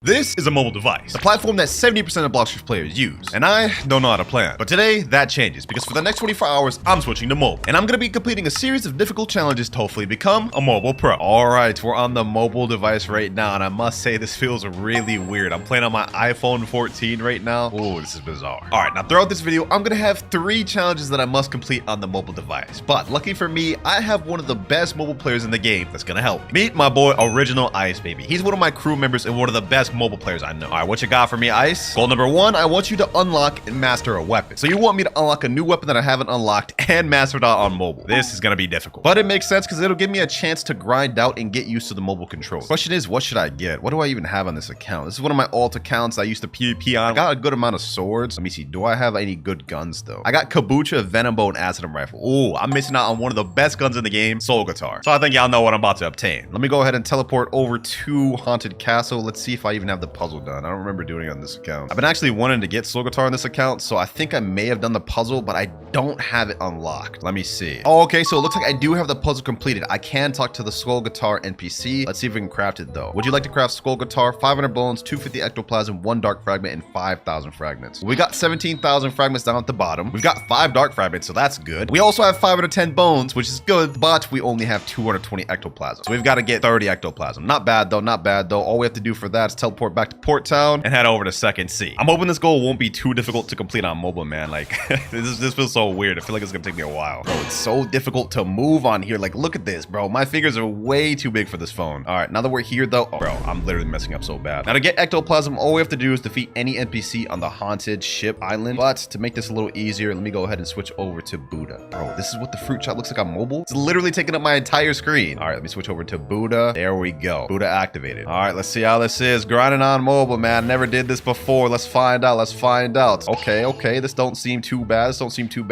This is a mobile device, a platform that 70% of Blox players use, and I don't know how to plan. But today, that changes, because for the next 24 hours, I'm switching to mobile, and I'm gonna be completing a series of difficult challenges to hopefully become a mobile pro. Alright, we're on the mobile device right now, and I must say this feels really weird. I'm playing on my iPhone 14 right now. Oh, this is bizarre. Alright, now throughout this video, I'm gonna have 3 challenges that I must complete on the mobile device. But lucky for me, I have one of the best mobile players in the game that's gonna help me. Meet my boy, Original Ice Baby. He's one of my crew members and one of the best mobile players I know. All right, what you got for me, Ice? Goal number 1, I want you to unlock and master a weapon. So you want me to unlock a new weapon that I haven't unlocked and master it out on mobile. This is gonna be difficult, but it makes sense because it'll give me a chance to grind out and get used to the mobile controls. Question is, what should I get? What do I even have on this account? This is one of my alt accounts I used to PvP on. I got a good amount of swords. Let me see. Do I have any good guns though? I got Kabucha, Venom Bow, and Acid Rifle. Oh, I'm missing out on one of the best guns in the game, Soul Guitar. So I think y'all know what I'm about to obtain. Let me go ahead and teleport over to Haunted Castle. Let's see if I even have the puzzle done. I don't remember doing it on this account. I've been actually wanting to get Soul Guitar on this account, so I think I may have done the puzzle, but I don't have it unlocked. Let me see. Oh, okay, so it looks like I do have the puzzle completed. I can talk to the Soul Guitar NPC. Let's see if we can craft it though. Would you like to craft Soul Guitar, 500 bones, 250 ectoplasm, 1 dark fragment, and 5,000 fragments? We got 17,000 fragments down at the bottom. We've got 5 dark fragments, so that's good. We also have 510 bones, which is good, but we only have 220 ectoplasm. So we've got to get 30 ectoplasm. Not bad though, not bad though. All we have to do for that is teleport back to Port Town and head over to Second Sea. I'm hoping this goal won't be too difficult to complete on mobile, man. Like, this feels so weird. I feel like it's gonna take me a while. Bro, it's so difficult to move on here. Like, look at this, bro. My fingers are way too big for this phone. All right, now that we're here though, oh, bro, I'm literally messing up so bad. Now to get ectoplasm, all we have to do is defeat any NPC on the haunted ship island. But to make this a little easier, let me go ahead and switch over to Buddha. Bro, this is what the fruit shop looks like on mobile. It's literally taking up my entire screen. All right, let me switch over to Buddha. There we go. Buddha activated. All right, let's see how this is. Grinding on mobile, man. Never did this before. Let's find out. Let's find out. Okay. This don't seem too bad.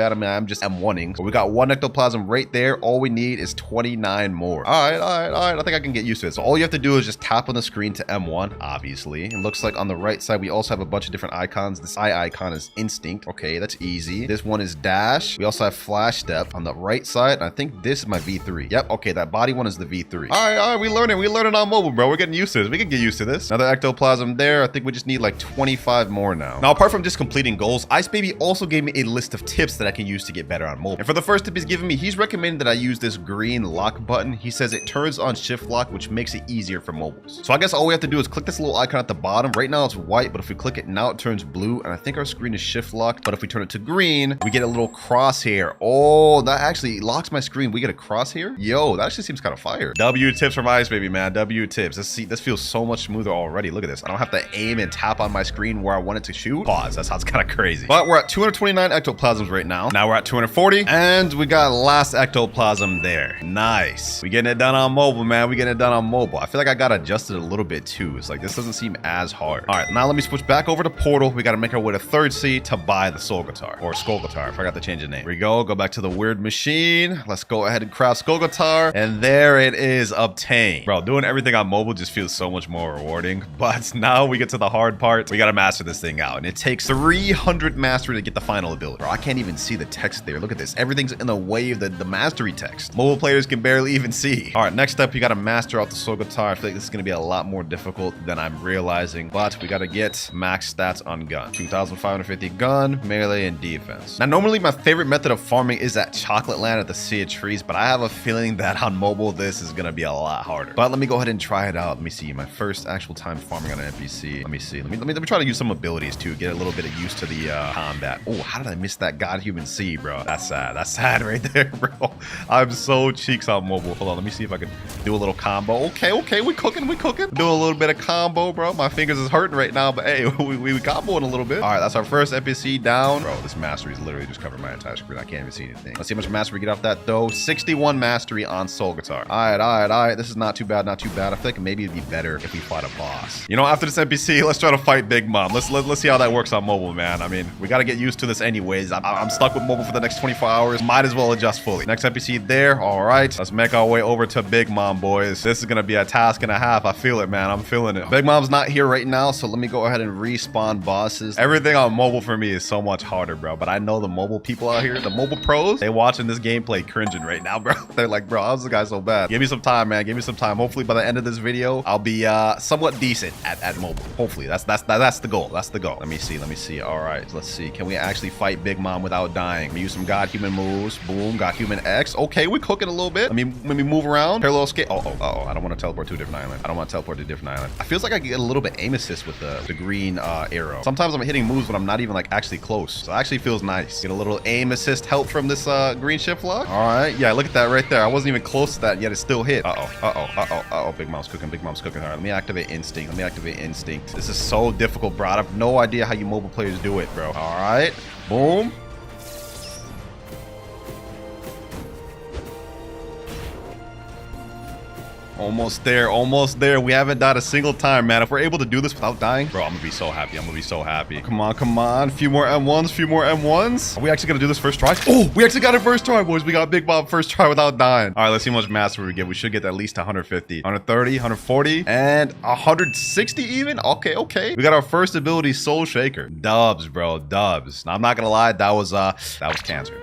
I mean, I'm just M1ing. But we got 1 ectoplasm right there. All we need is 29 more. All right. I think I can get used to it. So all you have to do is just tap on the screen to M1, obviously. It looks like on the right side, we also have a bunch of different icons. This eye icon is instinct. Okay, that's easy. This one is dash. We also have flash step on the right side. I think this is my V3. Yep. Okay, that body one is the V3. All right. We learning on mobile, bro. We're getting used to this. We can get used to this. Another ectoplasm there. I think we just need like 25 more now. Now, apart from just completing goals, Ice Baby also gave me a list of tips that I can use to get better on mobile. And for the first tip he's given me, he's recommended that I use this green lock button. He says it turns on shift lock, which makes it easier for mobiles. So I guess all we have to do is click this little icon at the bottom. Right now it's white, but if we click it now, it turns blue. And I think our screen is shift locked. But if we turn it to green, we get a little crosshair. Oh, that actually locks my screen. We get a crosshair. Yo, that actually seems kind of fire. W tips from Ice Baby, man. W tips. This feels so much smoother already. Look at this. I don't have to aim and tap on my screen where I want it to shoot. Pause. That sounds kind of crazy. But we're at 229 ectoplasms right now. Now we're at 240, and we got last ectoplasm there. Nice. We getting it done on mobile, man. We getting it done on mobile. I feel like I got adjusted a little bit too. It's like this doesn't seem as hard. All right, now let me switch back over to Portal. We got to make our way to Third Sea to buy the Soul Guitar or Skull Guitar. I forgot to change the name. Here we go. Go back to the weird machine. Let's go ahead and craft Skull Guitar, and there it is, obtained. Bro, doing everything on mobile just feels so much more rewarding. But now we get to the hard part. We got to master this thing out, and it takes 300 mastery to get the final ability. Bro, I can't even see the text there. Look at this. Everything's in the way of the mastery text. Mobile players can barely even see. All right, next up, you got to master out the Soul Guitar. I feel like this is going to be a lot more difficult than I'm realizing, but we got to get max stats on gun. 2,550 gun, melee, and defense. Now, normally my favorite method of farming is at Chocolate Land at the Sea of Trees, but I have a feeling that on mobile, this is going to be a lot harder. But let me go ahead and try it out. Let me see. My first actual time farming on an NPC. Let me see. Let me try to use some abilities too. Get a little bit of used to the combat. Oh, how did I miss that God Human Sea, bro? That's sad. That's sad right there, bro. I'm so cheeks on mobile. Hold on. Let me see if I can do a little combo. Okay. We cooking. Do a little bit of combo, bro. My fingers is hurting right now, but hey, we comboing a little bit. All right, that's our first NPC down. Bro, this mastery is literally just covering my entire screen. I can't even see anything. Let's see how much mastery we get off that though. 61 mastery on Soul Guitar. All right. This is not too bad. I feel like maybe it'd be better if we fought a boss. You know, after this NPC, let's try to fight Big Mom. Let's see how that works on mobile, man. I mean, we got to get used to this anyways. I'm stuck with mobile for the next 24 hours. Might as well adjust fully. Next NPC there. All right, let's make our way over to Big Mom, boys. This is gonna be a task and a half. I feel it, man. I'm feeling it. Big Mom's not here right now, so let me go ahead and respawn bosses. Everything on mobile for me is so much harder, bro. But I know the mobile people out here, the mobile pros, they watching this gameplay cringing right now, bro. They're like, bro, how's the guy so bad? Give me some time, man. Give me some time. Hopefully by the end of this video, I'll be somewhat decent decent at mobile. Hopefully, that's the goal. That's the goal. Let me see. All right, let's see. Can we actually fight Big Mom without dying? Let me use some God Human moves. Boom, God Human X. Okay, we're cooking a little bit. Let me move around. Parallel escape. Oh, I don't want to teleport to a different island. I feels like I get a little bit aim assist with the green arrow. Sometimes I'm hitting moves when I'm not even like actually close. So it actually feels nice. Get a little aim assist help from this green shift lock. All right, yeah, look at that right there. I wasn't even close to that yet. It still hit. Big Mom's cooking. All right, let me activate instinct. This is so difficult, bro. I have no idea how you mobile players do it, bro. All right, boom. Almost there. We haven't died a single time, man. If we're able to do this without dying, bro, I'm gonna be so happy. Come on. Few more M1s. Are we actually gonna do this first try? Oh, we actually got it first try, boys. We got Big Bob first try without dying. All right, let's see how much mastery we get. We should get at least 150, 130, 140, and 160 even. Okay. We got our first ability, Soul Shaker. Dubs, bro, dubs. Now, I'm not gonna lie, that was cancer.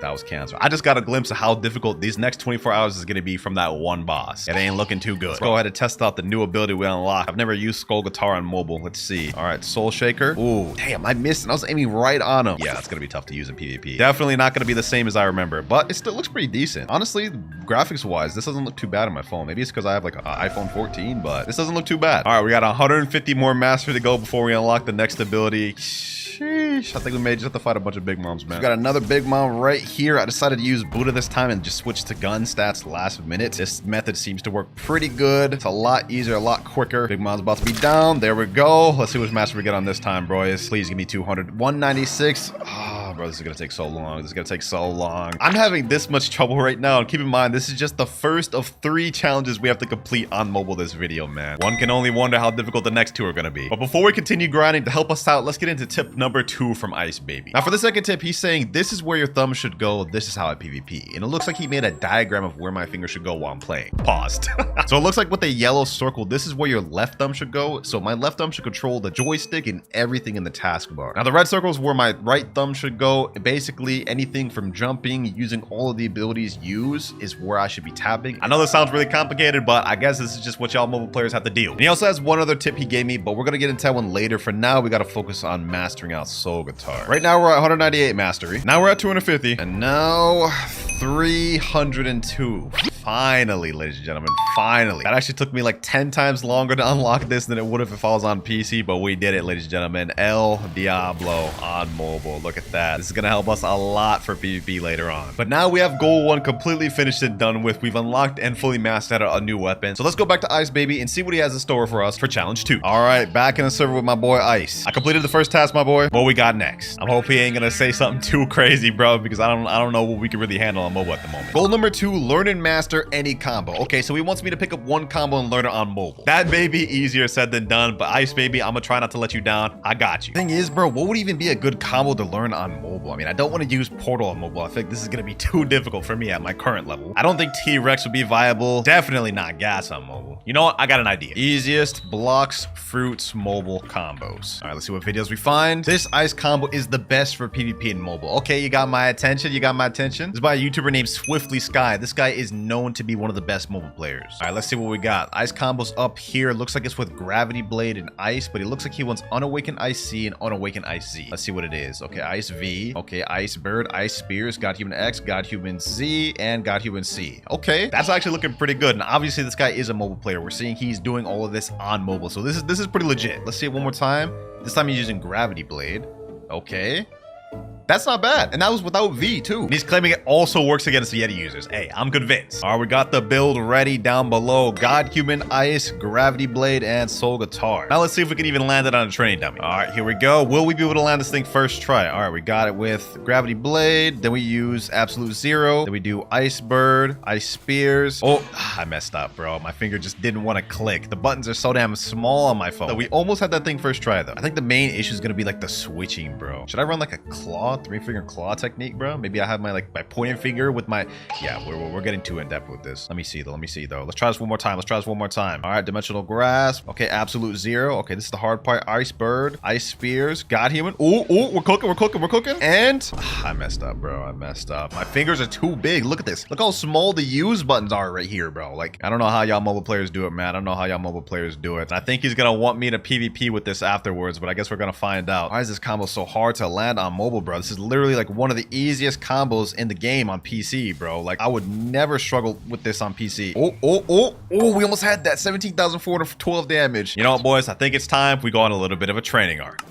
I just got a glimpse of how difficult these next 24 hours is gonna be from that one boss. It ain't looking too good. Let's go ahead and test out the new ability we unlocked. I've never used Skull Guitar on mobile. Let's see. All right, Soul Shaker. Ooh, damn, I missed and I was aiming right on him. Yeah, that's gonna be tough to use in PvP. Definitely not gonna be the same as I remember, but it still looks pretty decent. Honestly, graphics wise, this doesn't look too bad on my phone. Maybe it's because I have like an iPhone 14, but this doesn't look too bad. All right, we got 150 more mastery to go before we unlock the next ability. Sheesh. I think we may just have to fight a bunch of Big Moms, man. We got another Big Mom right here. I decided to use Buddha this time and just switch to gun stats last minute. This method seems to work pretty good. It's a lot easier, a lot quicker. Big Mom's about to be down. There we go. Let's see which master we get on this time, boys. Please give me 200. 196. Oh, bro, this is gonna take so long. I'm having this much trouble right now. And keep in mind, this is just the first of 3 challenges we have to complete on mobile this video, man. One can only wonder how difficult the next 2 are gonna be. But before we continue grinding, to help us out, let's get into tip number 2 from Ice Baby. Now, for the second tip, he's saying this is where your thumb should go. This is how I PvP. And it looks like he made a diagram of where my finger should go while I'm playing. Paused. So it looks like with the yellow circle, this is where your left thumb should go. So my left thumb should control the joystick and everything in the taskbar. Now, the red circle is where my right thumb should go. Basically, anything from jumping, using all of the abilities used is where I should be tapping. I know this sounds really complicated, but I guess this is just what y'all mobile players have to do. And he also has one other tip he gave me, but we're gonna get into that one later. For now, we gotta focus on mastering out Soul Guitar. Right now, we're at 198 mastery. Now we're at 250. And now 302. Finally, ladies and gentlemen, finally. That actually took me like 10 times longer to unlock this than it would have if I was on PC, but we did it, ladies and gentlemen. El Diablo on mobile. Look at that. This is gonna help us a lot for PvP later on. But now we have goal 1 completely finished and done with. We've unlocked and fully mastered a new weapon. So let's go back to Ice Baby and see what he has in store for us for challenge 2. All right, back in the server with my boy Ice. I completed the first task, my boy. What we got next? I'm hoping he ain't gonna say something too crazy, bro, because I don't know what we can really handle on mobile at the moment. Goal number 2, learn and master any combo. Okay, so he wants me to pick up one combo and learn it on mobile. That may be easier said than done, but Ice Baby, I'm gonna try not to let you down. I got you. Thing is, bro, what would even be a good combo to learn on mobile? I mean, I don't want to use Portal on mobile. I think this is gonna be too difficult for me at my current level. I don't think T-Rex would be viable. Definitely not Gas on mobile. You know what? I got an idea. Easiest Blox Fruits mobile combos. All right, let's see what videos we find. This ice combo is the best for PvP and mobile. Okay, you got my attention. This is by a YouTuber named Swiftly Sky. This guy is known to be one of the best mobile players. All right, let's see what we got. Ice combos up here. Looks like it's with Gravity Blade and Ice, but it looks like he wants Unawakened Ice C and Unawakened Ice Z. Let's see what it is. Okay, Ice V. Okay, Ice Bird, Ice Spears, God Human X, God Human Z, and God Human C. Okay, that's actually looking pretty good. And obviously, this guy is a mobile player. We're seeing he's doing all of this on mobile, so this is pretty legit. Let's see it one more time. This time he's using Gravity Blade. Okay. That's not bad. And that was without V too. And he's claiming it also works against the Yeti users. Hey, I'm convinced. All right, we got the build ready down below. God Human Ice, Gravity Blade, and Soul Guitar. Now let's see if we can even land it on a training dummy. All right, here we go. Will we be able to land this thing first try? All right, we got it with Gravity Blade. Then we use Absolute Zero. Then we do Ice Bird, Ice Spears. Oh, I messed up, bro. My finger just didn't want to click. The buttons are so damn small on my phone. So we almost had that thing first try though. I think the main issue is going to be like the switching, bro. Should I run like a claw claw, 3-finger claw technique, bro. Maybe I have my pointing finger with my, yeah, we're getting too in depth with this. Let me see though. Let's try this one more time. All right, dimensional grasp. Okay, absolute zero. Okay, this is the hard part. Ice bird, ice spears, god human. Ooh, we're cooking. And I messed up, bro. I messed up. My fingers are too big. Look at this. Look how small the use buttons are right here, bro. Like, I don't know how y'all mobile players do it, man. I don't know how y'all mobile players do it. I think he's gonna want me to PvP with this afterwards, but I guess we're gonna find out. Why is this combo so hard to land on mobile, bro? This is literally like one of the easiest combos in the game on PC, bro. Like, I would never struggle with this on PC. Oh, we almost had that. 17,412 damage. You know what, boys? I think it's time we go on a little bit of a training arc.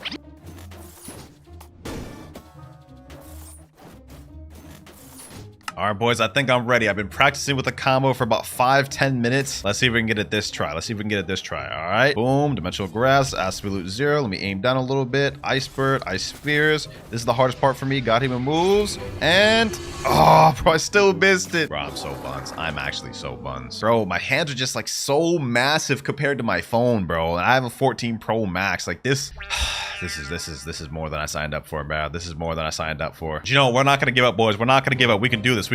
All right, boys, I think I'm ready. I've been practicing with the combo for about 5-10 minutes. Let's see if we can get it this try. All right, boom, dimensional grasp, absolute zero. Let me aim down a little bit. Ice bird, ice spears. This is the hardest part for me. God human moves. And, oh, bro, I still missed it. Bro, I'm so buns. I'm actually so buns. Bro, my hands are just like so massive compared to my phone, bro. And I have a 14 Pro Max. Like this... This is more than I signed up for, man. This is more than I signed up for. But you know, we're not gonna give up, boys. We're not gonna give up. We can do this.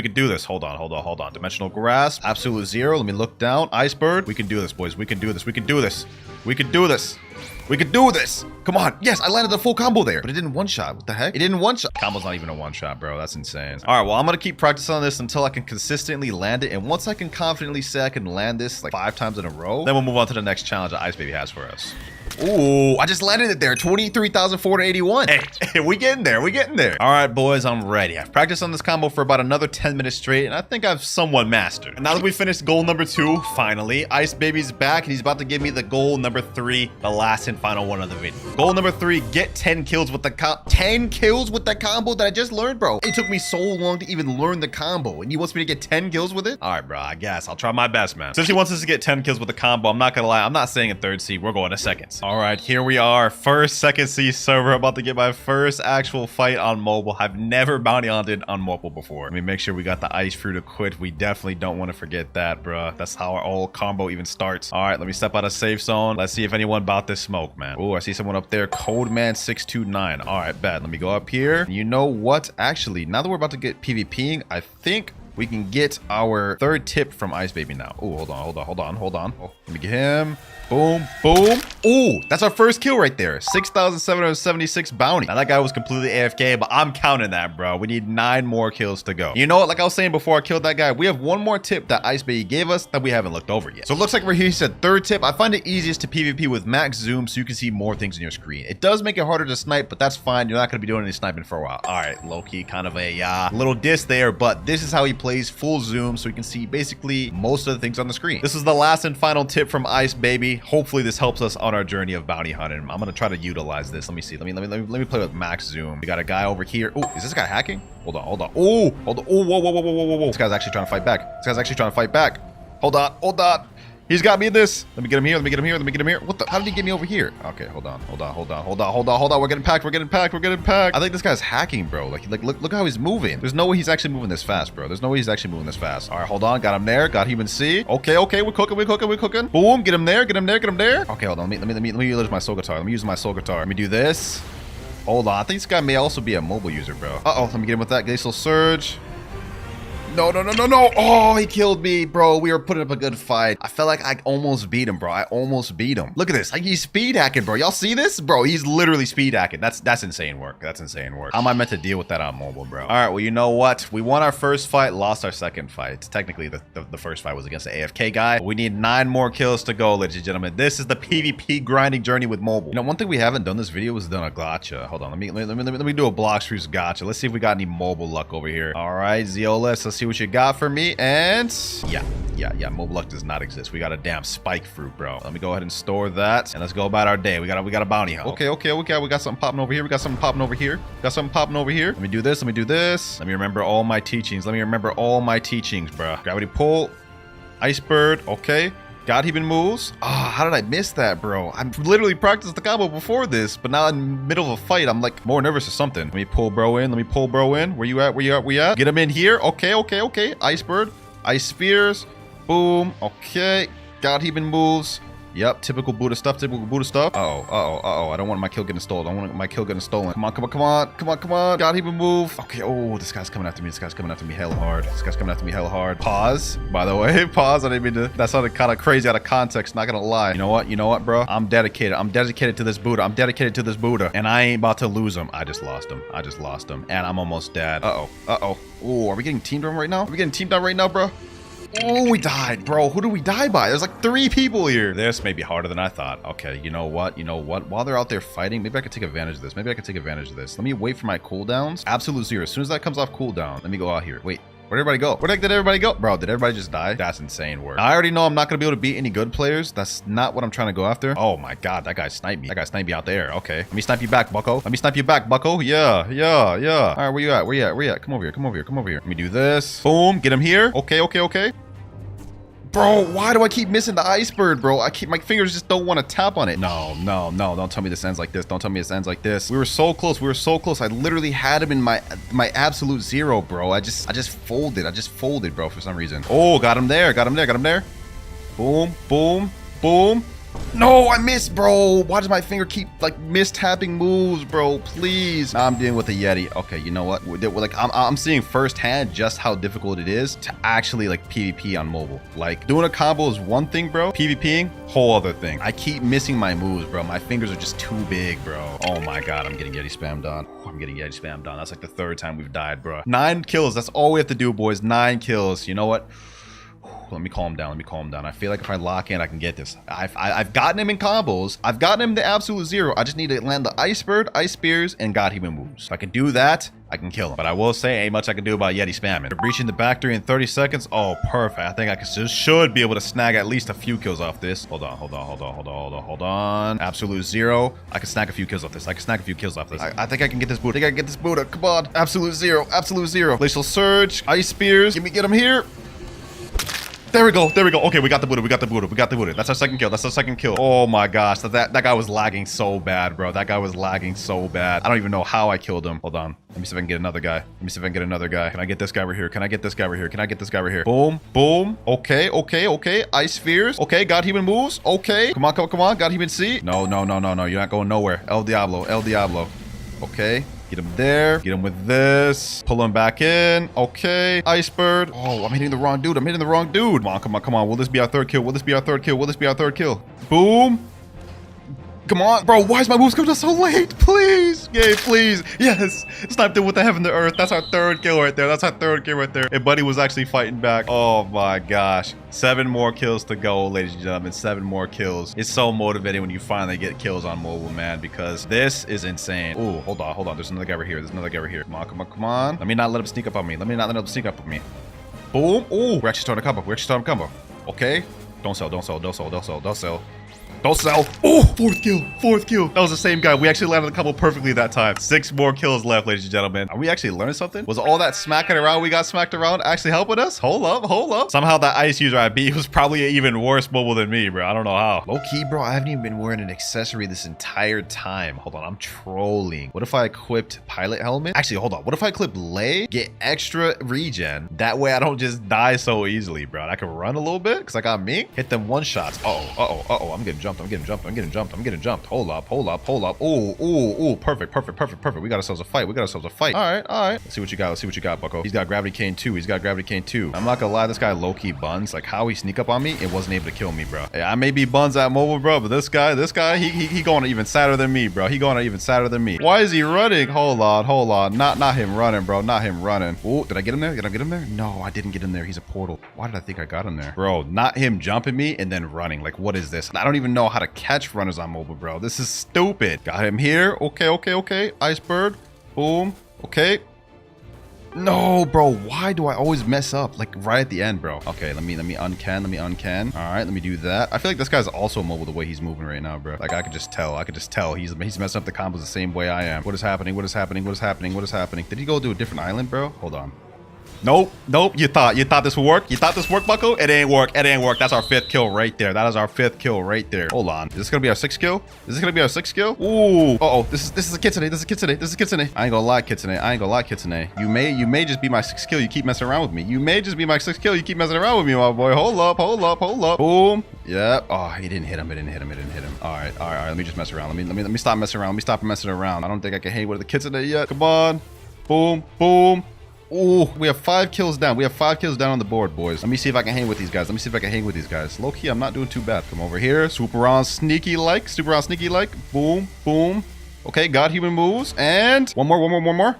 Hold on. Dimensional grasp, absolute zero. Let me look down. Ice bird. We can do this, boys. We can do this. Come on. Yes, I landed the full combo there, but it didn't one shot. What the heck? It didn't one shot. Combo's not even a one shot, bro. That's insane. All right, well, I'm gonna keep practicing on this until I can consistently land it. And once I can confidently say I can land this like 5 times in a row, then we'll move on to the next challenge that Ice Baby has for us. Ooh, I just landed it there. 23,481. Hey, we getting there. All right, boys, I'm ready. I've practiced on this combo for about another 10 minutes straight, and I think I've somewhat mastered. And now that we finished goal number 2, finally, Ice Baby's back, and he's about to give me the goal number 3, the last and final one of the video. Goal number 3, get 10 kills with the combo that I just learned, bro. It took me so long to even learn the combo, and he wants me to get 10 kills with it? All right, bro, I guess. I'll try my best, man. Since he wants us to get 10 kills with the combo, I'm not gonna lie. I'm not saying a third C. We're going to seconds. All right, here we are. First second C server. About to get my first actual fight on mobile. I've never bounty hunted on mobile before. Let me make sure we got the ice fruit equipped. We definitely don't want to forget that, bruh. That's how our whole combo even starts. All right, let me step out of safe zone. Let's see if anyone about this smoke, man. Oh, I see someone up there. Codeman629. All right, bet. Let me go up here. You know what? Actually, now that we're about to get PvPing, I think we can get our third tip from Ice Baby now. Oh, hold on. Oh, let me get him. Boom. Ooh, that's our first kill right there. 6,776 bounty. Now, that guy was completely AFK, but I'm counting that, bro. We need 9 more kills to go. You know what? Like I was saying before I killed that guy, we have one more tip that Ice Baby gave us that we haven't looked over yet. So it looks like right here he said third tip. I find it easiest to PvP with max zoom so you can see more things on your screen. It does make it harder to snipe, but that's fine. You're not going to be doing any sniping for a while. All right, low-key kind of a little diss there, but this is how he plays full zoom so you can see basically most of the things on the screen. This is the last and final tip from Ice Baby. Hopefully this helps us on our journey of bounty hunting. I'm gonna try to utilize this. Let me see. Let me play with max zoom. We got a guy over here. Oh, is this guy hacking? Hold on. Oh, hold on. Oh, whoa. This guy's actually trying to fight back. Hold on. He's got me in this. Let me get him here. What the? How did he get me over here? Okay, hold on. We're getting packed. I think this guy's hacking, bro. Like look how he's moving. There's no way he's actually moving this fast, bro. All right, hold on. Got him there. Got human C. Okay. We're cooking. Boom. Get him there. Okay, hold on. Let me use my soul guitar. Let me do this. Hold on. I think this guy may also be a mobile user, bro. Uh-oh. Let me get him with that glacial surge. No. Oh, he killed me, bro. We were putting up a good fight. I felt like I almost beat him, bro. Look at this. Like, he's speed hacking, bro. Y'all see this? Bro, he's literally speed hacking. That's insane work. How am I meant to deal with that on mobile, bro? All right, well, you know what? We won our first fight, lost our second fight. Technically, the first fight was against the AFK guy. We need 9 more kills to go, ladies and gentlemen. This is the PvP grinding journey with mobile. You know, one thing we haven't done this video was done a gacha. Hold on. Let me do a Blox Fruits gacha. Let's see if we got any mobile luck over here. All right, Zeolus. Let's see what you got for me. And yeah, mobile luck does not exist. We got a damn spike fruit, bro. Let me go ahead and store that, and let's go about our day. We got a bounty hunt. Okay. We got something popping over here. Let me do this. Let me remember all my teachings. Bro. Gravity pull, ice bird. Okay. God even moves. How did I miss that, bro? I'm literally practiced the combo before this, but now in the middle of a fight, I'm like more nervous or something. Let me pull bro in. Where you at? Get him in here. Okay. Ice bird. Ice spears. Boom. Okay. God even moves. Yep, typical Buddha stuff, typical Buddha stuff. Uh-oh. I don't want my kill getting stolen. I don't want my kill getting stolen. Come on. God, even move. Okay, oh, this guy's coming after me. This guy's coming after me hella hard. Pause, by the way. Pause. I didn't mean to. That sounded kind of crazy out of context, not gonna lie. You know what, bro? I'm dedicated to this Buddha. And I ain't about to lose him. I just lost him. And I'm almost dead. Uh-oh. Oh, are we getting teamed on right now? Bro? Oh, we died, bro. Who do we die by? There's like 3 people here. This may be harder than I thought. Okay, you know what? While they're out there fighting, maybe I could take advantage of this. Let me wait for my cooldowns. Absolute 0. As soon as that comes off cooldown, let me go out here. Wait. Where'd everybody go? Where the heck did everybody go? Bro, did everybody just die? That's insane work. I already know I'm not going to be able to beat any good players. That's not what I'm trying to go after. Oh my God, that guy sniped me. Out there. Okay. Let me snipe you back, bucko. Yeah. All right, where you at? Come over here. Let me do this. Boom. Get him here. Okay. Bro, why do I keep missing the iceberg, bro? My fingers just don't want to tap on it. No. Don't tell me this ends like this. We were so close. I literally had him in my absolute 0, bro. I just folded, bro, for some reason. Oh, got him there. Boom. No, I missed, bro. Why does my finger keep like mistapping moves, bro? Please. Now I'm dealing with a Yeti. Okay, you know what? Like I'm seeing firsthand just how difficult it is to actually like PvP on mobile. Like doing a combo is one thing, bro. PvPing, whole other thing. I keep missing my moves, bro. My fingers are just too big, bro. Oh my God, I'm getting Yeti spammed on. That's like the 3rd time we've died, bro. 9 kills. That's all we have to do, boys. 9 kills. You know what? Let me calm down. I feel like if I lock in, I can get this. I've gotten him in combos. I've gotten him to absolute 0. I just need to land the Ice Bird, Ice Spears, and God Human moves. If I can do that, I can kill him. But I will say, ain't much I can do about Yeti spamming. Breaching the back 3 in 30 seconds. Oh, perfect. I think I should be able to snag at least a few kills off this. Hold on. Absolute 0. I can snag a few kills off this. I think I can get this Buddha. Come on. Absolute 0. Glacial Surge. Ice Spears. Get him here. There we go. Okay, we got the Buddha. That's our second kill. Oh my gosh. That guy was lagging so bad, bro. I don't even know how I killed him. Hold on. Let me see if I can get another guy. Can I get this guy right here? Boom. Okay. Ice Spheres. Okay, God Human moves. Okay. Come on. God Human C. No. You're not going nowhere. El Diablo. Okay. Get him there. Get him with this. Pull him back in. Okay. Ice Bird. Oh, I'm hitting the wrong dude. Come on. Will this be our third kill? Boom. Come on. Bro, why is my moves coming out so late? Please. Yay, please. Yes. Sniped him with the heaven to earth. That's our 3rd kill right there. And Buddy was actually fighting back. Oh my gosh. 7 more kills to go, ladies and gentlemen. 7 more kills. It's so motivating when you finally get kills on mobile, man, because this is insane. Oh, hold on. There's another guy right here. Come on. Let me not let him sneak up on me. Boom. Oh, we're actually starting a combo. Okay. Don't sell. Don't sell. Oh, 4th kill. That was the same guy. We actually landed the combo perfectly that time. 6 more kills left, ladies and gentlemen. Are we actually learning something? Was all that smacking around we got smacked around actually helping us? Hold up. Somehow that ice user I beat was probably even worse mobile than me, bro. I don't know how. Low key, bro, I haven't even been wearing an accessory this entire time. Hold on, I'm trolling. What if I equipped pilot helmet? Actually, hold on. What if I equip lay? Get extra regen. That way I don't just die so easily, bro. I can run a little bit because I got Mink. Hit them 1-shots. Uh-oh. I'm getting jumped. Hold up. Oh, perfect. We got ourselves a fight. All right. Let's see what you got, bucko. He's got Gravity Cane too. I'm not gonna lie, this guy low-key buns. Like how he sneak up on me, it wasn't able to kill me, bro. Yeah, I may be buns at mobile, bro, but this guy, he going even sadder than me, bro. Why is he running? Hold on. Not him running, bro. Oh, did I get him there? No, I didn't get him there. He's a portal. Why did I think I got him there? Bro, not him jumping me and then running. Like, what is this? I don't even know how to catch runners on mobile, bro. This is stupid. Got him here. Okay. Ice Bird. Boom. Okay. No, bro. Why do I always mess up? Like right at the end, bro. Okay, let me uncan. All right, let me do that. I feel like this guy's also mobile the way he's moving right now, bro. Like I could just tell. He's messing up the combos the same way I am. What is happening? Did he go to a different island, bro? Hold on. Nope. Nope. You thought this would work? You thought this worked, bucko? It ain't work. It ain't work. That's our 5th kill right there. That is our 5th kill right there. Hold on. Is this gonna be our 6th kill? Is this gonna be our 6th kill? Ooh. Uh-oh. This is a Kitsune. This is a Kitsune. This is a Kitsune. I ain't gonna lie, Kitsune. I ain't gonna lie, Kitsune. You may just be my 6th kill. You keep messing around with me. You may just be my 6th kill. You keep messing around with me, my boy. Hold up. Hold up. Hold up. Boom. Yep. Oh, he didn't hit him. It didn't hit him. It didn't hit him. All right. All right. Let me just mess around. Let me stop messing around. Let me stop messing around. I don't think I can hang with the Kitsune yet. Come on. Boom. Boom. Ooh, we have 5 kills down. We have 5 kills down on the board, boys. Let me see if I can hang with these guys. Let me see if I can hang with these guys. Low key, I'm not doing too bad. Come over here. Swoop around sneaky like. Swoop around sneaky like. Boom, boom. Okay, got human moves. And one more.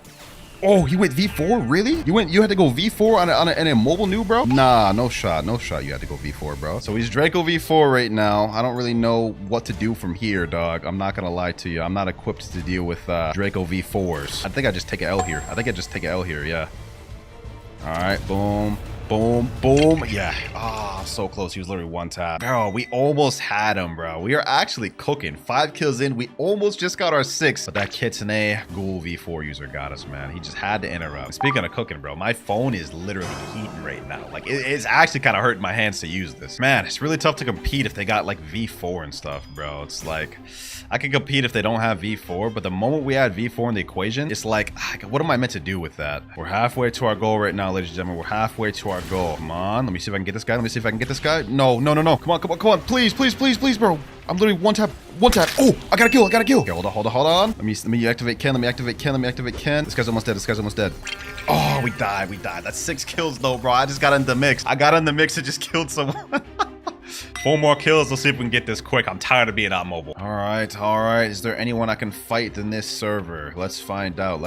Oh, he went V4? Really? You had to go V4 on a mobile noob, bro? Nah, no shot. No shot. You had to go V4, bro. So he's Draco V4 right now. I don't really know what to do from here, dog. I'm not gonna lie to you. I'm not equipped to deal with Draco V4s. I think I just take an L here. Yeah. All right, boom, boom, boom. Yeah. Ah, so close. He was literally one tap. Bro, we almost had him, bro. We are actually cooking. 5 kills in. We almost just got our 6th. But that Kitsune Ghoul V4 user got us, man. He just had to interrupt. Speaking of cooking, bro, my phone is literally heating right now. Like, it's actually kind of hurting my hands to use this. Man, it's really tough to compete if they got, like, V4 and stuff, bro. It's like, I can compete if they don't have V4, but the moment we add V4 in the equation, it's like, what am I meant to do with that? We're halfway to our goal right now, ladies and gentlemen. We're halfway to our goal. Come on. Let me see if I can get this guy. No. Come on. Please, bro. I'm literally one tap. Oh, I got a kill. Okay, hold on. Let me activate Ken. This guy's almost dead. Oh, we died. That's 6 kills though, bro. I just got in the mix. And just killed someone. 4 more kills. Let's see if we can get this quick. I'm tired of being out mobile. All right. Is there anyone I can fight in this server? Let's find out.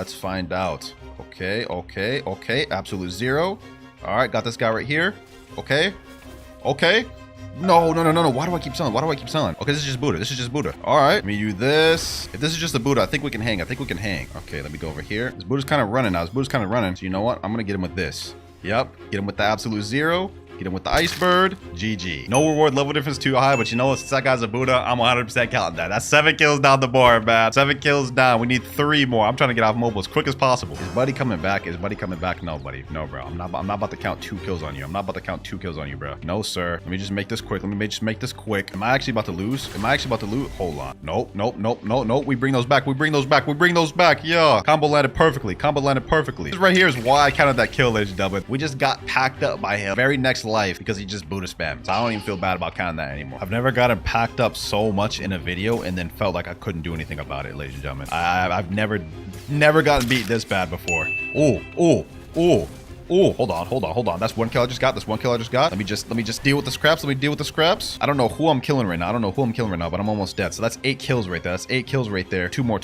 Okay. Absolute 0. All right, got this guy right here. Okay. No. Why do I keep selling? Okay, this is just Buddha. All right, let me do this. If this is just a Buddha, I think we can hang. Okay, let me go over here. This Buddha's kind of running now. So you know what? I'm gonna get him with this. Yep, get him with the absolute 0. Get him with the ice bird. GG. No reward level difference too high, but you know what? Since that guy's a Buddha, I'm 100% counting that. That's 7 kills down the board, man. 7 kills down. We need 3 more. I'm trying to get off mobile as quick as possible. Is buddy coming back? No, buddy. No, bro. I'm not about to count 2 kills on you. Bro. No, sir. Let me just make this quick. Am I actually about to lose? Hold on. Nope. We bring those back. Yeah. Combo landed perfectly. This right here is why I counted that kill, ladies and gentlemen. We just got packed up by him. Very next life because he just Buddha spammed. So I don't even feel bad about counting that anymore. I've never gotten packed up so much in a video and then felt like I couldn't do anything about it, ladies and gentlemen. I've never gotten beat this bad before. Oh, hold on. That's 1 kill I just got. Let me just deal with the scraps. I don't know who I'm killing right now. But I'm almost dead. So that's 8 kills right there. 2 more.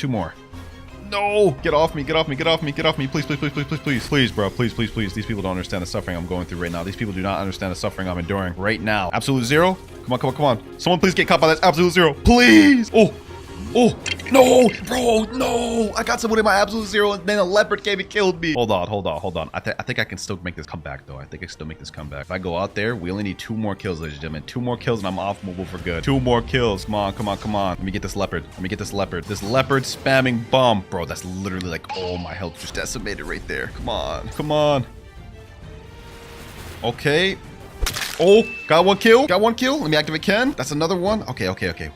No! Get off me. Please, bro. Please. These people don't understand the suffering I'm going through right now. These people do not understand the suffering I'm enduring right now. Absolute 0. Come on. Someone please get caught by that absolute 0. Please! Oh, no, bro, no. I got someone in my absolute 0 and then a leopard came and killed me. Hold on. I think I can still make this comeback, though. If I go out there, we only need 2 more kills, ladies and gentlemen. 2 more kills and I'm off mobile for good. 2 more kills. Come on. Let me get this leopard. This leopard spamming bomb. Bro, that's literally like all my health just decimated right there. Come on. Okay. Oh, got one kill. Let me activate Ken. That's another one. Okay.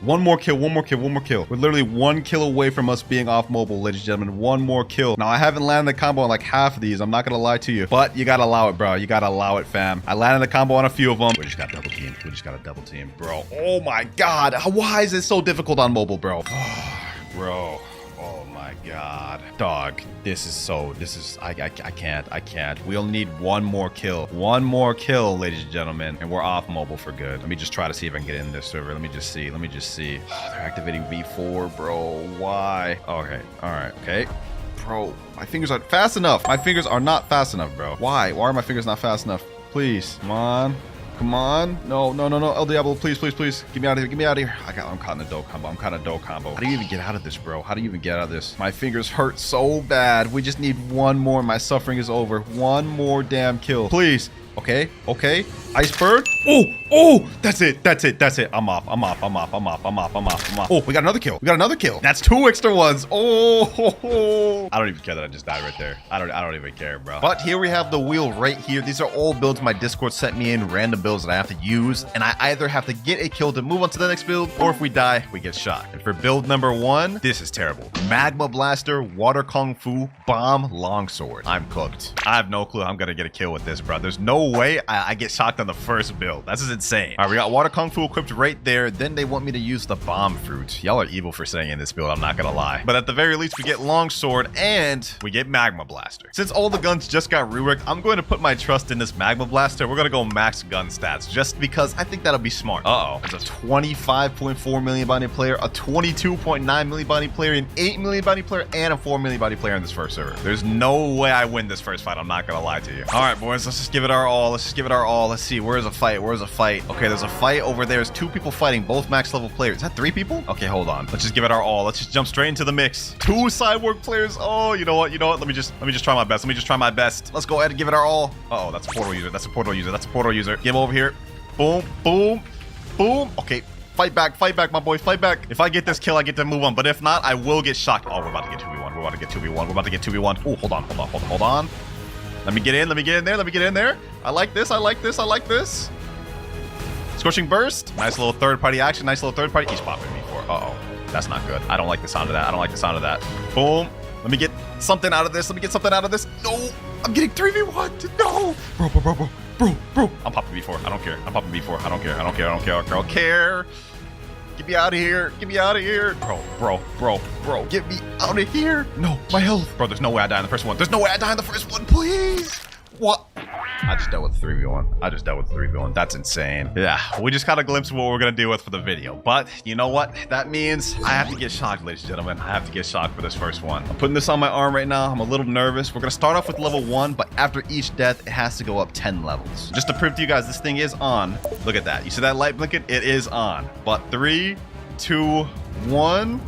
One more kill. We're literally 1 kill away from us being off mobile, ladies and gentlemen. 1 more kill. Now, I haven't landed the combo on like half of these. I'm not going to lie to you, but you got to allow it, bro. Fam. I landed the combo on a few of them. We just got double team. Bro. Oh my God. Why is it so difficult on mobile, bro? Bro. Oh my God. Dog. I can't. We only need 1 more kill. 1 more kill, ladies and gentlemen. And we're off mobile for good. Let me just try to see if I can get in this server. Let me just see. Oh, they're activating V4, bro. Why? Okay. All right. Okay. Bro, my fingers aren't fast enough. My fingers are not fast enough, bro. Why? Why are my fingers not fast enough? Please. Come on. No. El Diablo, please. Get me out of here. I'm caught in a dough combo. How do you even get out of this, bro? My fingers hurt so bad. We just need 1 more. My suffering is over. 1 more damn kill. Please. Okay. Ice bird. Oh, that's it. I'm off. Oh, we got another kill. That's 2 extra ones. Oh, I don't even care that I just died right there. I don't even care, bro. But here we have the wheel right here. These are all builds my Discord sent me in, random builds that I have to use. And I either have to get a kill to move on to the next build, or if we die, we get shot. And for build number 1, this is terrible. Magma Blaster, Water Kung Fu, Bomb, Longsword. I'm cooked. I have no clue how I'm gonna get a kill with this, bro. There's no way I get shocked on the first build. That's just insane. All right, we got Water Kung Fu equipped right there. Then they want me to use the Bomb Fruit. Y'all are evil for saying in this build, I'm not gonna lie. But at the very least, we get Longsword and we get Magma Blaster. Since all the guns just got reworked, I'm going to put my trust in this Magma Blaster. We're gonna go max gun stats just because I think that'll be smart. There's a 25.4 million body player, a 22.9 million body player, an 8 million body player, and a 4 million body player in this first server. There's no way I win this first fight. I'm not gonna lie to you. All right, boys, let's just give it our all. Let's see, where's a fight? Okay, there's a fight over there. There's 2 people fighting, both max level players. Is that 3 people? Okay, hold on. Let's just give it our all. Let's just jump straight into the mix. 2 Cyborg players. Oh, you know what? Let me just try my best. Let's go ahead and give it our all. That's a portal user. Give over here. Boom. Okay. Fight back, my boy. Fight back. If I get this kill, I get to move on. But if not, I will get shocked. Oh, we're about to get 2v1. Oh, hold on. Let me get in there. I like this. Scorching Burst. Nice little third-party action. He's popping me for. That's not good. I don't like the sound of that. Boom. Let me get something out of this. No. I'm getting 3v1. No. Bro. I'm popping B4. I don't care. I don't care. Get me out of here. Bro. Get me out of here. No, my health. Bro, there's no way I die in the first one. Please. What? I just dealt with 3v1. That's insane. Yeah, we just got a glimpse of what we're gonna deal with for the video. But you know what? That means I have to get shocked, ladies and gentlemen. I have to get shocked for this first one. I'm putting this on my arm right now. I'm a little nervous. We're gonna start off with level 1, but after each death, it has to go up 10 levels. Just to prove to you guys, this thing is on. Look at that. You see that light blinking? It is on. But 3, 2, 1.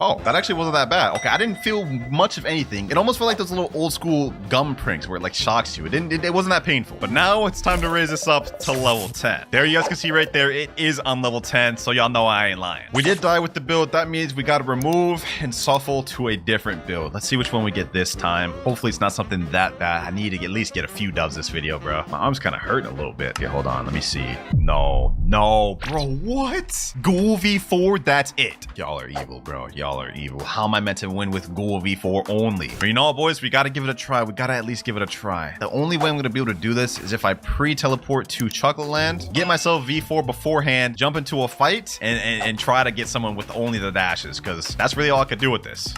Oh, that actually wasn't that bad. Okay, I didn't feel much of anything. It almost felt like those little old school gum pranks where it like shocks you. It wasn't that painful. But now it's time to raise this up to level 10. There you guys can see right there, it is on level 10, so y'all know I ain't lying. We did die with the build. That means we gotta remove and shuffle to a different build. Let's see which one we get this time. Hopefully it's not something that bad. I need to at least get a few dubs this video, bro. My arm's kind of hurting a little bit. Okay, hold on, let me see. No, bro, what? Ghoul V4, that's it. Y'all are evil, bro. How am I meant to win with Ghoul V4 only? But you know what, boys? We gotta give it a try. We gotta at least give it a try. The only way I'm gonna be able to do this is if I pre-teleport to Chocolate Land, get myself V4 beforehand, jump into a fight, and try to get someone with only the dashes, because that's really all I could do with this.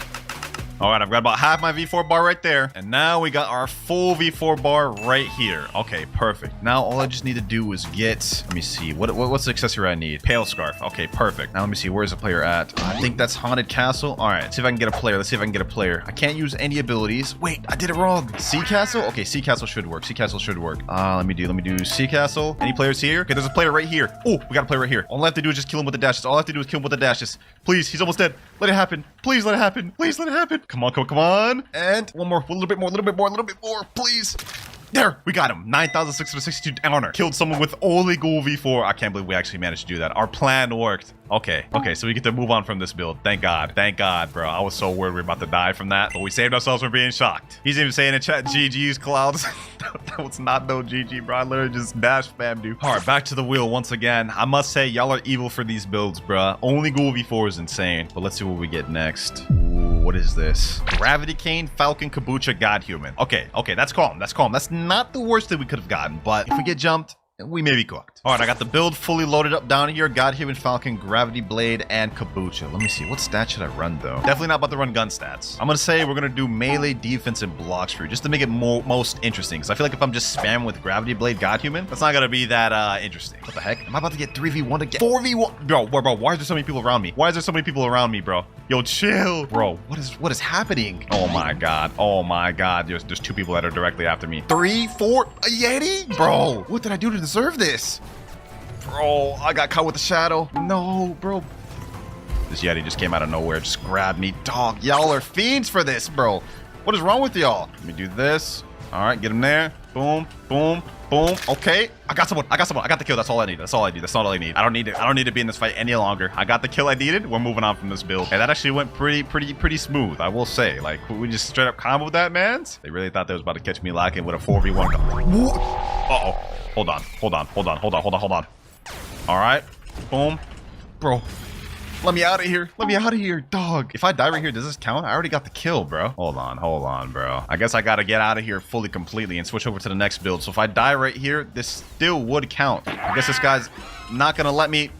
All right, I've got about half my V4 bar right there. And now we got our full V4 bar right here. Okay, perfect. Now all I just need to do is get, let me see, what's the accessory I need? Pale Scarf. Okay, perfect. Now let me see, where's the player at? I think that's Haunted Castle. All right, let's see if I can get a player. I can't use any abilities. Wait, I did it wrong. Sea Castle? Okay, Sea Castle should work. Let me do Sea Castle. Any players here? Okay, there's a player right here. Oh, we got a player right here. All I have to do is just kill him with the dashes. Please, he's almost dead. Let it happen. Please let it happen. Come on. And one more, a little bit more, please. There, we got him. 9,662 honor. Killed someone with only Ghoul V4. I can't believe we actually managed to do that. Our plan worked. Okay, so we get to move on from this build. Thank God, bro. I was so worried we were about to die from that, but we saved ourselves from being shocked. He's even saying in chat, GG's, Clouds. That was not no GG, bro. I literally just dash spammed you. All right, back to the wheel once again. I must say, y'all are evil for these builds, bro. Only Ghoul V4 is insane, but let's see what we get next. Ooh, what is this? Gravity Cane, Falcon, Kabucha, God Human. Okay, that's calm. That's not the worst that we could have gotten, but if we get jumped, we may be cooked. All right, I got the build fully loaded up down here. God Human, Falcon, Gravity Blade, and Kabucha. Let me see. What stats should I run, though? Definitely not about to run gun stats. I'm going to say we're going to do melee, defense, and Blox for you, just to make it most interesting. Because I feel like if I'm just spamming with Gravity Blade, God Human, that's not going to be that interesting. What the heck? Am I about to get 3v1 again? 4v1? Bro, why is there so many people around me? Bro? Yo, chill. Bro, what is happening? Oh my God. There's 2 people that are directly after me. 3, 4, a Yeti? Bro, what did I do to deserve this? Bro, I got caught with a shadow. No, bro. This Yeti just came out of nowhere, just grabbed me. Dog, y'all are fiends for this, bro. What is wrong with y'all? Let me do this. All right, get him there. Boom, boom, boom. Okay, I got someone. I got someone. I got the kill. That's all I need. That's all I need. That's not all I need. I don't need to be in this fight any longer. I got the kill I needed. We're moving on from this build. And that actually went pretty smooth, I will say. Like, we just straight up comboed that, man. They really thought they was about to catch me lacking with a 4v1. Uh-oh. Hold on. All right. Boom. Bro. Let me out of here. Let me out of here, dog. If I die right here, does this count? I already got the kill, bro. Hold on, bro. I guess I got to get out of here fully, completely, and switch over to the next build. So if I die right here, this still would count. I guess this guy's not going to let me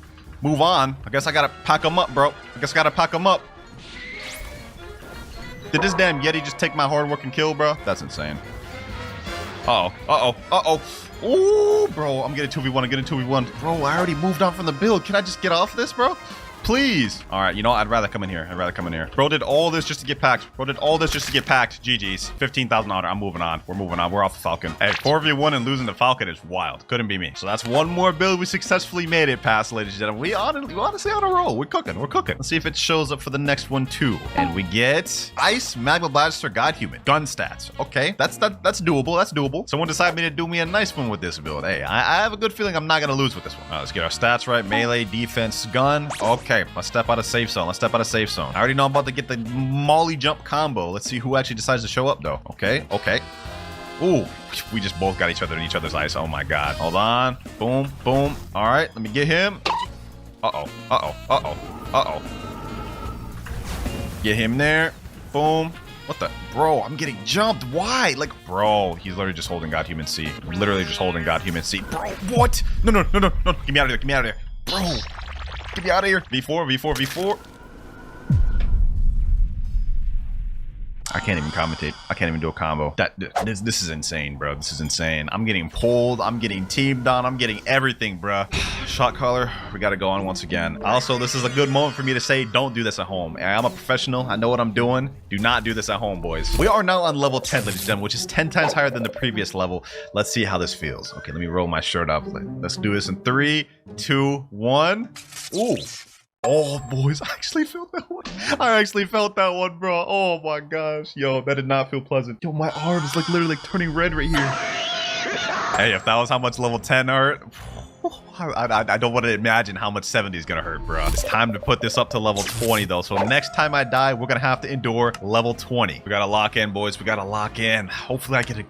move on. I guess I got to pack him up, bro. I guess I got to pack him up. Did this damn Yeti just take my hard work and kill, bro? That's insane. Uh-oh. Ooh, bro. I'm getting 2v1. Bro, I already moved on from the build. Can I just get off this, bro? Please. All right, you know what? I'd rather come in here. Bro did all this just to get packed. GG's. 15,000 honor. I'm moving on. We're off the Falcon. Hey, 4v1 and losing the Falcon is wild. Couldn't be me. So that's one more build we successfully made it past, ladies and gentlemen. We honestly on a roll. We're cooking. Let's see if it shows up for the next one too. And we get Ice, Magma Blaster, God Human. Gun stats. Okay, that's doable. Someone decided to do me a nice one with this build. Hey, I have a good feeling I'm not gonna lose with this one. All right, let's get our stats right. Melee, defense, gun. Okay. Let's step out of safe zone. I already know I'm about to get the molly jump combo. Let's see who actually decides to show up, though. Okay. Ooh, we just both got each other in each other's eyes. Oh, my God. Hold on. Boom. All right, let me get him. Uh-oh. Get him there. Boom. What the? Bro, I'm getting jumped. Why? Like, bro, he's literally just holding God Human C. Bro, what? No. Get me out of there. Bro. Get me out of here. V4. I can't even commentate. I can't even do a combo. This is insane, bro. This is insane. I'm getting pulled. I'm getting teamed on. I'm getting everything, bro. Shot caller. We got to go on once again. Also, this is a good moment for me to say, don't do this at home. I'm a professional. I know what I'm doing. Do not do this at home, boys. We are now on level 10, ladies and gentlemen, which is 10 times higher than the previous level. Let's see how this feels. Okay, let me roll my shirt up. Let's do this in 3, 2, 1. Ooh. Oh, boys, I actually felt that one. Bro. Oh, my gosh. Yo, that did not feel pleasant. Yo, my arm is like literally turning red right here. Hey, if that was how much level 10 hurt, I don't want to imagine how much 70 is going to hurt, bro. It's time to put this up to level 20, though. So next time I die, we're going to have to endure level 20. We got to lock in, boys. We got to lock in. Hopefully, I get a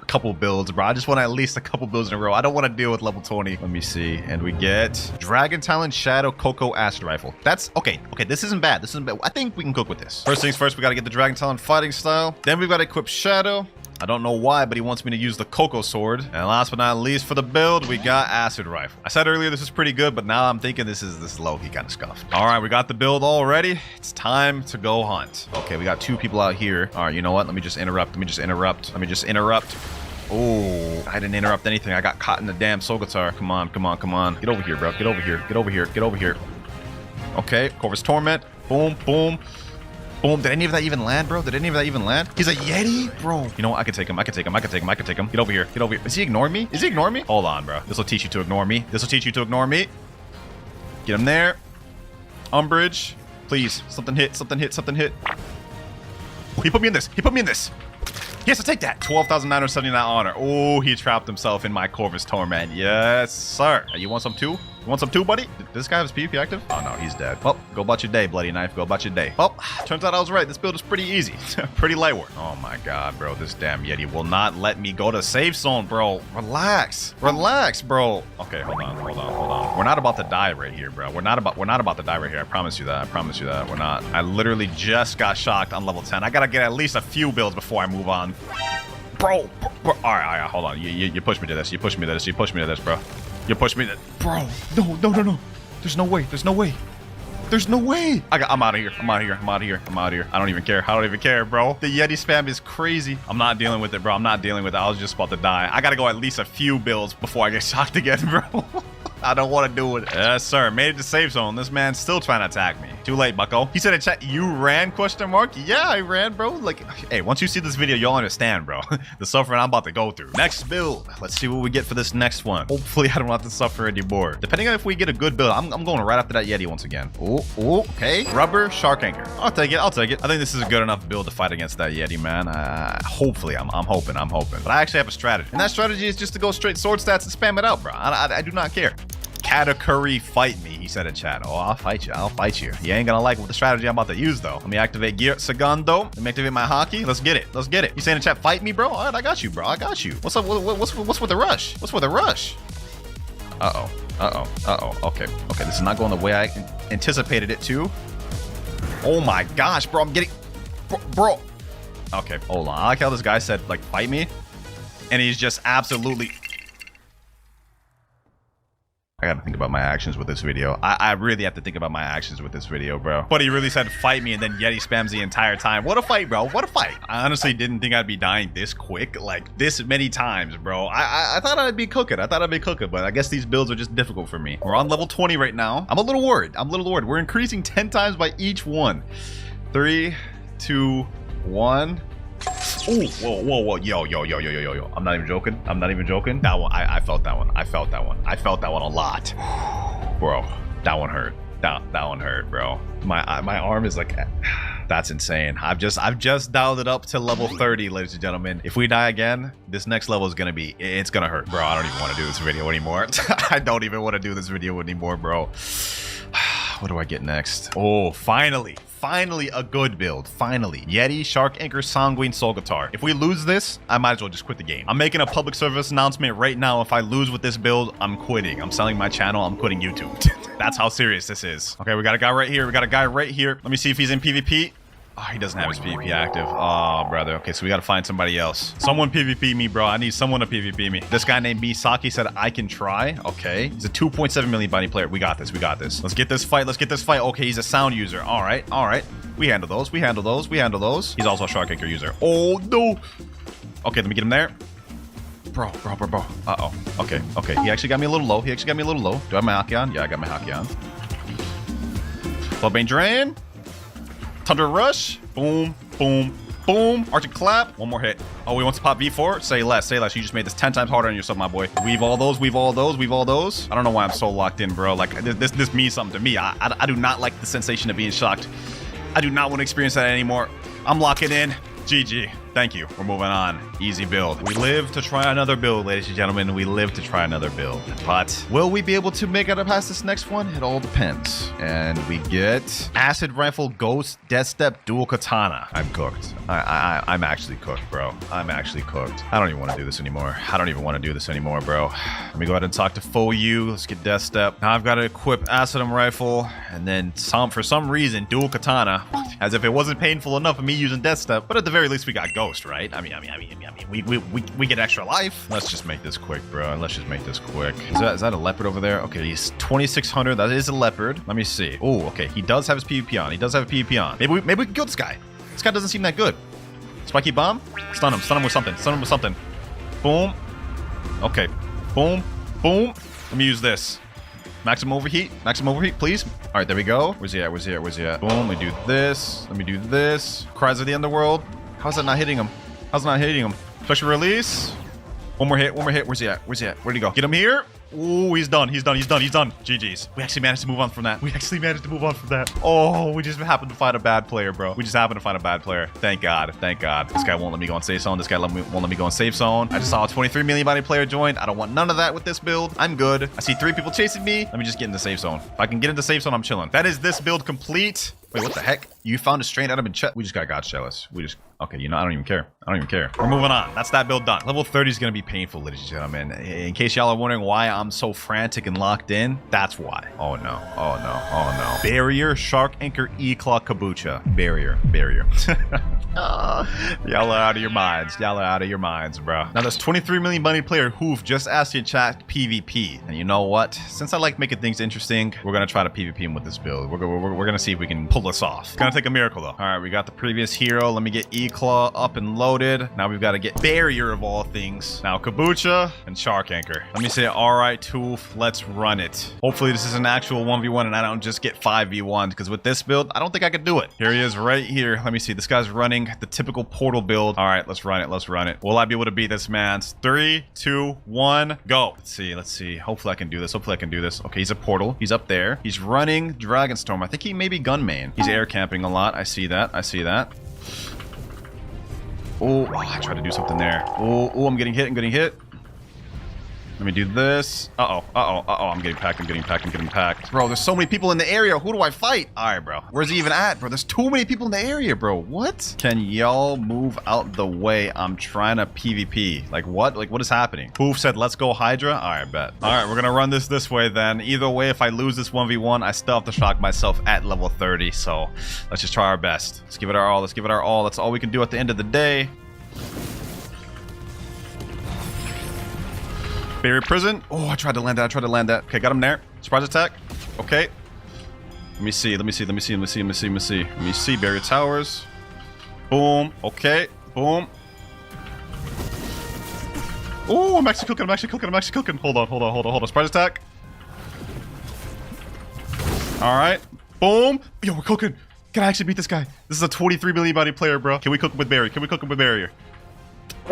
couple builds, bro. I just want at least a couple builds in a row. I don't want to deal with level 20. Let me see. And we get Dragon Talon, Shadow, Coco, Acid Rifle. That's okay. Okay, this isn't bad. I think we can cook with this. First things first, we got to get the Dragon Talon fighting style. Then we've got to equip Shadow. I don't know why, but he wants me to use the Coco Sword. And last but not least, for the build, we got Acid Rifle. I said earlier this is pretty good, but now I'm thinking this is low-key kind of scuffed. All right, we got the build all ready. It's time to go hunt. Okay, we got 2 people out here. All right, you know what? Let me just interrupt. Oh, I didn't interrupt anything. I got caught in the damn Sogatar. Come on. Get over here, bro. Get over here. Okay, Corvus Torment. Boom. Boom. Did any of that even land, bro? He's a Yeti? Bro. You know what? I can take him. Get over here. Is he ignoring me? Hold on, bro. This will teach you to ignore me. Get him there. Umbrage. Please. Something hit. Oh, he put me in this. Yes, I'll take that. 12,979 honor. Oh, he trapped himself in my Corvus Torment. Yes, sir. You want some too? Buddy? Did this guy have his PvP active? Oh, no, he's dead. Well, go about your day, Bloody Knife. Well, turns out I was right. This build is pretty easy. Pretty light work. Oh, my God, bro. This damn Yeti will not let me go to safe zone, bro. Relax, bro. Okay, hold on. We're not about to die right here, bro. We're not about to die right here. I promise you that. We're not. I literally just got shocked on level 10. I gotta get at least a few builds before I move on. Bro. All right, hold on. You pushed me to this. Bro. Bro, no. There's no way. I'm out of here. I don't even care, bro. The Yeti spam is crazy. I'm not dealing with it, bro. I was just about to die. I gotta go at least a few builds before I get shocked again, bro. I don't want to do it. Yes, sir. Made it to safe zone. This man's still trying to attack me. Too late, bucko. He said in chat, you ran, question mark? Yeah, I ran, bro. Like, hey, once you see this video, you'll understand, bro. The suffering I'm about to go through. Next build. Let's see what we get for this next one. Hopefully, I don't have to suffer anymore. Depending on if we get a good build, I'm going right after that Yeti once again. Oh, okay. Rubber shark anchor. I'll take it. I'll take it. I think this is a good enough build to fight against that Yeti, man. Hopefully, I'm hoping. But I actually have a strategy. And that strategy is just to go straight sword stats and spam it out, bro. I do not care. Katakuri, fight me, he said in chat. Oh, I'll fight you. I'll fight you. You ain't gonna like what the strategy I'm about to use, though. Let me activate Gear Segundo. Let me activate my hockey. Let's get it. Let's get it. You saying in chat, fight me, bro? All right, I got you, bro. I got you. What's up? What's with the rush? What's with the rush? Uh-oh. Okay. This is not going the way I anticipated it to. Oh my gosh, bro. I'm getting... Bro. Okay, hold on. I like how this guy said, like, fight me. And he's just absolutely... I gotta think about my actions with this video. I really have to think about my actions with this video, bro. But he really said fight me and then Yeti spams the entire time. What a fight, bro. What a fight. I honestly didn't think I'd be dying this quick, like this many times, bro. I thought I'd be cooking. But I guess these builds are just difficult for me. We're on level 20 right now. I'm a little worried. We're increasing 10 times by each one. 3, 2, 1. Ooh, whoa. Yo. I'm not even joking. That one, I felt that one. I felt that one a lot. Bro, that one hurt. That one hurt, bro. My arm is like, that's insane. I've just dialed it up to level 30, ladies and gentlemen. If we die again, this next level is it's gonna hurt. Bro, I don't even want to do this video anymore. I don't even want to do this video anymore, bro. What do I get next? Oh, finally a good build. Finally. Yeti, Shark Anchor, Sanguine, Soul Guitar. If we lose this, I might as well just quit the game. I'm making a public service announcement right now. If I lose with this build, I'm quitting. I'm selling my channel. I'm quitting YouTube. That's how serious this is. Okay, we got a guy right here. Let me see if he's in PvP. Oh, he doesn't have his PvP active. Oh, brother. Okay, so we got to find somebody else. Someone PvP me, bro. I need someone to PvP me. This guy named Misaki said I can try. Okay. He's a 2.7 million bounty player. We got this. Let's get this fight. Okay, he's a sound user. All right. We handle those. He's also a Shark Anchor user. Oh, no. Okay, let me get him there. Bro. Uh-oh. Okay. He actually got me a little low. Do I have my hockey on? Yeah, I got my hockey on. Bloodbane Drain. Thunder Rush. Boom. Arctic Clap. One more hit. Oh, he wants to pop V4? Say less. You just made this 10 times harder on yourself, my boy. Weave all those. I don't know why I'm so locked in, bro. Like, this means something to me. I do not like the sensation of being shocked. I do not want to experience that anymore. I'm locking in. GG. Thank you. We're moving on. Easy build. We live to try another build, ladies and gentlemen. But will we be able to make it past this next one? It all depends. And we get Acid Rifle, Ghost, Death Step, Dual Katana. I'm cooked. I'm actually cooked, bro. I don't even want to do this anymore. Bro. Let me go ahead and talk to Foyu. Let's get Death Step. Now I've got to equip Acid Rifle and then for some reason, Dual Katana. As if it wasn't painful enough of me using Death Step. But at the very least, we got Ghost, right? I mean, we get extra life. Let's just make this quick, bro. Is that a leopard over there? Okay, he's 2600. That is a leopard. Let me see. Oh, okay. He does have his PvP on. Maybe we can kill this guy. This guy doesn't seem that good. Spiky bomb. Stun him with something. Boom. Okay. Boom. Let me use this. Maximum overheat, please. All right, there we go. Where's he at? Boom, let me do this. Cries of the Underworld. How's that not hitting him? Special release. One more hit. Where's he at? Where'd he go? Get him here. Ooh, he's done. GG's. We actually managed to move on from that. Oh, we just happened to find a bad player, bro. Thank God. This guy won't let me go on safe zone. I just saw a 23 million body player join. I don't want none of that with this build. I'm good. I see 3 people chasing me. Let me just get into safe zone. If I can get into safe zone, I'm chilling. That is this build complete. Wait, what the heck? You found a strain item in chest. We just got God jealous. Okay, I don't even care. We're moving on. That's that build done. Level 30 is going to be painful, ladies and gentlemen. In case y'all are wondering why I'm so frantic and locked in, that's why. Oh no. Barrier, Shark Anchor, E-Claw, Kabucha. Barrier. Y'all are out of your minds, bro. Now, this 23 million money player Hoof just asked in chat PvP. And you know what? Since I like making things interesting, we're going to try to PvP him with this build. We're going to see if we can pull pull this off. It's gonna take a miracle though. All right, we got the previous hero. Let me get E-Claw up and loaded. Now we've got to get Barrier of all things. Now Kabucha and Shark Anchor. Let me say, all right, Tooth, let's run it. Hopefully this is an actual 1v1 and I don't just get 5v1 because with this build, I don't think I could do it. Here he is right here. Let me see. This guy's running the typical portal build. All right, let's run it. Let's run it. Will I be able to beat this man? 3, 2, 1, go. Let's see. Let's see. Hopefully I can do this. Hopefully I can do this. Okay, he's a portal. He's up there. He's running Dragonstorm. I think he may be gun main. He's air camping a lot. I see that. I see that. Oh, I tried to do something there. Oh, I'm getting hit. I'm getting hit. Let me do this. Uh-oh. I'm getting packed. I'm getting packed. Bro, there's so many people in the area. Who do I fight? All right, bro. Where's he even at, bro? There's too many people in the area, bro. What? Can y'all move out the way? I'm trying to PvP. Like, what? Like, what is happening? Poof said, let's go Hydra. All right, bet. All right, we're going to run this way then. Either way, if I lose this 1v1, I still have to shock myself at level 30. So let's just try our best. Let's give it our all. Let's give it our all. That's all we can do at the end of the day. Barrier prison. Oh, I tried to land that. Okay, got him there. Surprise attack. Okay. Let me see. Let me see. Barrier towers. Boom. Okay. Boom. Oh, I'm actually cooking. Hold on. Surprise attack. All right. Boom. Yo, we're cooking. Can I actually beat this guy? This is a 23 million body player, bro. Can we cook him with barrier?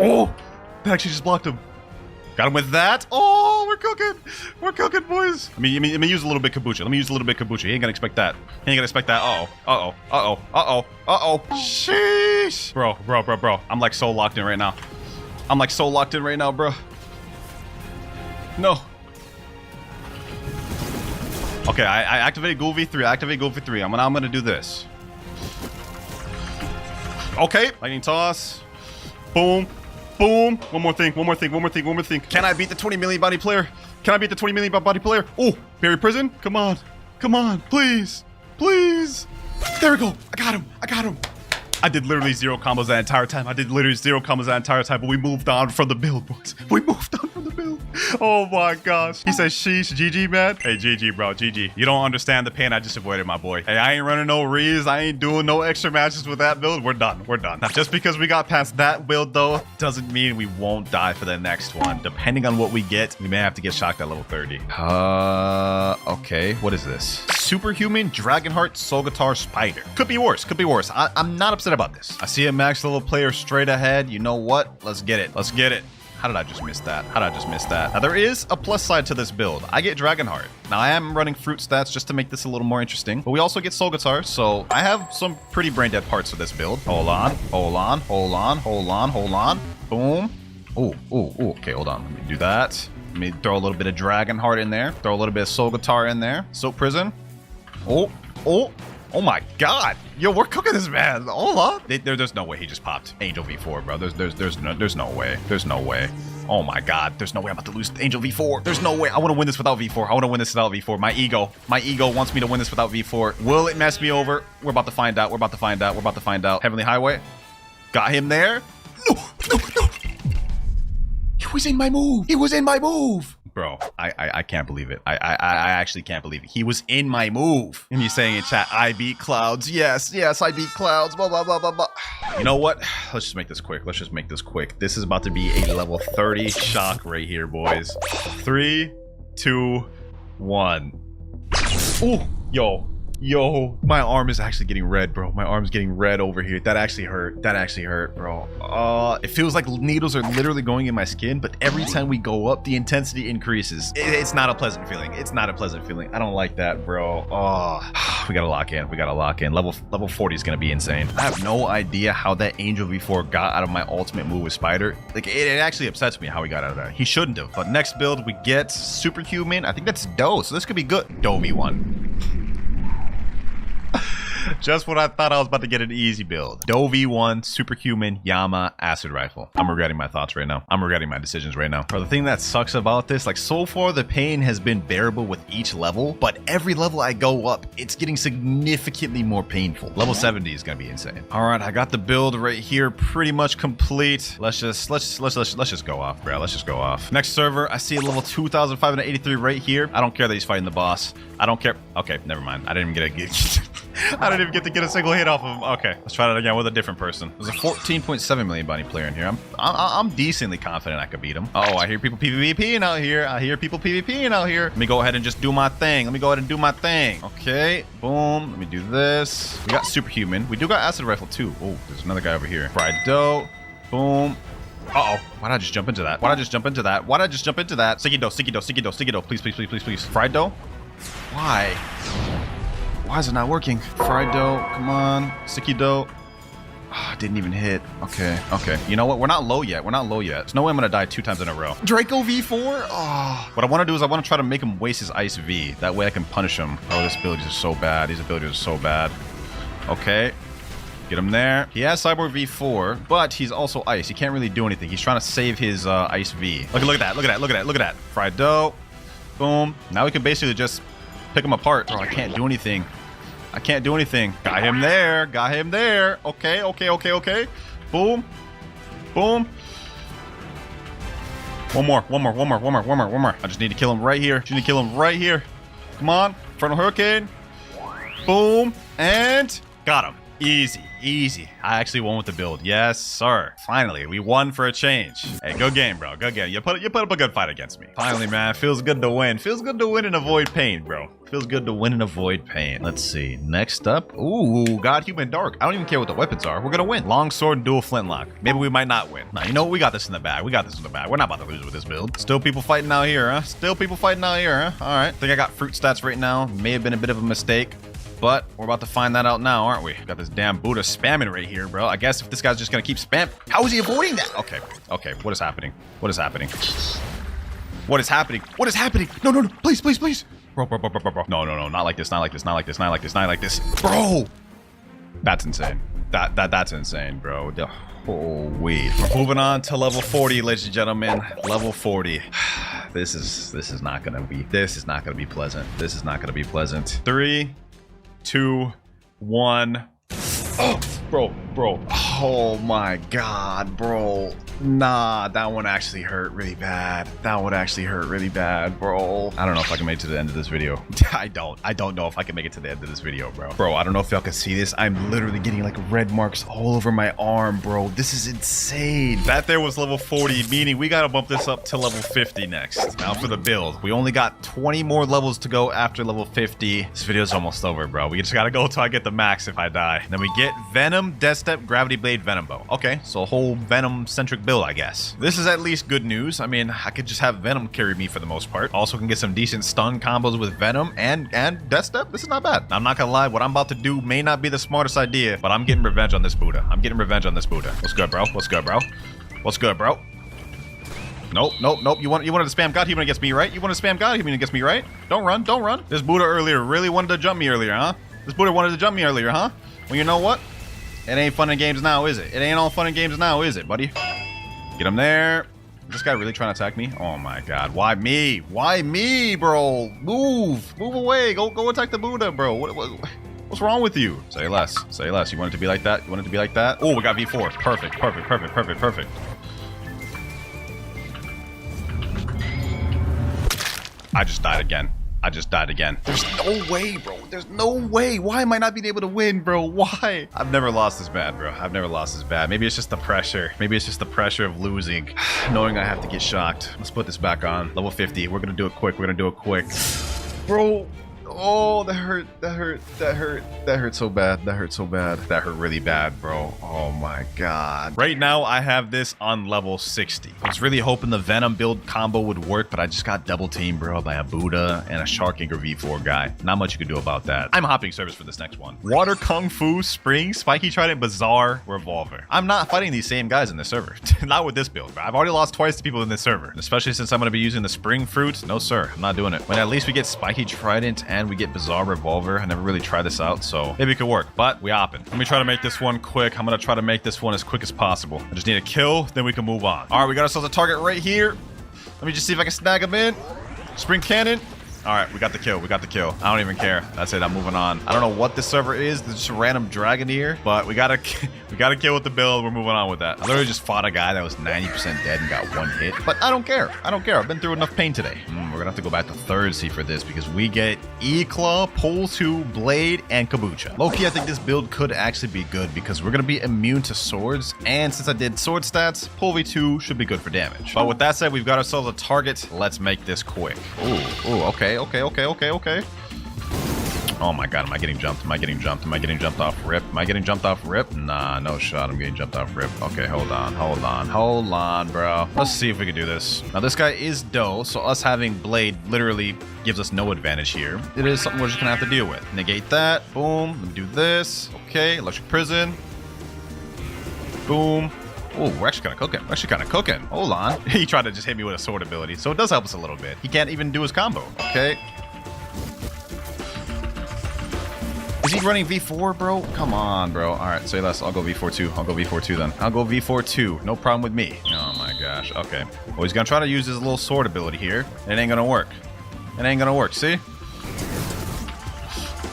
Oh, that actually just blocked him. Got him with that. Oh, we're cooking, boys. Let me use a little bit Kabucha. He ain't gonna expect that. Uh-oh. Sheesh. Bro. I'm like so locked in right now. Bro. No. Okay, I activated Ghoul V3. I'm gonna do this. Okay. Lightning toss. Boom. Boom. One more thing. Can I beat the 20 million body player? Oh, Barrier prison. Come on, please. There we go. I got him. I did literally zero combos that entire time. But we moved on from the build, boys. Oh my gosh. He says, sheesh, GG, man. Hey, GG, bro, GG. You don't understand the pain I just avoided, my boy. Hey, I ain't running no rees. I ain't doing no extra matches with that build. We're done. Now, just because we got past that build, though, doesn't mean we won't die for the next one. Depending on what we get, we may have to get shocked at level 30. Okay. What is this? Superhuman, Dragonheart, Solgatar, Spider. Could be worse. I'm not upset about this. I see a max level player straight ahead. You know what? Let's get it. How did I just miss that? Now, there is a plus side to this build. I get Dragonheart. Now, I am running fruit stats just to make this a little more interesting. But we also get Solgatar, so I have some pretty brain-dead parts of this build. Hold on. Boom. Oh, okay, hold on. Let me do that. Let me throw a little bit of Dragonheart in there. Throw a little bit of Solgatar in there. Soap Prison. Oh my god. Yo, we're cooking this man. Hold on. There's no way he just popped Angel V4, bro. There's no way. Oh my god. There's no way I'm about to lose Angel V4. There's no way. I want to win this without V4. My ego wants me to win this without V4. Will it mess me over? We're about to find out. Heavenly Highway. Got him there. No. He was in my move. Bro, I can't believe it. I actually can't believe it. He was in my move. And he's saying in chat, I beat Clouds. Yes, I beat Clouds. Blah, blah, blah, blah, blah. You know what? Let's just make this quick. This is about to be a level 30 shock right here, boys. 3, 2, 1. Oh, yo, my arm is actually getting red, bro. My arm's getting red over here. That actually hurt, bro. It feels like needles are literally going in my skin, but every time we go up, the intensity increases. It's not a pleasant feeling. I don't like that, bro. Oh, we gotta lock in. Level 40 is gonna be insane. I have no idea how that Angel V4 got out of my ultimate move with Spider. Like, it actually upsets me how he got out of that. He shouldn't have. But next build, we get Superhuman. I think that's Doe, so this could be good. Doe V1. Just when I thought I was about to get an easy build. Doe V1, Superhuman, Yama, Acid Rifle. I'm regretting my thoughts right now. I'm regretting my decisions right now. Bro, the thing that sucks about this, like, so far the pain has been bearable with each level, but every level I go up, it's getting significantly more painful. Level 70 is gonna be insane. All right, I got the build right here pretty much complete. Let's just go off, bro. Let's just go off. Next server, I see a level 2,583 right here. I don't care that he's fighting the boss. I don't care. Okay, never mind. I didn't even get a I didn't even get to get a single hit off of him. Okay, let's try that again with a different person. There's a 14.7 million bounty player in here. I'm decently confident I could beat him. Oh, I hear people PvPing out here. I hear people PvPing out here. Let me go ahead and just do my thing. Let me go ahead and do my thing. Okay, boom. Let me do this. We got superhuman. We do got acid rifle too. Oh, there's another guy over here. Fried dough. Boom. Uh-oh. Why did I just jump into that? Why did I just jump into that? Why did I just jump into that? Sticky dough, sticky dough, sticky dough, sticky dough. Please, please, please, please, please. Fried dough? Why? Why is it not working? Fried dough, come on. Sticky dough. Oh, didn't even hit. Okay, okay. You know what? We're not low yet. We're not low yet. There's no way I'm gonna die 2 times in a row. Draco V4? Oh. What I want to do is I want to try to make him waste his ice V. That way I can punish him. Oh, this abilities are so bad. These abilities are so bad. Okay. Get him there. He has Cyborg V4, but he's also ice. He can't really do anything. He's trying to save his ice V. Look at that. Look at that. Look at that. Look at that. Fried dough. Boom. Now we can basically just pick him apart. Bro, I can't do anything. I can't do anything. Got him there. Got him there. Okay, okay, okay, okay. Boom. Boom. One more. One more. One more. One more. One more. One more. I just need to kill him right here. Just need to kill him right here. Come on. Frontal Hurricane. Boom. And got him. Easy, easy. I actually won with the build. Yes, sir. Finally, we won for a change. Hey, good game, bro. Good game. You put up a good fight against me. Finally, man. Feels good to win. Feels good to win and avoid pain, bro. Feels good to win and avoid pain. Let's see. Next up. Ooh, God, Human Dark. I don't even care what the weapons are. We're gonna win. Long sword and dual flintlock. Maybe we might not win. Nah, you know what? We got this in the bag. We got this in the bag. We're not about to lose with this build. Still people fighting out here, huh? Still people fighting out here, huh? All right. Think I got fruit stats right now. May have been a bit of a mistake. But we're about to find that out now, aren't we? Got this damn Buddha spamming right here, bro. I guess if this guy's just gonna keep spam. How is he avoiding that? Okay, okay. What is happening? What is happening? What is happening? What is happening? No, no, no. Please, please, please. Bro. No, no, no. Not like this. Not like this. Not like this. Not like this. Not like this. Bro. That's insane. That's insane, bro. Oh, wait. We're moving on to level 40, ladies and gentlemen. Level 40. This is not gonna be pleasant. This is not gonna be pleasant. 3, 2, 1. Oh, bro. Oh my God, bro. Nah, that one actually hurt really bad. That one actually hurt really bad, bro. I don't know if I can make it to the end of this video. I don't know if I can make it to the end of this video, bro. Bro, I don't know if y'all can see this. I'm literally getting like red marks all over my arm, bro. This is insane. That there was level 40, meaning we gotta bump this up to level 50 next. Now for the build. We only got 20 more levels to go after level 50. This video's almost over, bro. We just gotta go till I get the max if I die. Then we get Venom, Death Step, Gravity Blade, Venom Bow. Okay, so a whole Venom-centric build, I guess. This is at least good news. I mean, I could just have Venom carry me for the most part. Also can get some decent stun combos with Venom and Death Step. This is not bad. I'm not gonna lie, what I'm about to do may not be the smartest idea, but I'm getting revenge on this Buddha. I'm getting revenge on this Buddha. What's good, bro? What's good, bro? What's good, bro? Nope. You wanted to spam God Human against me, right? You want to spam God Human against me, right? Don't run. This Buddha earlier really wanted to jump me earlier, huh? This Buddha wanted to jump me earlier, huh? Well, you know what? It ain't fun and games now, is it? It ain't all fun and games now, is it, buddy? Get him there. Is this guy really trying to attack me? Oh my God. Why me? Why me, bro? Move away. Go attack the Buddha, bro. What's wrong with you? Say less. Say less. You want it to be like that? You want it to be like that? Oh, we got V4. Perfect. I just died again. There's no way, bro. There's no way. Why am I not being able to win, bro? Why? I've never lost this bad, bro. I've never lost this bad. Maybe it's just the pressure. Maybe it's just the pressure of losing. Knowing I have to get shocked. Let's put this back on. Level 50. We're gonna do it quick. Bro. Oh, that hurt so bad. That hurt really bad, bro. Oh my God. Right now, I have this on level 60. I was really hoping the Venom build combo would work, but I just got double teamed, bro, by a Buddha and a Shark Anchor V4 guy. Not much you can do about that. I'm hopping service for this next one. Water Kung Fu, Spring, Spiky Trident, Bizarre, Revolver. I'm not fighting these same guys in this server. Not with this build, bro. I've already lost twice to people in this server, especially since I'm going to be using the Spring Fruit. No, sir. I'm not doing it. When at least we get Spiky Trident and we get Bizarre Revolver. I never really tried this out, so maybe it could work, but we open. Let me try to make this one quick. I'm gonna try to make this one as quick as possible. I just need a kill, then we can move on. All right, we got ourselves a target right here. Let me just see if I can snag him in. Spring Cannon. All right, we got the kill. I don't even care. That's it. I'm moving on. I don't know what this server is. There's just a random dragon here, but we got a kill with the build. We're moving on with that. I literally just fought a guy that was 90% dead and got one hit, but I don't care. I've been through enough pain today. we're gonna have to go back to 3rd C for this because we get E-Claw, Pole 2, Blade, and Kabucha. Low-key, I think this build could actually be good because we're gonna be immune to swords, and since I did sword stats, Pole V2 should be good for damage. But with that said, we've got ourselves a target. Let's make this quick. Ooh, okay. Oh my god, am I getting jumped? Am I getting jumped? Am I getting jumped off rip? Am I getting jumped off rip? Nah, no shot. I'm getting jumped off rip. Okay, hold on, bro. Let's see if we can do this. Now, this guy is Doe, so us having Blade literally gives us no advantage here. It is something we're just gonna have to deal with. Negate that. Boom. Let me do this. Okay, Electric Prison. Boom. Oh, we're actually kind of cooking. Hold on. He tried to just hit me with a sword ability, so it does help us a little bit. He can't even do his combo. Okay. Is he running V4, bro? Come on, bro. All right, say less. I'll go V4 too. I'll go V4 too then. I'll go V4 too. No problem with me. Oh my gosh. Okay. Well, he's gonna try to use his little sword ability here. It ain't gonna work. It ain't gonna work. See?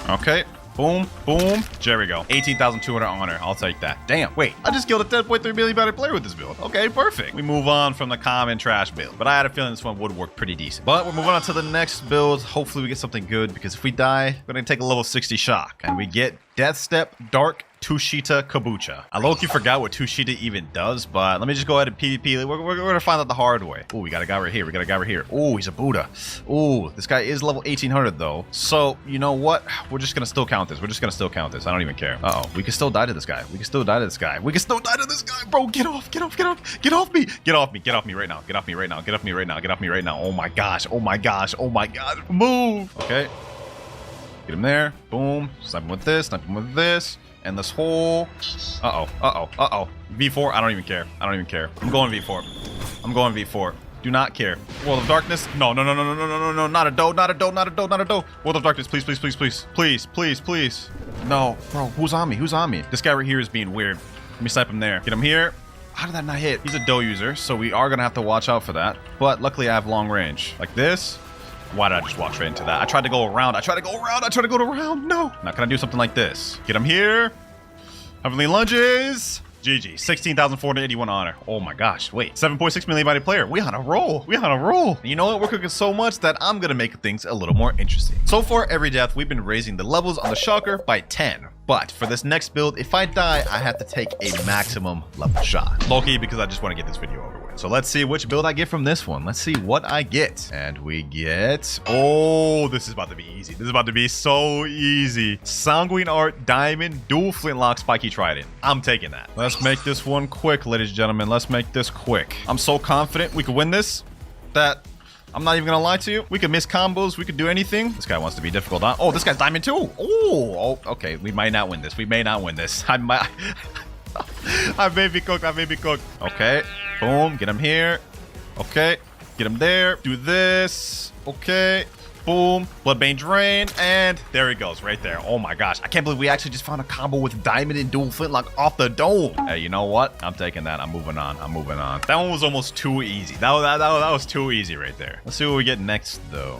Okay. Boom, boom. There we go. 18,200 honor. I'll take that. Damn. Wait, I just killed a 10.3 million battery player with this build. Okay, perfect. We move on from the common trash build, but I had a feeling this one would work pretty decent. But we're moving on to the next build. Hopefully we get something good because if we die, we're gonna take a level 60 shock and we get Death Step Dark Tushita Kabucha. I low-key forgot what Tushita even does, but let me just go ahead and PvP. We're gonna find out the hard way. Oh, we got a guy right here. Oh, he's a Buddha. Oh, this guy is level 1800 though. So, you know what? We're just gonna still count this. I don't even care. Uh-oh. We can still die to this guy. Bro, get off me. Get off me right now. Oh my gosh. Move. Okay. Get him there. Boom. Snipe him with this. And this whole... Uh-oh. V4, I don't even care. I'm going V4. Do not care. World of Darkness. No. Not a doe. World of Darkness, please. No. Bro, who's on me? This guy right here is being weird. Let me snipe him there. Get him here. How did that not hit? He's a doe user, so we are going to have to watch out for that. But luckily, I have long range. Like this. Why did I just walk straight into that? I tried to go around. No. Now, can I do something like this? Get him here. Heavenly lunges. GG. 16,481 honor. Oh my gosh. Wait. 7.6 million body player. We on a roll. You know what? We're cooking so much that I'm going to make things a little more interesting. So far, every death, we've been raising the levels on the shocker by 10. But for this next build, if I die, I have to take a maximum level shot. Low-key, because I just want to get this video over with. So let's see which build I get from this one. Let's see what I get. And we get... Oh, this is about to be easy. This is about to be so easy. Sanguine Art, Diamond, Dual Flintlock, Spiky Trident. I'm taking that. Let's make this one quick, ladies and gentlemen. Let's make this quick. I'm so confident we could win this that... I'm not even gonna lie to you. We could miss combos. We could do anything. This guy wants to be difficult, huh? Oh, this guy's diamond too. Oh, okay. We might not win this. I may be cooked. Okay. Boom. Get him here. Okay. Get him there. Do this. Okay. Boom. Bloodbane Drain. And there he goes right there. Oh my gosh. I can't believe we actually just found a combo with Diamond and Dual Flintlock off the dome. Hey, you know what? I'm taking that. I'm moving on. That one was almost too easy. That was too easy right there. Let's see what we get next, though.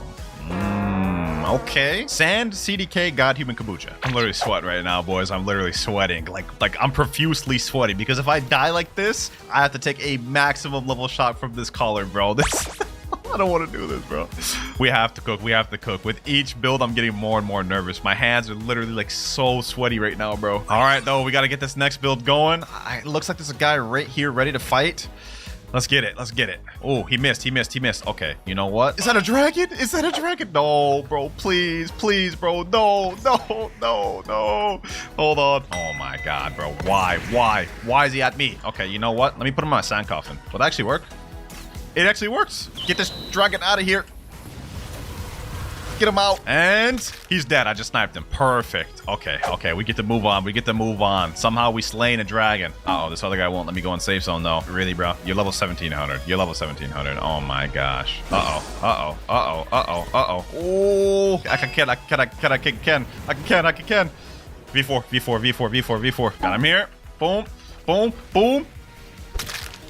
Okay. Sand, CDK, God, Human Kabucha. I'm literally sweating right now, boys. I'm literally sweating. Like I'm profusely sweating because if I die like this, I have to take a maximum level shot from this collar, bro. I don't want to do this, bro. We have to cook. With each build, I'm getting more and more nervous. My hands are literally like so sweaty right now, bro. All right, though, we got to get this next build going. It looks like there's a guy right here ready to fight. Let's get it. Oh, he missed. Okay, you know what? Is that a dragon? No, bro. Please, bro. No. Hold on. Oh my god, bro. Why is he at me? Okay, you know what? Let me put him in my sand coffin. Will that actually work? It actually works. Get this dragon out of here. Get him out. And he's dead. I just sniped him. Perfect. Okay. We get to move on. Somehow we slain a dragon. Uh-oh, this other guy won't let me go in safe zone, though. Really, bro? You're level 1700. Oh, my gosh. Uh-oh. Oh, I can. V4. Got him here. Boom.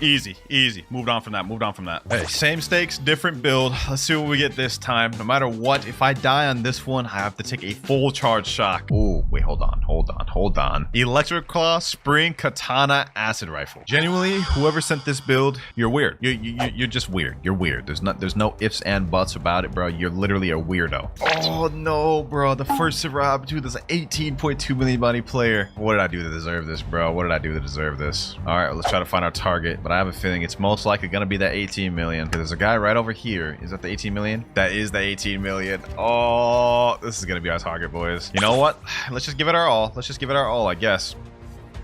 Easy, easy. Moved on from that, moved on from that. Hey, same stakes, different build. Let's see what we get this time. No matter what, if I die on this one, I have to take a full charge shock. Oh, wait, hold on. Electric Claw, Spring, Katana, Acid Rifle. Genuinely, whoever sent this build, you're weird. You're just weird. You're weird. There's no ifs and buts about it, bro. You're literally a weirdo. Oh, no, bro. The first server opportunity is an 18.2 million body player. What did I do to deserve this, bro? What did I do to deserve this? All right, let's try to find our target, but I have a feeling it's most likely gonna be that 18 million. There's a guy right over here. Is that the 18 million? That is the 18 million. Oh, this is gonna be our target, boys. You know what? Let's just give it our all. Let's just give it our all, I guess.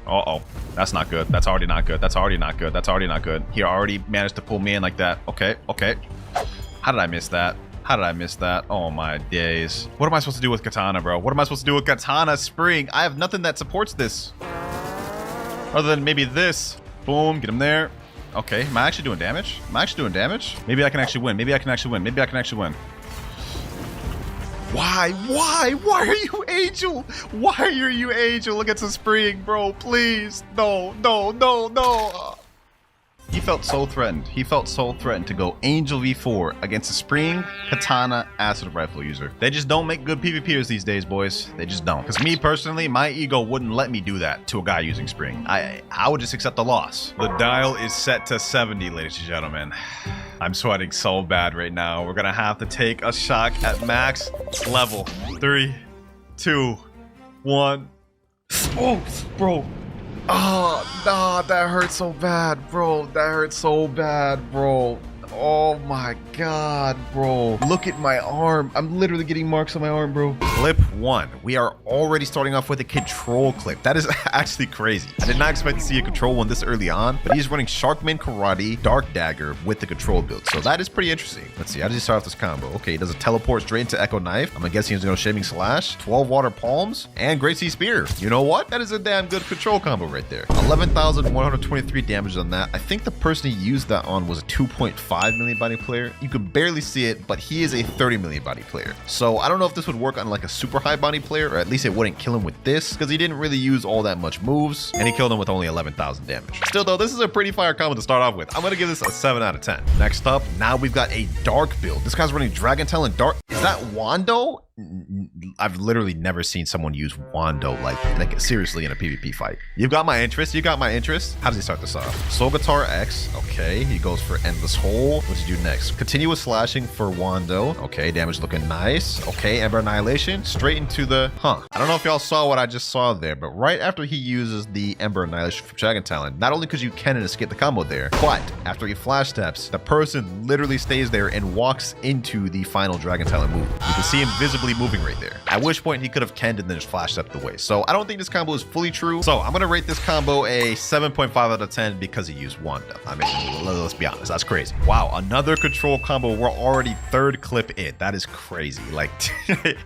Uh-oh. That's not good. That's already not good. That's already not good. That's already not good. He already managed to pull me in like that. Okay, okay. How did I miss that? How did I miss that? Oh my days. What am I supposed to do with Katana, bro? What am I supposed to do with Katana Spring? I have nothing that supports this. Other than maybe this. Boom, get him there. Okay, am I actually doing damage? Am I actually doing damage? Maybe I can actually win. Maybe I can actually win. Maybe I can actually win. Why? Why? Why are you Angel? Why are you Angel against a Spring, bro? Please. No, no, no, no. He felt so threatened. He felt so threatened to go Angel v4 against a Spring, Katana, Acid Rifle user. They just don't make good PvPers these days, boys. They just don't. Because me personally, my ego wouldn't let me do that to a guy using Spring. I would just accept the loss. The dial is set to 70, ladies and gentlemen. I'm sweating so bad right now. We're gonna have to take a shock at max level. 3, 2, 1. Oh, bro. Oh, nah, that hurt so bad, bro. That hurt so bad, bro. Oh my god, bro. Look at my arm. I'm literally getting marks on my arm, bro. Clip 1. We are already starting off with a control clip. That is actually crazy. I did not expect to see a control one this early on, but he's running Sharkman Karate, Dark Dagger with the control build. So that is pretty interesting. Let's see. How does he start off this combo? Okay, he does a teleport straight into Echo Knife. I'm guessing he's going to go Shaving Slash, 12 Water Palms, and Great Sea Spear. You know what? That is a damn good control combo right there. 11,123 damage on that. I think the person he used that on was a 2.5 million body player. You could barely see it, but he is a 30 million body player. So I don't know if this would work on like a super high body player, or at least it wouldn't kill him with this, because he didn't really use all that much moves, and he killed him with only 11,000 damage. Still though, this is a pretty fire combo to start off with. I'm gonna give this a 7 out of 10. Next up, now we've got a dark build. This guy's running Dragon Tail and Dark. Is that Wando? I've literally never seen someone use Wando like seriously in a PvP fight. You've got my interest. You got my interest. How does he start this off? Soul Guitar X. Okay, he goes for Endless Hole. What does he do next? Continuous slashing for Wando. Okay, damage looking nice. Okay, Ember Annihilation. Straight into the... I don't know if y'all saw what I just saw there, but right after he uses the Ember Annihilation from Dragon Talon, not only could you cannon escape the combo there, but after he flash steps, the person literally stays there and walks into the final Dragon Talon move. You can see him visibly moving right there, at which point he could have canned and then just flashed up the way. So I don't think this combo is fully true. So I'm gonna rate this combo a 7.5 out of 10 because he used Wanda. I mean, let's be honest, that's crazy. Wow, another control combo. We're already 3rd clip in. That is crazy. Like,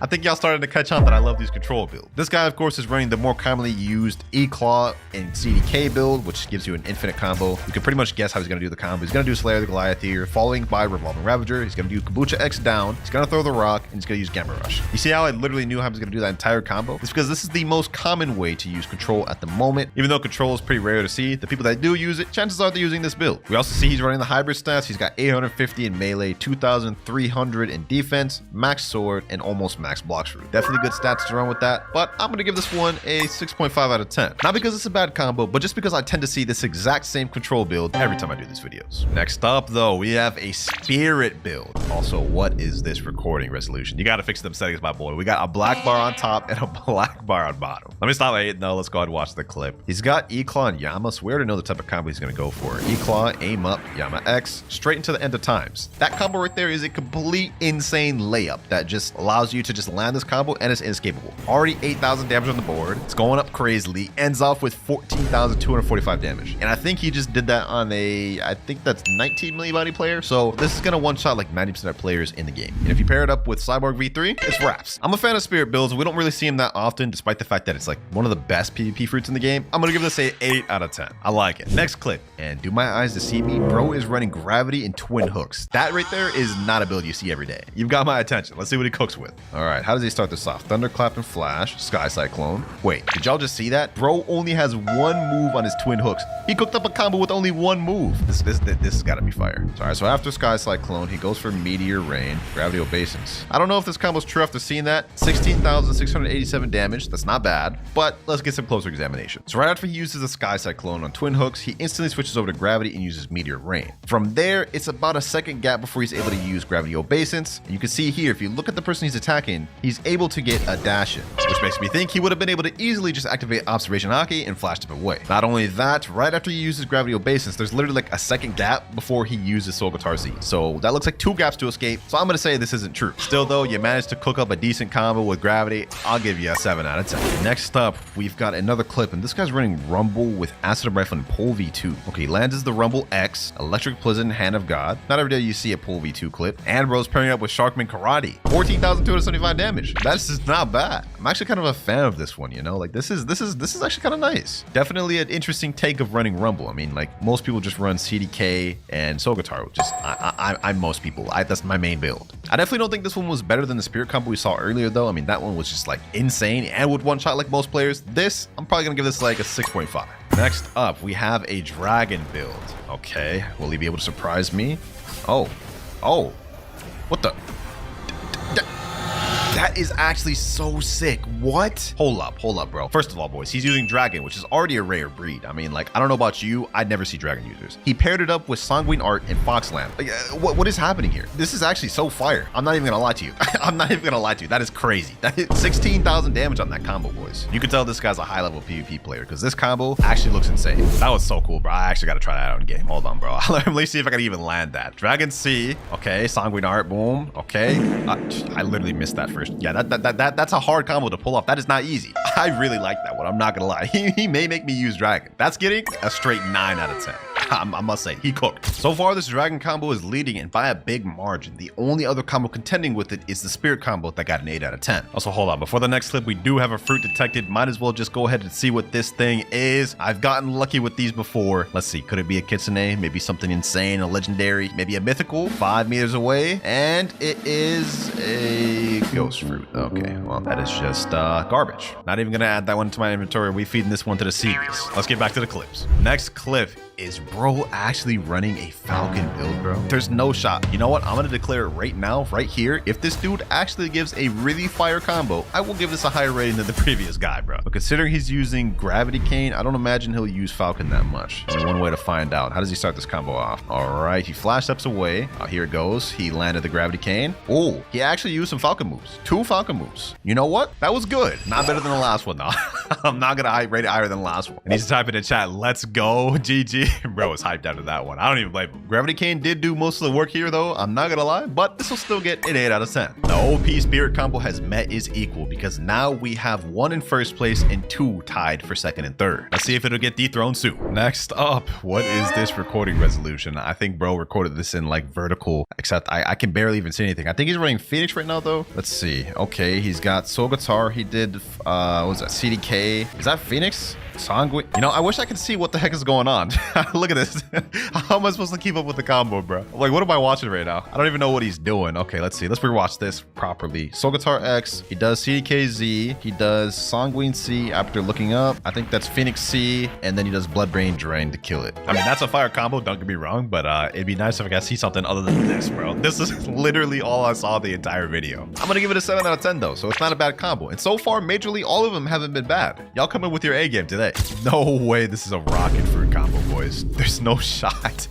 I think y'all started to catch on that I love these control builds. This guy, of course, is running the more commonly used E-Claw and CDK build, which gives you an infinite combo. You can pretty much guess how he's gonna do the combo. He's gonna do Slayer the Goliath here, following by Revolving Ravager. He's gonna do Kombucha X down. He's gonna throw the rock, and he's gonna use Gamma Rush. You see how I literally knew how I was going to do that entire combo? It's because this is the most common way to use control at the moment. Even though control is pretty rare to see, the people that do use it, chances are they're using this build. We also see he's running the hybrid stats. He's got 850 in melee, 2,300 in defense, max sword, and almost max Blox root. Definitely good stats to run with that, but I'm going to give this one a 6.5 out of 10. Not because it's a bad combo, but just because I tend to see this exact same control build every time I do these videos. Next up, though, we have a spirit build. Also, what is this recording resolution? You got to fix them settings, my boy. We got a black bar on top and a black bar on bottom. Let me stop hating though. Let's go ahead and watch the clip. He's got E-Claw and Yama, so we already know the type of combo he's going to go for. E-Claw, aim up, Yama X, straight into the end of times. That combo right there is a complete insane layup that just allows you to just land this combo and it's inescapable. Already 8,000 damage on the board. It's going up crazily. Ends off with 14,245 damage. And I think he just did that on I think that's 19 million body player. So this is going to one-shot like 90% of players in the game. And if you pair it up with Cyborg V3, it's It's wraps. I'm a fan of spirit builds. We don't really see them that often, despite the fact that it's like one of the best PvP fruits in the game. I'm gonna give this a 8 out of 10. I like it. Next clip, and do my eyes deceive me? Bro is running gravity and twin hooks. That right there is not a build you see every day. You've got my attention. Let's see what he cooks with. All right, how does he start this off? Thunderclap and flash, sky cyclone. Wait, did y'all just see that? Bro only has one move on his twin hooks. He cooked up a combo with only one move. This has got to be fire. All right, so after sky cyclone, he goes for meteor rain, gravity obeisance. I don't know if this combo's true after seeing that. 16,687 damage. That's not bad, but let's get some closer examination. So right after he uses the sky cyclone on twin hooks, he instantly switches over to gravity and uses meteor rain. From there, it's about a second gap before he's able to use gravity obeisance. And you can see here, if you look at the person he's attacking, he's able to get a dash in, which makes me think he would have been able to easily just activate observation Haki and flash him away. Not only that, right after he uses gravity obeisance, there's literally like a second gap before he uses Soul Guitar Z. So that looks like 2 gaps to escape. So I'm gonna say this isn't true. Still though, you managed to cook up a decent combo with gravity. I'll give you a 7 out of 10. Next up, we've got another clip, and this guy's running Rumble with Acid Rifle and Pole V2. Okay, lands is the Rumble X, Electric Prison, Hand of God. Not every day you see a Pole V2 clip. And bro's pairing up with Sharkman Karate. 14,275 damage. That's just not bad. I'm actually kind of a fan of this one, you know? Like this is actually kind of nice. Definitely an interesting take of running Rumble. I mean, like most people just run CDK and Soul Guitar, which is I'm most people. That's my main build. I definitely don't think this one was better than the Spirit combo we saw earlier though. I mean, that one was just like insane and would one shot like most players. This, I'm probably gonna give this like a 6.5. Next up, we have a dragon build. Okay, will he be able to surprise me? Oh, what the? That is actually so sick. What? Hold up, bro. First of all, boys, he's using Dragon, which is already a rare breed. I mean, like, I don't know about you, I'd never see Dragon users. He paired it up with Sanguine Art and Foxland. Like, what is happening here? This is actually so fire. I'm not even gonna lie to you. I'm not even gonna lie to you. That is crazy. That hit 16,000 damage on that combo, boys. You can tell this guy's a high-level PvP player because this combo actually looks insane. That was so cool, bro. I actually gotta try that out in game. Hold on, bro. Let me see if I can even land that. Dragon C. Okay, Sanguine Art. Boom. Okay. I literally missed that first. Yeah, that's a hard combo to pull off. That is not easy. I really like that one. I'm not gonna lie. He may make me use Dragon. That's getting a straight 9 out of 10. I must say, he cooked. So far, this Dragon combo is leading and by a big margin. The only other combo contending with it is the Spirit combo that got an 8 out of 10. Also, hold on. Before the next clip, we do have a fruit detected. Might as well just go ahead and see what this thing is. I've gotten lucky with these before. Let's see. Could it be a Kitsune? Maybe something insane, a legendary, maybe a mythical? 5 meters away. And it is a ghost fruit. Okay, well, that is just garbage. Not even gonna add that one to my inventory. We feeding this one to the series. Let's get back to the clips. Next clip is bro actually running a Falcon build, bro. There's no shot. You know what? I'm gonna declare it right now, right here. If this dude actually gives a really fire combo, I will give this a higher rating than the previous guy, bro. But considering he's using Gravity Cane, I don't imagine he'll use Falcon that much. Only one way to find out. How does he start this combo off? All right, he flash steps away. Here it goes. He landed the Gravity Cane. Oh, he actually used some Falcon moves. 2 Falcon moves. You know what? That was good. Not better than the last one, though. I'm not gonna rate it higher than the last one. And he's typing in chat, let's go, GG. Bro was hyped after that one. I don't even blame him. Gravity Cane did do most of the work here, though. I'm not gonna lie, but this will still get an 8 out of 10. The OP Spirit combo has met is equal because now we have 1 in first place and 2 tied for second and third. Let's see if it'll get dethroned soon. Next up, what is this recording resolution? I think bro recorded this in like vertical, except I can barely even see anything. I think he's running Phoenix right now, though. Let's see. Okay, he's got Soul Guitar. He did, what was that? CDK. Is that Phoenix? Sanguine. You know, I wish I could see what the heck is going on. Look at this. How am I supposed to keep up with the combo, bro? Like, what am I watching right now? I don't even know what he's doing. Okay, let's see. Let's rewatch this properly. Soul Guitar X. He does CDKZ. He does Sanguine C after looking up. I think that's Phoenix C. And then he does Blood Brain Drain to kill it. I mean, that's a fire combo. Don't get me wrong. But it'd be nice if I could see something other than this, bro. This is literally all I saw the entire video. I'm going to give it a 7 out of 10, though. So it's not a bad combo. And so far, majorly, all of them haven't been bad. Y'all come in with your A game today. No way this is a rocket fruit combo, boys. There's no shot.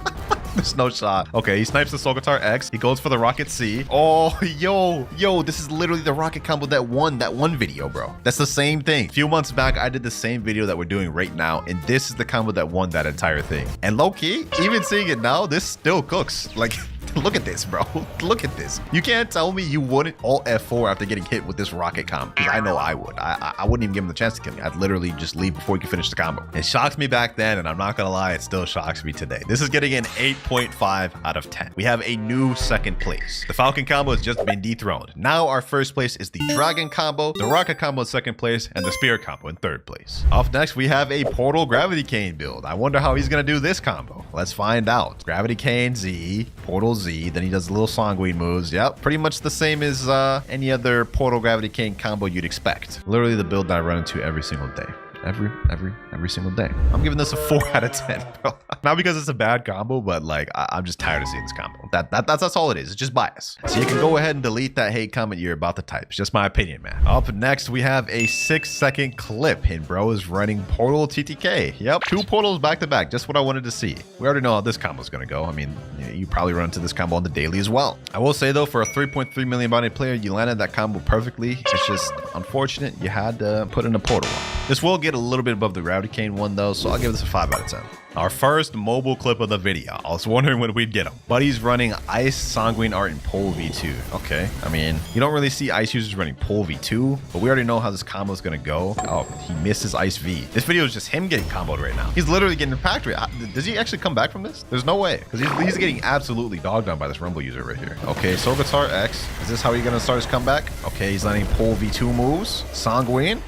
There's no shot. Okay, he snipes the Soul Guitar X. He goes for the Rocket C. Oh, yo, this is literally the rocket combo that won that one video, bro. That's the same thing. A few months back, I did the same video that we're doing right now, and this is the combo that won that entire thing. And low-key, even seeing it now, this still cooks. Like, Look at this, bro. Look at this. You can't tell me you wouldn't alt F4 after getting hit with this rocket combo. Because I know I would. I wouldn't even give him the chance to kill me. I'd literally just leave before he could finish the combo. It shocked me back then, and I'm not gonna lie, it still shocks me today. This is getting an 8.5 out of 10. We have a new second place. The Falcon combo has just been dethroned. Now our first place is the Dragon combo, the Rocket combo in second place, and the Spear combo in third place. Up next, we have a Portal Gravity Cane build. I wonder how he's gonna do this combo. Let's find out. Gravity Cane Z, Portal Z, then he does little Sanguine moves. Yep, pretty much the same as any other Portal Gravity Cane combo you'd expect. Literally the build that I run into every single day. Every single day. I'm giving this a 4 out of 10, bro. Not because it's a bad combo, but like I'm just tired of seeing this combo. That's all it is. It's just bias. So you can go ahead and delete that hate comment you're about to type. It's just my opinion, man. Up next, we have a 6-second clip, and bro is running Portal TTK. Yep, 2 portals back to back. Just what I wanted to see. We already know how this combo is gonna go. I mean, you probably run into this combo on the daily as well. I will say though, for a 3.3 million body player, you landed that combo perfectly. It's just unfortunate you had to put in a portal on. This will get a little bit above the Gravity Cane one though, so I'll give this a 5 out of 10. Our first mobile clip of the video. I was wondering when we'd get him. Buddy's running Ice, Sanguine Art, and Pole V2. Okay, I mean, you don't really see Ice users running Pole V2, but we already know how this combo is gonna go. Oh, he missed his Ice V. This video is just him getting comboed right now. He's literally getting packed right. Does he actually come back from this? There's no way, because he's getting absolutely dogged on by this Rumble user right here. Okay, Soul Guitar X. Is this how he's gonna start his comeback? Okay, he's landing Pole V2 moves. Sanguine.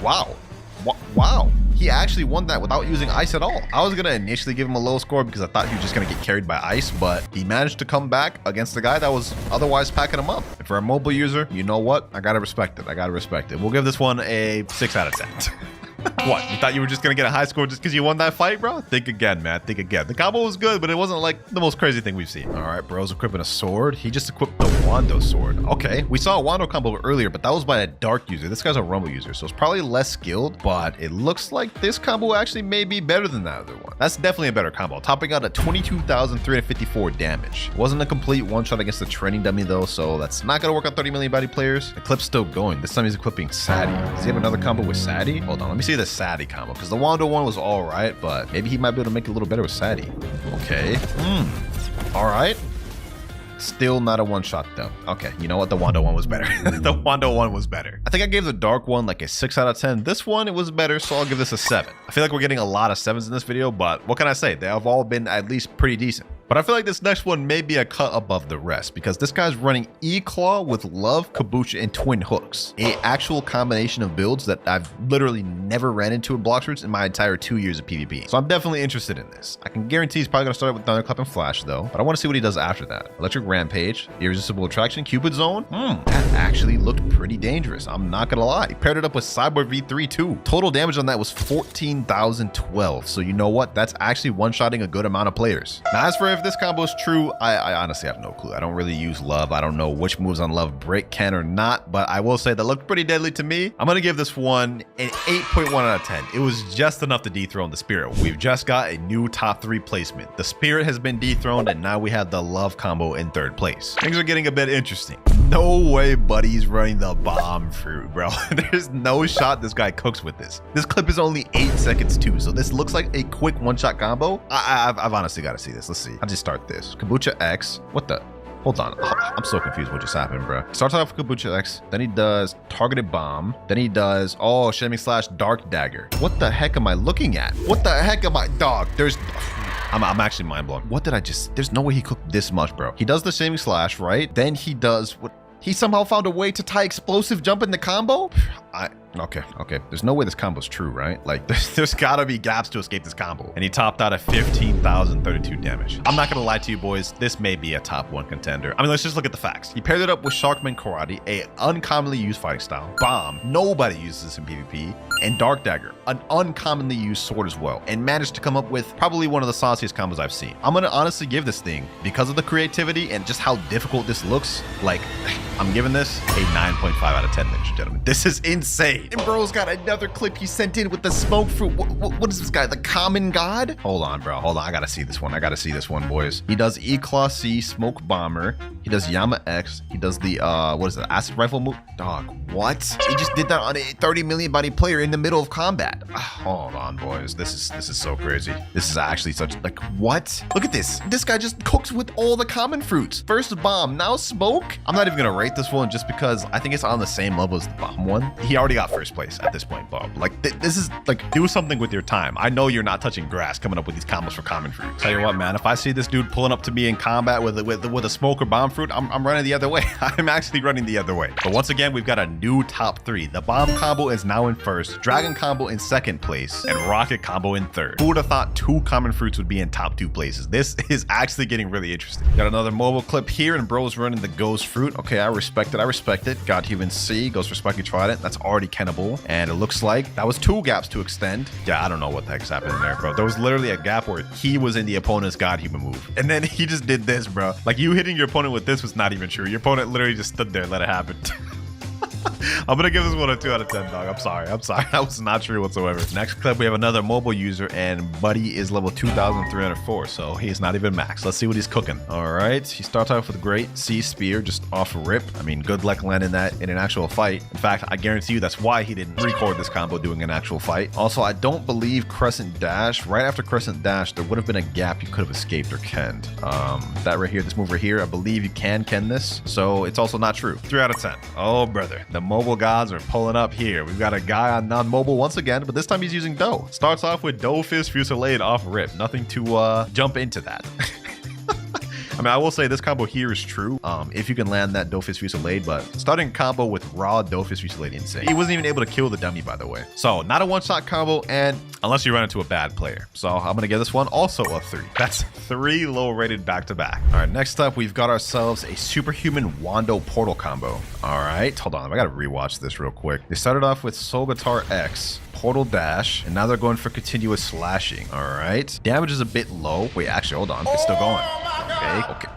Wow. Wow. He actually won that without using Ice at all. I was going to initially give him a low score because I thought he was just going to get carried by Ice, but he managed to come back against the guy that was otherwise packing him up. And for a mobile user, you know what? I got to respect it. I got to respect it. We'll give this one a 6 out of 10. What? You thought you were just gonna get a high score just because you won that fight, bro? Think again, man. Think again. The combo was good, but it wasn't like the most crazy thing we've seen. All right, bro's equipping a sword. He just equipped the Wando sword. Okay, we saw a Wando combo earlier, but that was by a dark user. This guy's a Rumble user, so it's probably less skilled, but it looks like this combo actually may be better than that other one. That's definitely a better combo, topping out at 22,354 damage. It wasn't a complete one-shot against the training dummy though, so that's not gonna work on 30 million body players. The clip's still going. This time he's equipping Sadie. Does he have another combo with Sadie? Hold on, let me see the Sadie combo, because the Wando one was all right, but maybe he might be able to make it a little better with Sadie. Okay. All right. Still not a one-shot though. Okay, you know what? The Wando one was better. The Wando one was better. I think I gave the dark one like a 6 out of 10. This one, it was better, so I'll give this a 7. I feel like we're getting a lot of 7s in this video, but what can I say? They have all been at least pretty decent. But I feel like this next one may be a cut above the rest because this guy's running E-Claw with Love, Kabucha, and Twin Hooks. A actual combination of builds that I've literally never ran into in Blox in my entire 2 years of PvP. So I'm definitely interested in this. I can guarantee he's probably gonna start with Thunderclap and Flash though, but I want to see what he does after that. Electric Rampage, Irresistible Attraction, Cupid Zone. That actually looked pretty dangerous. I'm not gonna lie. He paired it up with Cyborg V3 too. Total damage on that was 14,012. So you know what? That's actually one-shotting a good amount of players. Now as for if this combo is true, I honestly have no clue. I don't really use Love. I don't know which moves on Love break can or not, but I will say that looked pretty deadly to me. I'm gonna give this one an 8.1 out of 10. It was just enough to dethrone the Spirit. We've just got a new top 3 placement. The Spirit has been dethroned, and now we have the Love combo in 3rd place. Things are getting a bit interesting. No way Buddy's running the bomb fruit, bro. There's no shot this guy cooks with this. This clip is only 8 seconds too, so this looks like a quick one-shot combo. I've honestly got to see this. Let's see. I'll just start this. Kabucha X. What the? Hold on. I'm so confused what just happened, bro. Starts off with Kabucha X, then he does Targeted Bomb, then he does, oh, Shaming Slash Dark Dagger. What the heck am I looking at? What the heck am I? Dog, there's... I'm actually mind blown. What did I just... There's no way he cooked this much, bro. He does the Shaming Slash, right? Then he does... What? He somehow found a way to tie Explosive Jump in the combo? Okay. There's no way this combo's true, right? Like, there's gotta be gaps to escape this combo. And he topped out at 15,032 damage. I'm not gonna lie to you boys, this may be a top 1 contender. I mean, let's just look at the facts. He paired it up with Sharkman Karate, a uncommonly used fighting style. Bomb, nobody uses this in PvP. And Dark Dagger, an uncommonly used sword as well. And managed to come up with probably one of the sauciest combos I've seen. I'm gonna honestly give this thing, because of the creativity and just how difficult this looks, like, I'm giving this a 9.5 out of 10, ladies and gentlemen. This is insane. And bro's got another clip he sent in with the smoke fruit. What is this guy, the Common God? Hold on, bro. Hold on. I gotta see this one. I gotta see this one, boys. He does E-Claw C, Smoke Bomber. He does Yama X. He does the, what is it? Acid rifle move? Dog, what? He just did that on a 30 million body player in the middle of combat. Hold on, boys. This is so crazy. This is actually such, like, what? Look at this. This guy just cooks with all the common fruits. First bomb, now smoke. I'm not even gonna rate this one just because I think it's on the same level as the bomb one. He already got first place at this point, Bob. Like, this is, like, do something with your time. I know you're not touching grass coming up with these combos for common fruit. Tell you what, man, if I see this dude pulling up to me in combat with a smoke or bomb fruit, I'm running the other way. I'm actually running the other way. But once again, we've got a new top 3. The bomb combo is now in first, dragon combo in second place, and rocket combo in third. Who would have thought 2 common fruits would be in top 2 places? This is actually getting really interesting. Got another mobile clip here, and bro's running the ghost fruit. Okay, I respect it. I respect it. God Human C goes for Spiky Trident. That's already cannibal, and it looks like that was 2 gaps to extend. Yeah, I don't know what the heck's happening there, bro. There was literally a gap where he was in the opponent's God Human move, and then he just did this, bro. Like, you hitting your opponent with this was not even true. Your opponent literally just stood there and let it happen. I'm gonna give this one a 2 out of 10, dog. I'm sorry. That was not true whatsoever. Next clip, we have another mobile user, and Buddy is level 2,304, so he's not even max. Let's see what he's cooking. All right, he starts off with a great C spear, just off rip. I mean, good luck landing that in an actual fight. In fact, I guarantee you that's why he didn't record this combo doing an actual fight. Also, I don't believe Crescent Dash. Right after Crescent Dash, there would have been a gap you could have escaped or kenned. That right here, this move right here, I believe you can ken this, so it's also not true. 3 out of 10. Oh, brother. The mobile gods are pulling up here. We've got a guy on non-mobile once again, but this time he's using Dough. Starts off with Dough Fist Fusillade off rip. Nothing to jump into that. I mean, I will say this combo here is true if you can land that Dofus Fusillade, but starting combo with raw Dofus Fusillade, insane. He wasn't even able to kill the dummy, by the way. So not a one-shot combo, and unless you run into a bad player. So I'm gonna give this one also a 3. That's 3 low-rated back-to-back. All right, next up, we've got ourselves a Superhuman Wando Portal combo. All right, hold on, I gotta rewatch this real quick. They started off with Soul Guitar X, Portal Dash, and now they're going for continuous slashing. All right, damage is a bit low. Wait, actually, hold on, it's still going. Okay.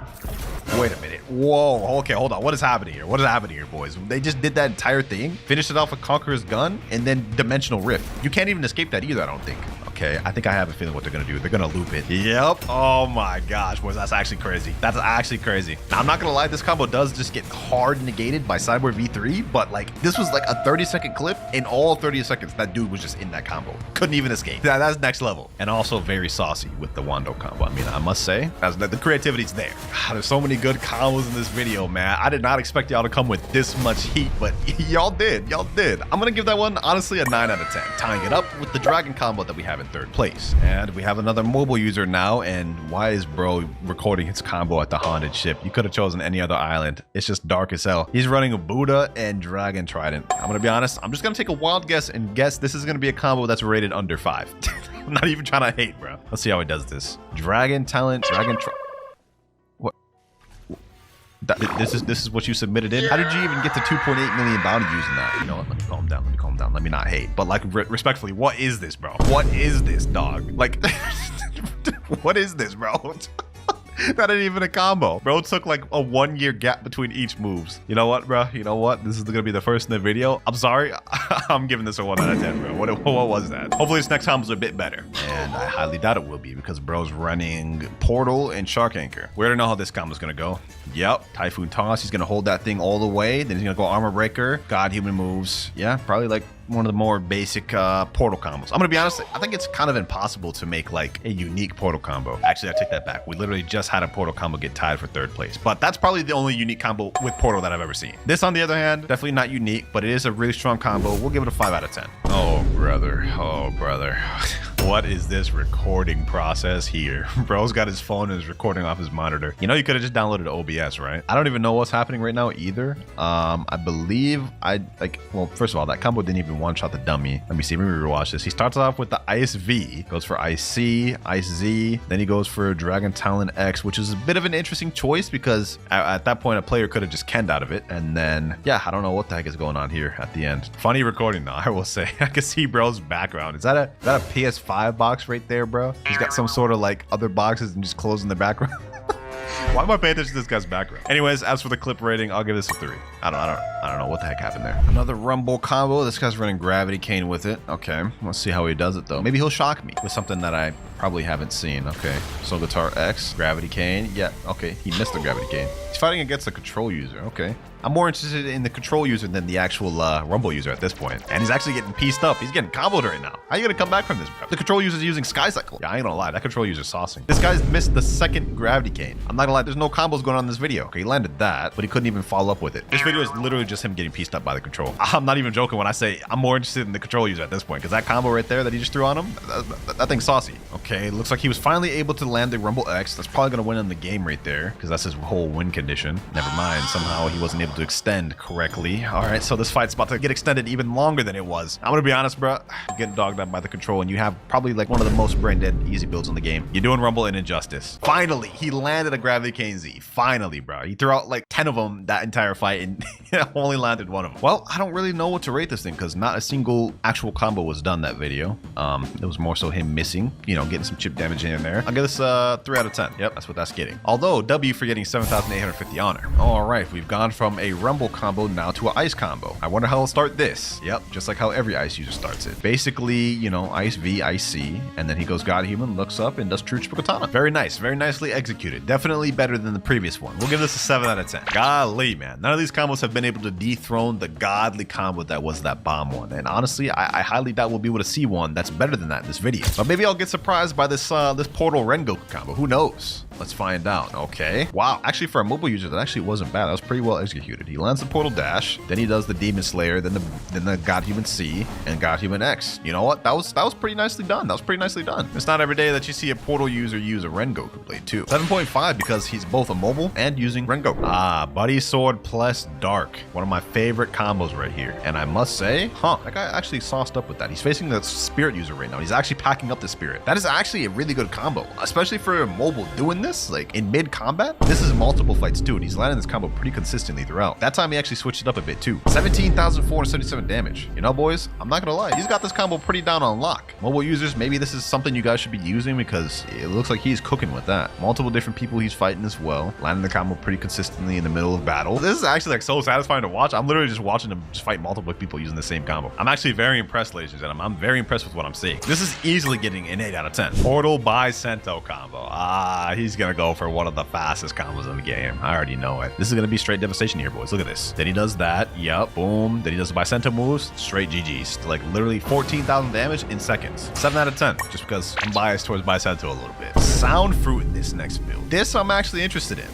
Wait a minute. Whoa. Okay, hold on. What is happening here? What is happening here, boys? They just did that entire thing, finished it off with Conqueror's Gun, and then Dimensional Rift. You can't even escape that either, I don't think. Okay, I think I have a feeling what they're gonna do. They're gonna loop it. Yep. Oh my gosh, boys, that's actually crazy. That's actually crazy. Now, I'm not gonna lie, this combo does just get hard negated by Cyborg V3, but like, this was like a 30-second clip. In all 30 seconds, that dude was just in that combo. Couldn't even escape. That's next level. And also very saucy with the Wando combo. I mean, I must say, the creativity's there. There's so many good combos in this video, man. I did not expect y'all to come with this much heat, but y'all did. Y'all did. I'm gonna give that one, honestly, a 9 out of 10. Tying it up with the dragon combo that we have in third place. And we have another mobile user now, and why is bro recording his combo at the haunted ship? You could have chosen any other island. It's just dark as hell. He's running a Buddha and Dragon Trident. I'm gonna be honest, I'm just gonna take a wild guess and guess this is gonna be a combo that's rated under 5. I'm not even trying to hate, bro. Let's see how he does this. Dragon Talent, What? This is what you submitted in? How did you even get to 2.8 million bounty using that? You know what? Let me calm down. Let me not hate. But like, respectfully, what is this, bro? What is this, dog? Like, what is this, bro? That ain't even a combo. Bro took like a 1-year gap between each moves. You know what, bro? You know what? This is gonna be the first in the video. I'm sorry. I'm giving this a 1 out of 10, bro. What was that? Hopefully this next combo's a bit better. And I highly doubt it will be because bro's running Portal and Shark Anchor. We already know how this combo's gonna go. Yep. Typhoon Toss. He's gonna hold that thing all the way. Then he's gonna go Armor Breaker. God Human moves. Yeah, probably like one of the more basic portal combos. I'm gonna be honest, I think it's kind of impossible to make like a unique portal combo. Actually, I take that back. We literally just had a portal combo get tied for third place, but that's probably the only unique combo with portal that I've ever seen. This, on the other hand, definitely not unique, but it is a really strong combo. We'll give it a 5 out of 10. Oh, brother. Oh, brother. What is this recording process here? Bro's got his phone and is recording off his monitor. You know, you could have just downloaded OBS, right? I don't even know what's happening right now either. I believe well, first of all, that combo didn't even one-shot the dummy. Let me see, let me rewatch this. He starts off with the Ice V, goes for Ice C, Ice Z, then he goes for Dragon Talon X, which is a bit of an interesting choice because at that point, a player could have just kenned out of it. And then, yeah, I don't know what the heck is going on here at the end. Funny recording though, I will say. I can see bro's background. Is that a PS5 box right there, bro? He's got some sort of like other boxes and just closing the background. Why am I paying attention to this guy's background? Anyways, as for the clip rating, I'll give this a 3. I don't know what the heck happened there. Another Rumble combo. This guy's running Gravity Cane with it. Okay, let's see how he does it though. Maybe he'll shock me with something that I probably haven't seen. Okay, so guitar X, gravity cane. Yeah, okay, he missed the gravity cane. He's fighting against a control user. Okay. I'm more interested in the control user than the actual Rumble user at this point. And he's actually getting pieced up. He's getting comboed right now. How are you gonna come back from this, bro? The control user's using Sky Cycle. Yeah, I ain't gonna lie, that control user's saucing. This guy's missed the second gravity cane. I'm not gonna lie, there's no combos going on in this video. Okay, he landed that, but he couldn't even follow up with it. This video is literally just him getting pieced up by the control. I'm not even joking when I say I'm more interested in the control user at this point, because that combo right there that he just threw on him, that thing's saucy. Okay, looks like he was finally able to land the Rumble X. That's probably gonna win in the game right there, because that's his whole win condition. Never mind, somehow he wasn't able to extend correctly. All right, so this fight's about to get extended even longer than it was. I'm gonna be honest, bro. You're getting dogged out by the control, and you have probably like one of the most brain dead easy builds in the game. You're doing Rumble and Injustice. Finally, he landed a gravity cane Z. Finally, bro. He threw out like 10 of them that entire fight and only landed one of them. Well, I don't really know what to rate this thing because not a single actual combo was done that video. It was more so him missing, you know, getting some chip damage in there. I'll give this 3 out of 10. Yep, that's what that's getting. Although W for getting 7,850 honor. All right, we've gone from a Rumble combo now to an ice combo. I wonder how I'll start this. Yep, just like how every ice user starts it. Basically, you know, ice V, ice C, and then he goes God Human, looks up, and does True Triple Katana. Very nice, very nicely executed. Definitely better than the previous one. We'll give this a 7 out of 10. Golly, man. None of these combos have been able to dethrone the godly combo that was that bomb one. And honestly, I highly doubt we'll be able to see one that's better than that in this video. But maybe I'll get surprised by this this Portal Rengoku combo. Who knows? Let's find out. Okay. Wow. Actually, for a mobile user, that actually wasn't bad. That was pretty well executed. He lands the Portal Dash, then he does the Demon Slayer, then the God Human C, and God Human X. You know what? That was pretty nicely done. That was pretty nicely done. It's not every day that you see a Portal user use a Rengoku blade too. 7.5 because he's both a mobile and using Rengoku. Ah, Buddy Sword plus Dark. One of my favorite combos right here. And I must say, that guy actually sauced up with that. He's facing the Spirit user right now. He's actually packing up the Spirit. That is actually a really good combo, especially for a mobile doing this, like in mid combat. This is multiple fights too, and he's landing this combo pretty consistently throughout. That time he actually switched it up a bit too. 17,477 damage. You know, boys, I'm not gonna lie, he's got this combo pretty down on lock. Mobile users, maybe this is something you guys should be using because it looks like he's cooking with that. Multiple different people he's fighting as well, landing the combo pretty consistently in the middle of battle. This is actually like so satisfying to watch. I'm literally just watching him just fight multiple people using the same combo. I'm actually very impressed, ladies and gentlemen. I'm very impressed with what I'm seeing. This is easily getting an 8 out of 10. Portal by Sento combo. Ah, he's gonna go for one of the fastest combos in the game. I already know it. This is gonna be straight devastation here, boys. Look at this. Then he does that. Yep. Boom. Then he does the Bicento moves. Straight GG's. Like literally 14,000 damage in seconds. 7 out of 10. Just because I'm biased towards Bicento a little bit. Sound Fruit in this next build. This I'm actually interested in.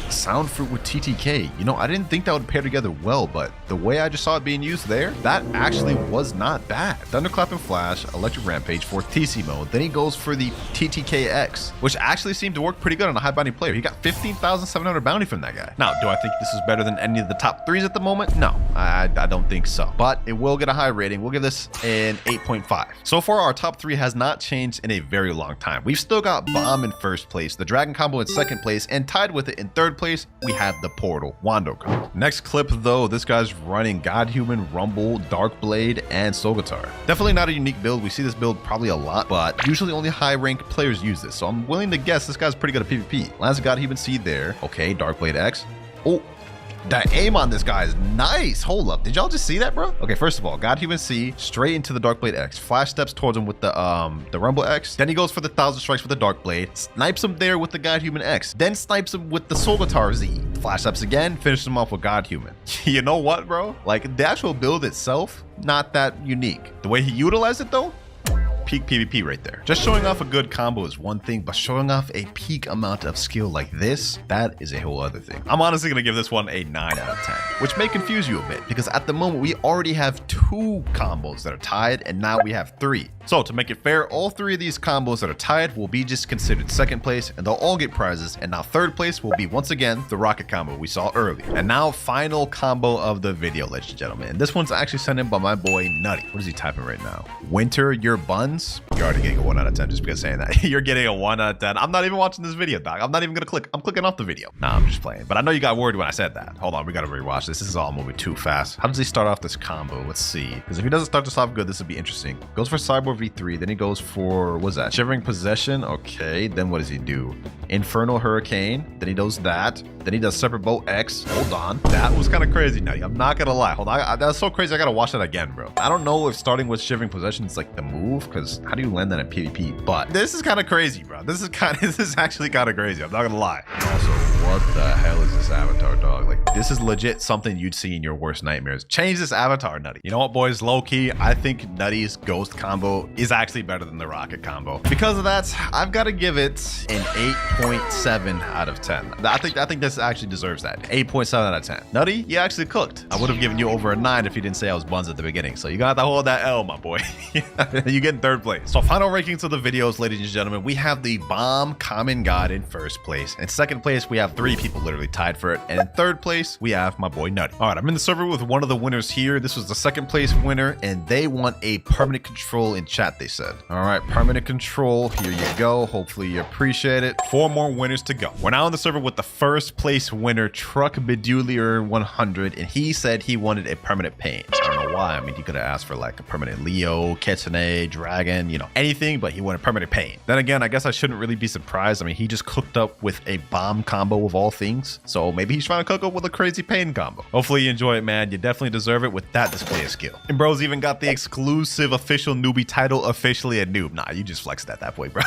Sound Fruit with TTK. You know, I didn't think that would pair together well, but the way I just saw it being used there, that actually was not bad. Thunderclap and Flash, Electric Rampage for TC mode. Then he goes for the TTKX, which actually seemed to work pretty good on a high bounty player. He got 15,700 bounty from that guy. Now, do I think this is better than any of the top 3s at the moment? No, I don't think so. But it will get a high rating. We'll give this an 8.5. So far, our top 3 has not changed in a very long time. We've still got Bomb in first place, the Dragon combo in second place, and tied with it in third place, we have the Portal Wando combo. Next clip though, this guy's running God Human, Rumble, Dark Blade, and Soul Guitar. Definitely not a unique build. We see this build probably a lot, but usually only high ranked players use this. So I'm willing to guess this guy's pretty good at PvP. Lands God Human C there. Okay, Dark Blade X. Oh, that aim on this guy is nice. Hold up, did y'all just see that, bro? Okay, first of all, God Human C straight into the Dark Blade X. Flash steps towards him with the Rumble X. Then he goes for the 1,000 strikes with the Dark Blade. Snipes him there with the God Human X. Then snipes him with the Soul Guitar Z. Flash steps again, finishes him off with God Human. You know what, bro? Like the actual build itself, not that unique. The way he utilized it though, peak PvP right there. Just showing off a good combo is one thing, but showing off a peak amount of skill like this, that is a whole other thing. I'm honestly gonna give this one a 9 out of 10, which may confuse you a bit because at the moment we already have 2 combos that are tied and now we have 3. So to make it fair, all 3 of these combos that are tied will be just considered second place and they'll all get prizes. And now third place will be once again the rocket combo we saw earlier. And now final combo of the video, ladies and gentlemen. And this one's actually sent in by my boy Nutty. What is he typing right now? Winter your buns? wins. You're already getting a 1 out of 10 just because saying that. You're getting a 1 out of 10. I'm not even watching this video, dog. I'm not even gonna click. I'm clicking off the video. Nah, I'm just playing. But I know you got worried when I said that. Hold on, we gotta rewatch this. This is all moving too fast. How does he start off this combo? Let's see. Because if he doesn't start this off good, this would be interesting. Goes for Cyborg V3, then he goes for, what's that? Shivering Possession. Okay, then what does he do? Infernal Hurricane. Then he does that. Then he does Separate Bolt X. Hold on. That was kind of crazy, Nutty. I'm not gonna lie. Hold on. That's so crazy. I gotta watch that again, bro. I don't know if starting with Shivering Possession is like the move, because how do you land that in PvP? But this is kind of crazy, bro. This is actually kind of crazy. I'm not gonna lie. Also, what the hell is this avatar, dog? Like, this is legit something you'd see in your worst nightmares. Change this avatar, Nutty. You know what, boys? Low key, I think Nutty's Ghost combo is actually better than the Rocket combo. Because of that, I've got to give it an 8.7 out of 10. I think this actually deserves that. 8.7 out of 10. Nutty, you actually cooked. I would have given you over a 9 if you didn't say I was buns at the beginning. So you got to hold that L, my boy. You get in 3rd place. So final rankings of the videos, ladies and gentlemen, we have the Bomb Common God in 1st place. In 2nd place, we have 3 people literally tied for it. And in 3rd place, we have my boy Nutty. All right, I'm in the server with one of the winners here. This was the 2nd place winner, and they want a permanent control in chat, they said. All right, permanent control. Here you go. Hopefully you appreciate it. 4 more winners to go. We're now in the server with the 1st place winner, Truck Bedulier 100, and he said he wanted a permanent paint. I don't know why. I mean, he could have asked for like a permanent Leo, Kitsune, Dragon, you know, anything, but he wanted permanent paint. Then again, I guess I shouldn't really be surprised. I mean, he just cooked up with a bomb combo of all things, so maybe he's trying to cook up with a crazy pain combo. Hopefully you enjoy it, man. You definitely deserve it with that display of skill. And bro's even got the exclusive official newbie title, officially a noob. Nah, you just flexed that boy, bro.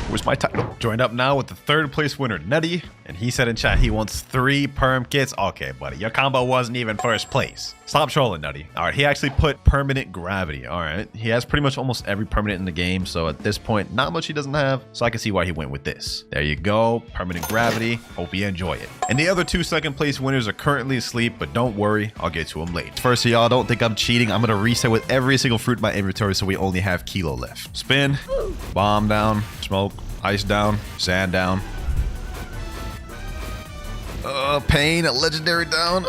Where's my title? Joined up now with the 3rd place winner, Nutty, and he said in chat he wants 3 perm kits. Okay, buddy, your combo wasn't even 1st place. Stop trolling, Nutty. All right, he actually put permanent gravity. All right, he has pretty much almost every permanent in the game, so at this point, not much he doesn't have, so I can see why he went with this. There you go, permanent gravity. Hope you enjoy it. And the other 2 2nd place winners are currently asleep, but don't worry, I'll get to them later. First of y'all, don't think I'm cheating. I'm gonna reset with every single fruit in my inventory so we only have kilo left. Spin, bomb down, smoke, ice down, sand down. Pain, a legendary down.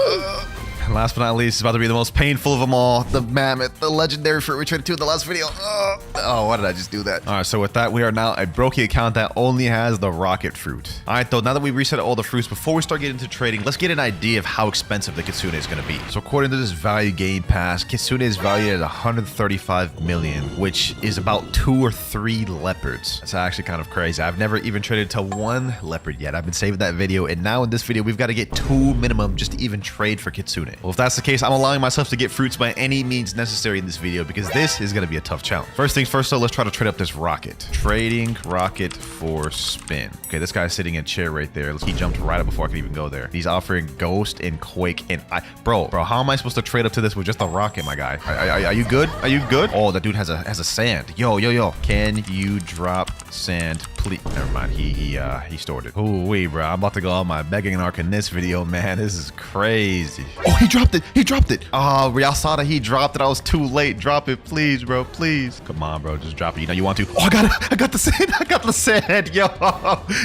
And last but not least, it's about to be the most painful of them all. The mammoth, the legendary fruit we traded to in the last video. Oh, why did I just do that? All right, so with that, we are now a Brokey account that only has the rocket fruit. All right, though, now that we reset all the fruits, before we start getting into trading, let's get an idea of how expensive the Kitsune is going to be. So according to this value game pass, Kitsune is valued at 135 million, which is about 2 or 3 leopards. That's actually kind of crazy. I've never even traded to 1 leopard yet. I've been saving that video, and now in this video, we've got to get 2 minimum just to even trade for Kitsune. Well, if that's the case, I'm allowing myself to get fruits by any means necessary in this video because this is going to be a tough challenge. First things first, though, let's try to trade up this rocket. Trading rocket for spin. Okay, this guy's sitting in a chair right there. He jumped right up before I could even go there. He's offering ghost and quake and bro, how am I supposed to trade up to this with just a rocket, my guy? Are you good? Are you good? Oh, that dude has a sand. Yo. Can you drop sand, please? Never mind. He stored it. Ooh, wait, bro. I'm about to go on my begging arc in this video, man. This is crazy. Oh, he dropped it. He dropped it. Oh, y'all saw that he dropped it. I was too late. Drop it, please, bro. Please. Come on, bro. Just drop it. You know you want to. Oh, I got it. I got the sand. I got the sand. Yo,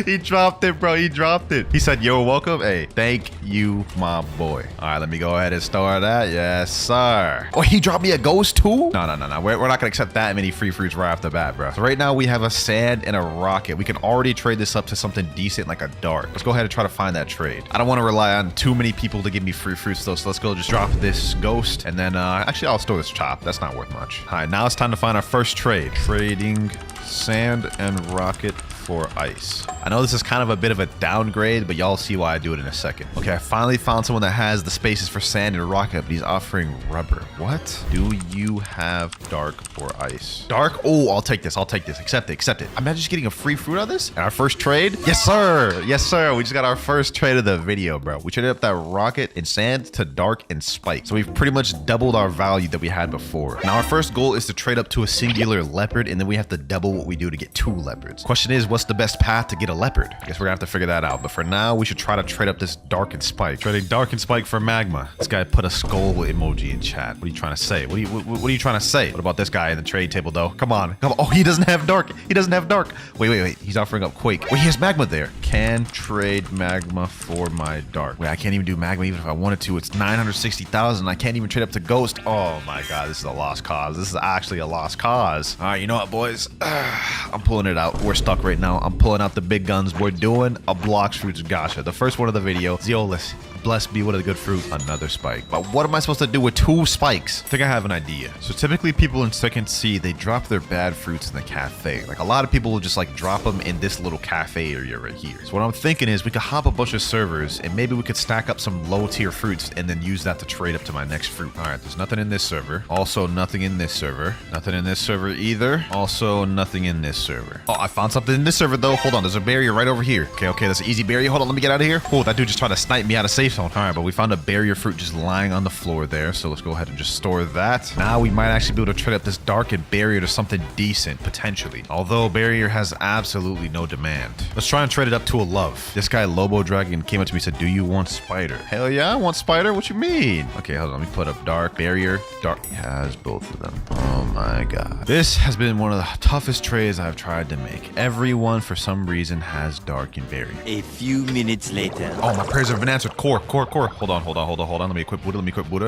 he dropped it, bro. He dropped it. He said, yo, welcome. Hey, thank you, my boy. All right, let me go ahead and store that. Yes, sir. Oh, he dropped me a ghost too? No. We're not going to accept that many free fruits right off the bat, bro. So right now we have a sand and a rocket. We can already trade this up to something decent like a dart. Let's go ahead and try to find that trade. I don't want to rely on too many people to give me free fruits though, so let's go just drop this ghost and then actually I'll store this chop. That's not worth much. All right, now it's time to find our first trade. Trading sand and rocket for ice. I know this is kind of a bit of a downgrade, but y'all see why I do it in a second. Okay, I finally found someone that has the spaces for sand and rocket, but he's offering rubber. What? Do you have dark or ice? Dark? Oh, I'll take this. I'll take this. Accept it. Accept it. I'm not just getting a free fruit out of this. And our first trade? Yes, sir. Yes, sir. We just got our first trade of the video, bro. We traded up that rocket and sand to dark and spike. So we've pretty much doubled our value that we had before. Now our first goal is to trade up to a singular leopard, and then we have to double what we do to get 2 leopards. Question is, what's the best path to get a leopard. I guess we're gonna have to figure that out. But for now, we should try to trade up this darkened spike. Trading darkened spike for magma. This guy put a skull emoji in chat. What are you trying to say? What are you trying to say? What about this guy in the trade table though? Come on. Oh, he doesn't have dark. He doesn't have dark. Wait. He's offering up quake. Wait, he has magma there. Can trade magma for my dark. Wait, I can't even do magma even if I wanted to. It's 960,000. I can't even trade up to ghost. Oh my god, this is a lost cause. This is actually a lost cause. All right, you know what, boys? I'm pulling it out. We're stuck right now. I'm pulling out the big guns. We're doing a Blox fruits gacha. The first one of the video. Zeolus. Blessed be, what a good fruit. Another spike. But what am I supposed to do with 2 spikes? I think I have an idea. So typically people in second C, they drop their bad fruits in the cafe. Like a lot of people will just like drop them in this little cafe area right here. So what I'm thinking is we could hop a bunch of servers and maybe we could stack up some low tier fruits and then use that to trade up to my next fruit. All right, there's nothing in this server. Also nothing in this server. Nothing in this server either. Also nothing in this server. Oh, I found something in this server though. Hold on, there's a barrier right over here. Okay, that's an easy barrier. Hold on, let me get out of here. Oh, that dude just tried to snipe me out of safe zone. All right, but we found a barrier fruit just lying on the floor there. So let's go ahead and just store that. Now we might actually be able to trade up this darkened barrier to something decent, potentially. Although barrier has absolutely no demand. Let's try and trade it up to a love. This guy, Lobo Dragon, came up to me and said, do you want spider? Hell yeah, I want spider. What you mean? Okay, hold on. Let me put up dark, barrier, dark. He has both of them. Oh my god. This has been one of the toughest trades I've tried to make. Everyone, for some reason, has dark and barrier. A few minutes later. Oh, my prayers have been answered. Core. Hold on. Let me equip Buddha.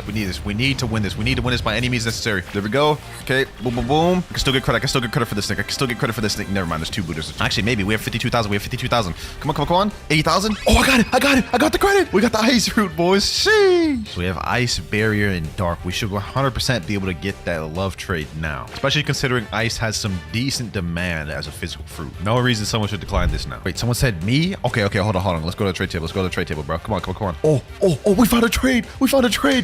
We need this. We need to win this. We need to win this by any means necessary. There we go. Okay. Boom. I can still get credit. For this thing. Never mind. There's 2 Buddhas. Actually, maybe. We have 52,000. Come on. 80,000. Oh, I got it. I got the credit. We got the ice root, boys. Sheesh. So we have ice, barrier, and dark. We should 100% be able to get that love trade now. Especially considering ice has some decent demand as a physical fruit. No reason someone should decline this now. Wait, someone said me? Okay. Hold on. Let's go to the trade table. Bro. Come on. Oh, we found a trade.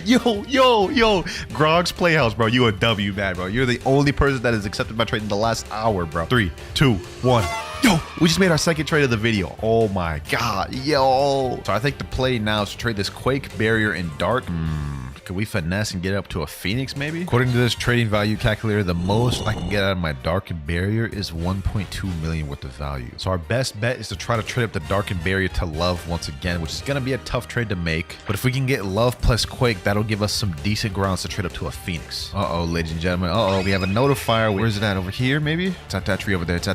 Yo. Grog's Playhouse, bro. You a W, man, bro. You're the only person that has accepted my trade in the last hour, bro. 3, 2, 1. Yo, we just made our second trade of the video. Oh my god, yo. So I think the play now is to trade this Quake, Barrier, and Dark. Could we finesse and get up to a Phoenix maybe? According to this trading value calculator, the most I can get out of my darkened barrier is 1.2 million worth of value. So our best bet is to try to trade up the darkened barrier to love once again, which is going to be a tough trade to make. But if we can get love plus quake, that'll give us some decent grounds to trade up to a Phoenix. Uh-oh, ladies and gentlemen. Uh-oh, we have a notifier. Where's it at? Over here maybe? It's at that tree over there. It's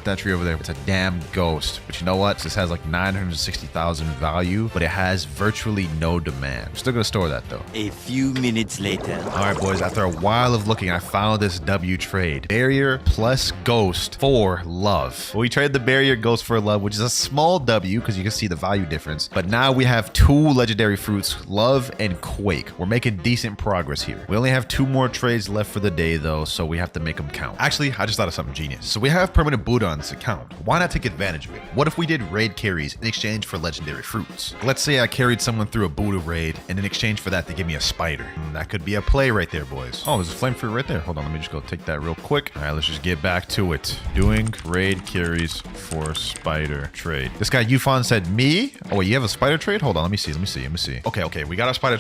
a damn ghost. But you know what? This has like 960,000 value, but it has virtually no demand. We're still going to store that though. A few minutes later. All right, boys, after a while of looking, I found this W trade. Barrier plus ghost for love. We traded the barrier ghost for love, which is a small W because you can see the value difference. But now we have 2 legendary fruits, love and quake. We're making decent progress here. We only have 2 more trades left for the day though, so we have to make them count. Actually, I just thought of something genius. So we have permanent Buddha on this account. Why not take advantage of it? What if we did raid carries in exchange for legendary fruits? Let's say I carried someone through a Buddha raid, and in exchange for that, they give me a spider. That could be a play right there, boys. Oh, there's a flame fruit right there. Hold on, let me just go take that real quick. All right, let's just get back to it. Doing raid carries for spider trade. This guy Yufan said me. Oh wait, you have a spider trade? Hold on, let me see. Okay, we got our spider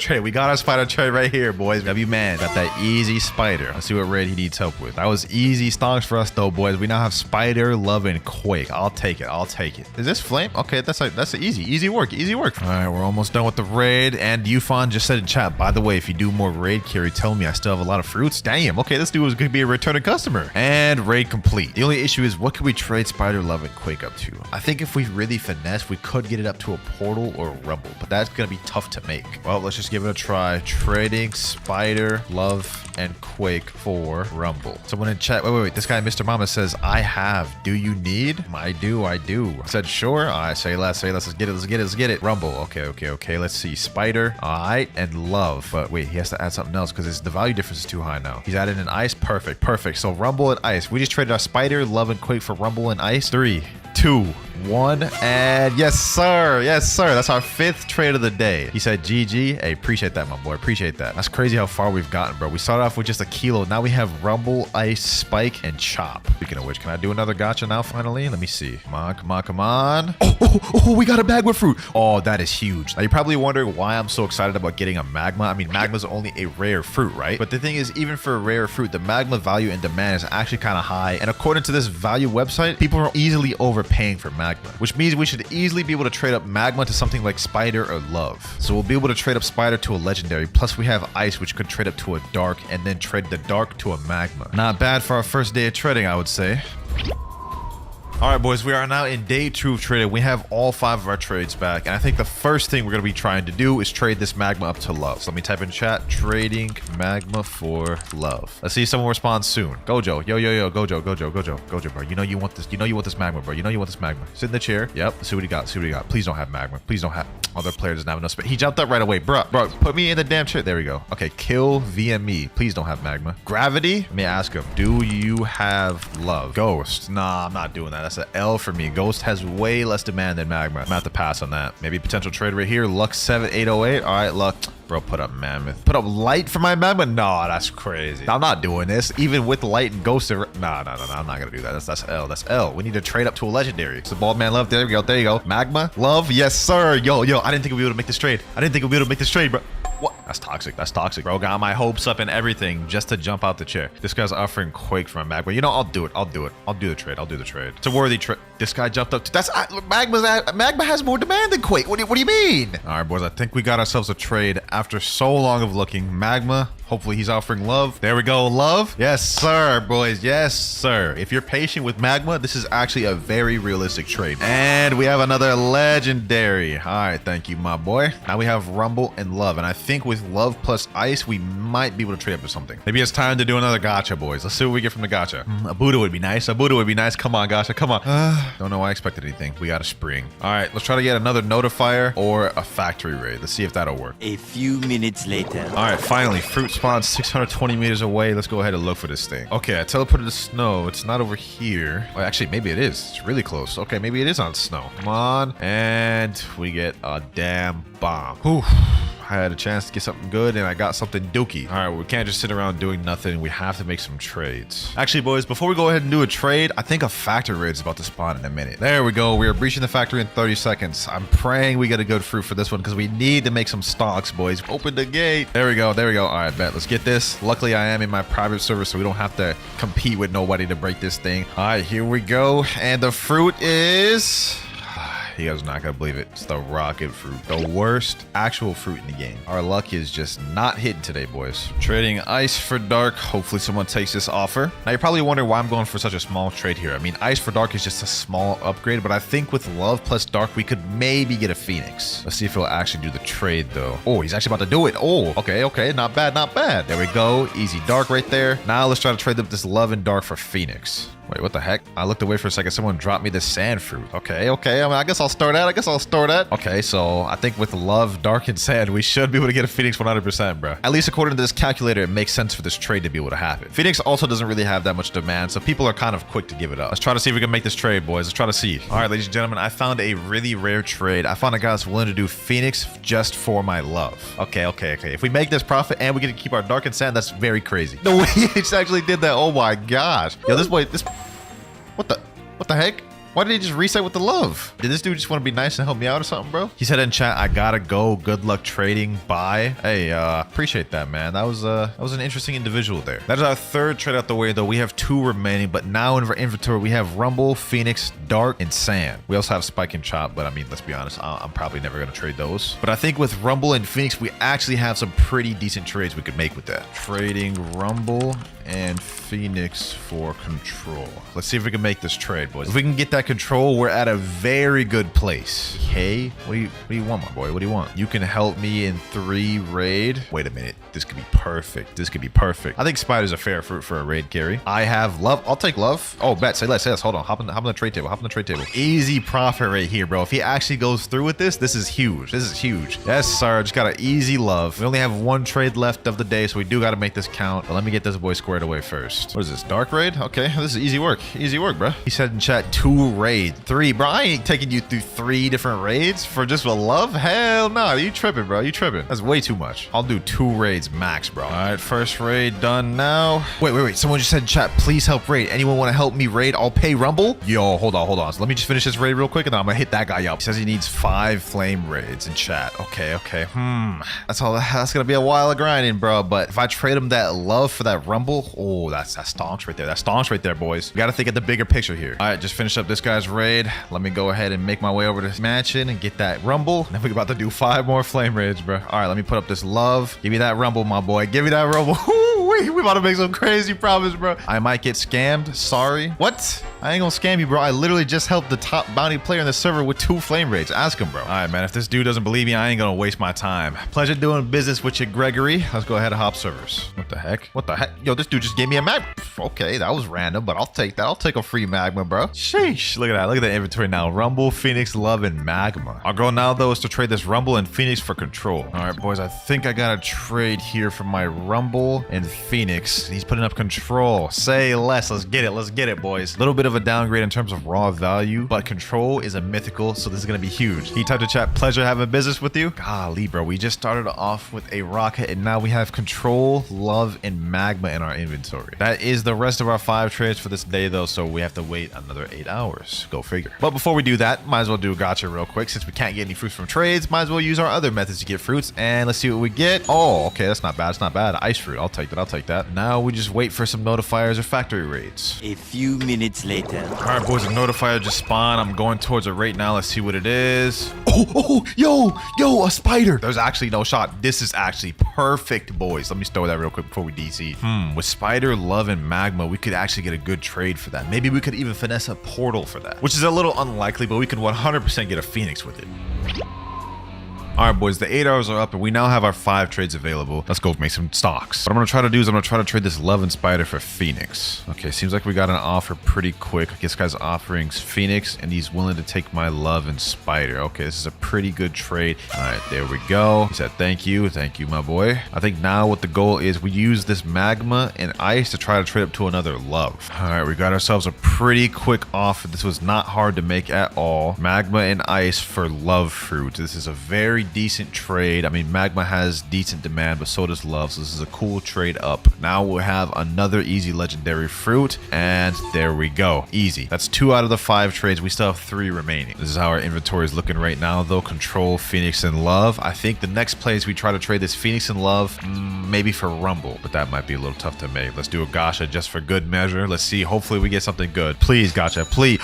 trade. Right here, boys. W man got that easy spider. Let's see what raid he needs help with. That was easy stonks for us though, boys. We now have spider, love, and quake. I'll take it. Is this flame? Okay, that's easy work. All right, we're almost done with the raid. And Yufan just said in chat, by the way, if you do more raid carry, tell me I still have a lot of fruits. Damn, okay, this dude was gonna be a returning customer. And raid complete. The only issue is what could we trade spider, love, and quake up to? I think if we really finesse, we could get it up to a portal or a rumble, but that's gonna be tough to make. Well, let's just give it a try. Trading spider, love, and quake for rumble. Someone in chat, wait, this guy Mr. Mama says I have. Do you need? I do. I said sure. I say let's get it. Rumble. Okay. Let's see. Spider. All right, and love. But wait, he has to add something else because the value difference is too high now. He's added an ice. Perfect. So rumble and ice. We just traded our spider, love, and quake for rumble and ice. 3, 2, 1, and yes sir. That's our 5th trade of the day. He said GG. Hey, appreciate that, my boy. Appreciate that. That's crazy how far we've gotten, bro. We started off with just a kilo. Now we have rumble, ice, spike, and chop. Speaking of which, can I do another gacha now finally? Let me see. Come on. Oh, we got a magma fruit. Oh, that is huge. Now you're probably wondering why I'm so excited about getting a magma. I mean, magma's only a rare fruit, right? But the thing is, even for a rare fruit, the magma value and demand is actually kind of high. And according to this value website, people are easily overpaying paying for magma, which means we should easily be able to trade up magma to something like spider or love. So we'll be able to trade up spider to a legendary, plus we have ice, which could trade up to a dark, and then trade the dark to a magma. Not bad for our first day of trading, I would say. All right, boys, we are now in day 2 of trading. We have all 5 of our trades back, and I think the first thing we're going to be trying to do is trade this magma up to love. So let me type in chat, trading magma for love. Let's see if someone responds soon. Gojo, yo, Gojo, bro. You know you want this. You know you want this magma, bro. You know you want this magma. Sit in the chair. Yep. Let's see what he got. See what he got. Please don't have magma. Please don't have. Other player doesn't have enough space. He jumped up right away, bro. Put me in the damn chair. There we go. Okay, kill VME. Please don't have magma. Gravity. Let me ask him. Do you have love? Ghost. Nah, I'm not doing that. That's an L for me. Ghost has way less demand than magma. I'm gonna have to pass on that. Maybe potential trade right here. Luck 7808. All right, luck. Bro, put up mammoth. Put up light for my magma? No, that's crazy. I'm not doing this. Even with light and ghost. No, I'm not gonna do that. That's L. That's L. We need to trade up to a legendary. It's the bald man love. There we go. There you go. Magma. Love. Yes, sir. Yo. I didn't think we'd be able to make this trade. Bro. What? That's toxic. That's toxic. Bro, got my hopes up and everything just to jump out the chair. This guy's offering Quake for my magma. You know, I'll do it. I'll do the trade. It's a worthy trade. This guy jumped up. Magma has more demand than Quake. What do you mean? All right, boys. I think we got ourselves a trade after so long of looking. Magma. Hopefully he's offering love. There we go. Love. Yes, sir, boys. Yes, sir. If you're patient with magma, this is actually a very realistic trade. And we have another legendary. All right. Thank you, my boy. Now we have Rumble and Love. And I think with Love plus Ice, we might be able to trade up to something. Maybe it's time to do another gacha, boys. Let's see what we get from the gacha. A Buddha would be nice. Come on, gacha. Come on. Don't know why I expected anything. We got a spring. All right. Let's try to get another notifier or a factory raid. Let's see if that'll work. A few minutes later. All right. Finally, fruit spawn 620 meters away. Let's go ahead and look for this thing. Okay, I teleported to snow. It's not over here. Well, actually, maybe it is. It's really close. Okay, maybe it is on snow. Come on. And we get a damn bomb. Whew. I had a chance to get something good and I got something dookie. All right, we can't just sit around doing nothing. We have to make some trades. Actually, boys, before we go ahead and do a trade, I think a factory raid is about to spawn in a minute. There we go. We are breaching the factory in 30 seconds. I'm praying we get a good fruit for this one because we need to make some stocks, boys. Open the gate. There we go. All right, bet. Let's get this. Luckily, I am in my private server, so we don't have to compete with nobody to break this thing. All right, here we go. And the fruit is... You guys are not gonna believe it. It's the rocket fruit. The worst actual fruit in the game. Our luck is just not hitting today, boys. Trading ice for dark. Hopefully someone takes this offer. Now you're probably wondering why I'm going for such a small trade here. I mean, ice for dark is just a small upgrade, but I think with love plus dark, we could maybe get a phoenix. Let's see if he'll actually do the trade though. Oh, he's actually about to do it. Oh, okay. Not bad. There we go. Easy dark right there. Now let's try to trade up this love and dark for phoenix. Wait, what the heck? I looked away for a second. Someone dropped me the sand fruit. Okay. I mean, I guess I'll store that. Okay, so I think with love, dark, and sand, we should be able to get a Phoenix 100%, bro. At least according to this calculator, it makes sense for this trade to be able to happen. Phoenix also doesn't really have that much demand, so people are kind of quick to give it up. Let's try to see if we can make this trade, boys. Let's try to see. All right, ladies and gentlemen, I found a really rare trade. I found a guy that's willing to do Phoenix just for my love. Okay. If we make this profit and we get to keep our dark and sand, that's very crazy. No way, he just actually did that. Oh my gosh. Yo, what the heck? Why did he just reset with the love? Did this dude just want to be nice and help me out or something, bro? He said in chat, I gotta go. Good luck trading. Bye. Hey, appreciate that, man. That was an interesting individual there. That is our third trade out the way, though. We have 2 remaining, but now in our inventory, we have Rumble, Phoenix, Dark, and Sand. We also have Spike and Chop, but I mean, let's be honest, I'm probably never gonna trade those. But I think with Rumble and Phoenix, we actually have some pretty decent trades we could make with that. Trading Rumble and Phoenix for control. Let's see if we can make this trade, boys. If we can get that control, we're at a very good place. Hey, what do you want, my boy? What do you want? You can help me in 3 raid. Wait a minute. This could be perfect. I think spider's a fair fruit for a raid carry. I have love. I'll take love. Oh, bet. Say less. Hold on. Hop on the trade table. Easy profit right here, bro. If he actually goes through with this, this is huge. Yes, sir. Just got an easy love. We only have 1 trade left of the day, so we do got to make this count. But let me get this boy squared away first. What is this? Dark raid? Okay, this is easy work, bro. He said in chat 2 raid. 3, bro. I ain't taking you through 3 different raids for just a love. Hell no. You tripping, bro. That's way too much. I'll do 2 raids max, bro. All right, first raid done now. Wait. Someone just said in chat, please help raid. Anyone want to help me raid? I'll pay Rumble. Yo, hold on. So let me just finish this raid real quick and then I'm gonna hit that guy up. He says he needs 5 flame raids in chat. Okay. That's gonna be a while of grinding, bro. But if I trade him that love for that Rumble, Oh, that's stonks right there. That's stonks right there, boys. We got to think of the bigger picture here. All right, just finish up this guy's raid. Let me go ahead and make my way over to this mansion and get that rumble. And then we're about to do 5 more flame raids, bro. All right, let me put up this love. Give me that rumble, my boy. Give me that rumble. We about to make some crazy promise, bro. I might get scammed. Sorry. What? I ain't gonna scam you, bro. I literally just helped the top bounty player in the server with 2 flame raids. Ask him, bro. All right, man. If this dude doesn't believe me, I ain't gonna waste my time. Pleasure doing business with you, Gregory. Let's go ahead and hop servers. What the heck? What the heck? Yo, this dude just gave me a mag. Okay, that was random, but I'll take that. I'll take a free magma, bro. Sheesh. Look at that. Look at the inventory now. Rumble, Phoenix, Love, and Magma. Our goal now, though, is to trade this Rumble and Phoenix for control. All right, boys. I think I got a trade here for my Rumble and Phoenix. He's putting up control. Say less. Let's get it. Let's get it, boys. A little bit of a downgrade in terms of raw value, but control is a mythical, so this is going to be huge. He typed to chat, pleasure having business with you. Golly, bro. We just started off with a rocket, and now we have control, love, and magma in our inventory. That is the rest of our 5 trades for this day, though, so we have to wait another 8 hours. Go figure. But before we do that, might as well do a gotcha real quick. Since we can't get any fruits from trades, might as well use our other methods to get fruits, and let's see what we get. Oh, okay. That's not bad. It's not bad. Ice fruit. I'll take that. I'll take that. Now we just wait for some notifiers or factory raids. A few minutes later. All right, boys, a notifier just spawned. I'm going towards it right now. Let's see what it is. Oh, yo, a spider. There's actually no shot. This is actually perfect, boys. Let me store that real quick before we DC. With spider, love, and magma, we could actually get a good trade for that. Maybe we could even finesse a portal for that, which is a little unlikely, but we could 100% get a phoenix with it. All right, boys, the 8 hours are up and we now have our 5 trades available. Let's go make some stocks. What I'm gonna try to do is I'm gonna try to trade this Love and Spider for Phoenix. Okay, seems like we got an offer pretty quick. I guess guy's offering Phoenix and he's willing to take my Love and Spider. Okay, this is a pretty good trade. All right, there we go. He said, thank you, my boy. I think now what the goal is, we use this Magma and Ice to try to trade up to another Love. All right, we got ourselves a pretty quick offer. This was not hard to make at all. Magma and Ice for Love Fruit. This is a very decent trade. I mean, Magma has decent demand, but so does Love, so this is a cool trade up. Now we'll have another easy legendary fruit, and there we go. Easy. That's 2 out of the 5 trades. We still have 3 remaining. This is how our inventory is looking right now, though. Control, Phoenix, and Love. I think the next place we try to trade this Phoenix and Love, maybe for Rumble, but that might be a little tough to make. Let's do a gacha just for good measure. Let's see. Hopefully we get something good. Please, gacha, please.